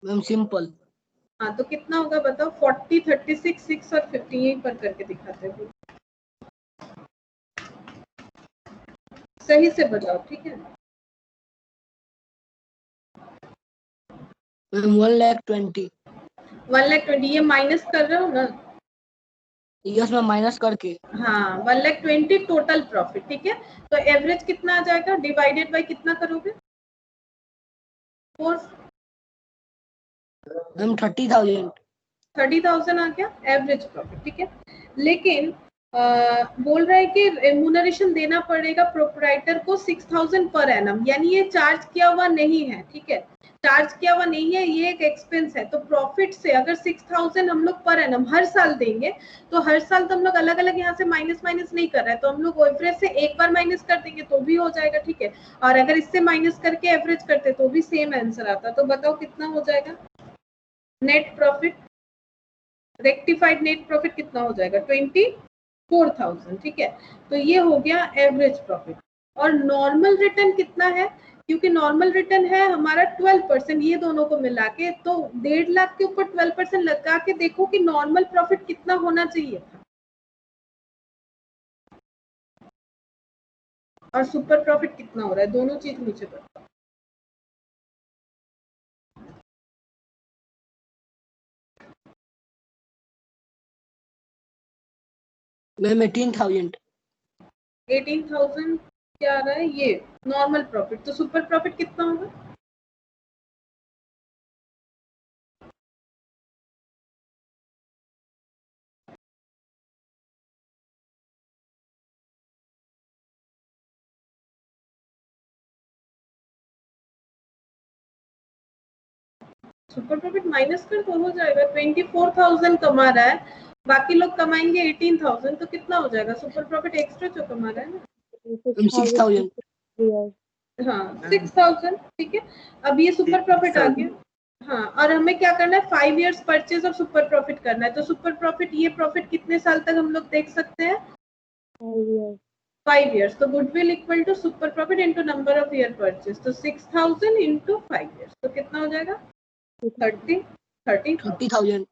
S5: मैम सिंपल।
S1: हाँ तो कितना होगा बताओ, 40, 36, 6 और 50, यहीं पर करके दिखाते हैं, सही से बताओ, ठीक है।
S5: 1,20,000।
S1: 1,20,000 ये माइनस कर रहे हो ना?
S5: यस मैम, माइनस करके।
S1: हाँ 1,20,000 टोटल प्रॉफिट, ठीक है। तो एवरेज कितना आ जाएगा, डिवाइडेड बाय कितना करोगे, 4
S5: मैम 30,000।
S1: 30,000 आ गया एवरेज प्रॉफिट, ठीक है। लेकिन बोल रहा है कि रेम्यूनरेशन देना पड़ेगा प्रोप्राइटर को 6,000 पर एनम, यानी ये चार्ज किया हुआ नहीं है, ठीक है। चार्ज किया हुआ नहीं है, ये एक एक्सपेंस है। तो प्रॉफिट से अगर 6000 हम लोग पर एनम हर साल देंगे, तो हर साल तो हम लोग अलग अलग यहाँ से माइनस माइनस नहीं कर रहे हैं, तो हम लोग एवरेज से एक बार माइनस कर देंगे तो भी हो जाएगा, ठीक है। और अगर इससे माइनस करके एवरेज करते तो भी सेम आंसर आता। तो बताओ कितना हो जाएगा net profit, rectified net profit कितना हो जाएगा 24,000, ठीक है। तो ये हो गया एवरेज प्रॉफिट। और नॉर्मल रिटर्न कितना है, क्योंकि नॉर्मल रिटर्न है हमारा 12%, ये दोनों को मिला के, तो 1.5 लाख के ऊपर 12% लगा के देखो कि नॉर्मल प्रॉफिट कितना होना चाहिए था और सुपर प्रॉफिट कितना हो रहा है, दोनों चीज मुझे बताओ।
S5: मैम 18,000।
S1: 18,000 क्या आ रहा है, ये नॉर्मल प्रॉफिट। तो सुपर प्रॉफिट कितना होगा, सुपर प्रॉफिट माइनस कर तो हो जाएगा। 24,000 कमा रहा है, बाकी लोग कमाएंगे 18,000, तो कितना हो जाएगा सुपर प्रॉफिट एक्स्ट्रा जो कमा रहा है ना।
S5: 6,000।
S1: हाँ 6,000, ठीक है। अब ये सुपर प्रॉफिट आ गया। हाँ, और हमें क्या करना है, 5 इयर्स परचेज और सुपर प्रॉफिट करना है। तो सुपर प्रॉफिट, ये प्रॉफिट कितने साल तक हम लोग देख सकते हैं, 5 इयर्स। तो goodwill equal to super profit into number of year purchase. तो 6,000 इंटू 5 इयर्स, तो कितना हो जाएगा 30,000।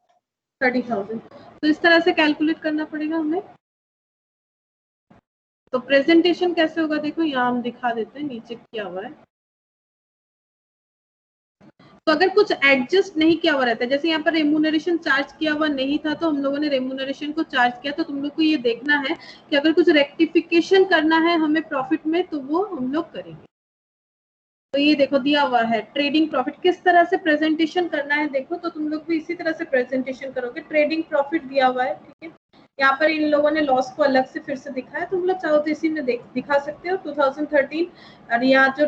S1: तो इस तरह से कैलकुलेट करना पड़ेगा हमें। तो प्रेजेंटेशन कैसे होगा, देखो यहाँ हम दिखा देते हैं, नीचे किया हुआ है। तो अगर कुछ एडजस्ट नहीं किया हुआ रहता है, जैसे यहाँ पर रेम्यूनरेशन चार्ज किया हुआ नहीं था, तो हम लोगों ने रेम्यूनरेशन को चार्ज किया, तो तुम लोग को ये देखना है कि अगर कुछ रेक्टिफिकेशन करना है हमें प्रॉफिट में, तो वो हम लोग करेंगे। तो ये देखो दिया हुआ है ट्रेडिंग प्रॉफिट, किस तरह से प्रेजेंटेशन करना है देखो, तो तुम लोग भी इसी तरह से प्रेजेंटेशन करोगे। ट्रेडिंग प्रॉफिट दिया हुआ है, ठीक है। यहाँ पर इन लोगों ने लॉस को अलग से फिर से दिखाया, तुम लोग चाहो तो इसी में दिखा सकते हो 2013। और यहाँ जो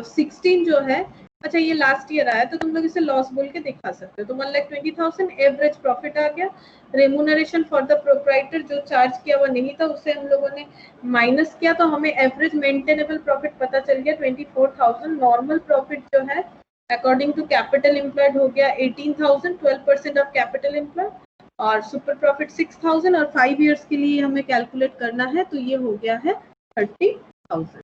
S1: 16 जो है, अच्छा ये लास्ट ईयर आया, तो तुम लोग इसे लॉस बोल के दिखा सकते हो। तो 1,20,000 एवरेज प्रॉफिट आ गया। रेम्यूनरेशन फॉर द प्रोप्राइटर जो चार्ज किया हुआ नहीं था, उसे हम लोगों ने माइनस किया, तो हमें एवरेज मेंटेनेबल प्रॉफिट पता चल गया 24,000। नॉर्मल प्रॉफिट जो है अकॉर्डिंग टू कैपिटल एम्प्लॉयड हो गया 18,000, 12% ऑफ कैपिटल एम्प्लॉयड। और सुपर प्रॉफिट 6,000, और 5 इयर्स के लिए हमें कैलकुलेट करना है, तो ये हो गया है 30,000।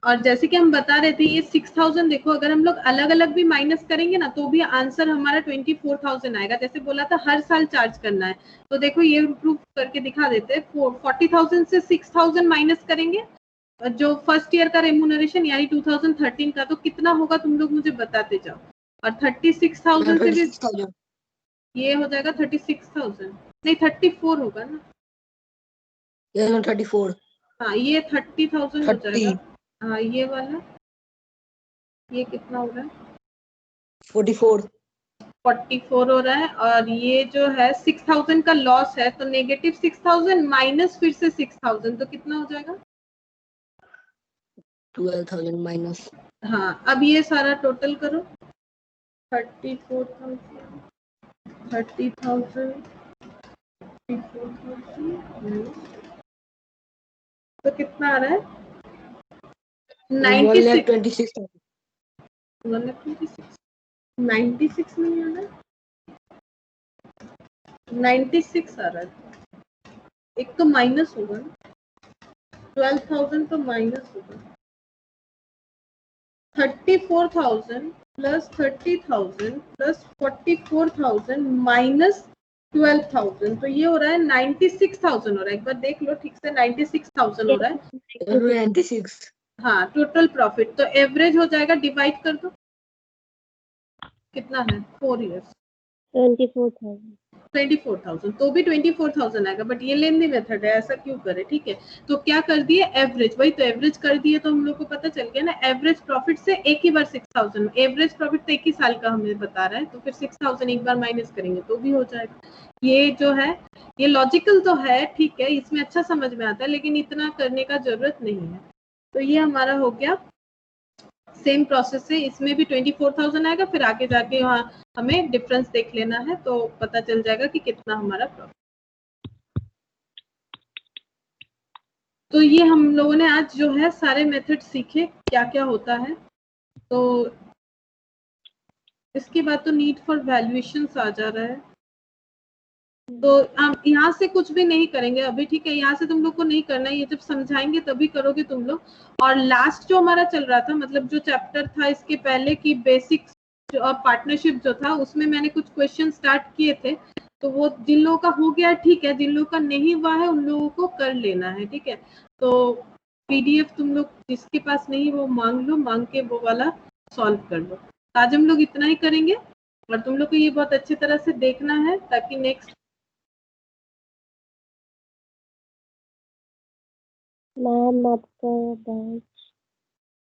S1: और जैसे कि हम बता रहे थे, ये 6,000 देखो, अगर हम लोग अलग अलग भी माइनस करेंगे ना, तो भी आंसर हमारा 24,000 आएगा। जैसे बोला था हर साल चार्ज करना है, तो देखो ये प्रूफ करके दिखा देते हैं। 40,000 से 6,000 माइनस करेंगे, जो फर्स्ट ईयर का रेम्यूनरेशन यानी 2013 का, तो कितना होगा तुम लोग मुझे बताते जाओ। और 36,000 से भी ये हो जाएगा 36,000, नहीं 34 होगा ना,
S5: 34।
S1: हाँ ये 30,000 हो जाएगा। हाँ ये वाला, ये कितना हो रहा है
S5: 44
S1: हो रहा है। और ये जो है 6,000 का लॉस है, तो नेगेटिव 6,000 माइनस फिर से 6,000, तो कितना हो जाएगा
S5: 12,000 माइनस।
S1: हाँ, अब ये सारा टोटल करो, 34,000, 30,000, 34,000, तो कितना आ रहा है 96। 96 नहीं आ रहा है, 96 आ रहा है। एक तो माइनस होगा ना, 12,000 तो माइनस होगा। 34,000 प्लस 30,000 प्लस 44,000 माइनस 12,000, तो ये हो रहा है 96,000 हो रहा है। एक बार देख लो ठीक से, 96,000 हो रहा है।
S5: 96।
S1: हाँ टोटल प्रॉफिट, तो एवरेज हो जाएगा, डिवाइड कर दो, कितना है 4 इयर्स,
S4: 24,000।
S1: 24,000, तो भी 24,000 आएगा, बट ये लेंदी मेथड है, ऐसा क्यों करे? ठीक है, तो क्या कर दिए, एवरेज, वही तो एवरेज कर दिए, तो हम लोग को पता चल गया ना, एवरेज प्रॉफिट से एक ही बार 6,000, एवरेज प्रॉफिट तो एक ही साल का हमें बता रहा है, तो फिर 6,000 एक बार माइनस करेंगे तो भी हो जाएगा। ये जो है ये लॉजिकल तो है, ठीक है, इसमें अच्छा समझ में आता है, लेकिन इतना करने का जरूरत नहीं है। तो ये हमारा हो गया सेम प्रोसेस से, इसमें भी 24,000 आएगा, फिर आगे जाके वहाँ हमें डिफरेंस देख लेना है, तो पता चल जाएगा कि कितना हमारा प्रॉफिट। तो ये हम लोगों ने आज जो है सारे मेथड सीखे, क्या क्या होता है। तो इसके बाद तो नीड फॉर वैल्यूएशन आ जा रहा है, तो हम यहाँ से कुछ भी नहीं करेंगे अभी, ठीक है, यहाँ से तुम लोग को नहीं करना है, ये जब समझाएंगे तभी करोगे तुम लोग। और लास्ट जो हमारा चल रहा था, मतलब जो चैप्टर था इसके पहले की बेसिक पार्टनरशिप जो था, उसमें मैंने कुछ क्वेश्चन स्टार्ट किए थे, तो वो जिन लोगों का हो गया ठीक है, जिन लोगों का नहीं हुआ है उन लोगों को कर लेना है, ठीक है। तो PDF तुम लोग जिसके पास नहीं वो मांग लो, मांग के वो वाला सॉल्व कर लो। आज हम लोग इतना ही करेंगे, और तुम लोग को ये बहुत अच्छी तरह से देखना है ताकि नेक्स्ट
S4: मैम आपका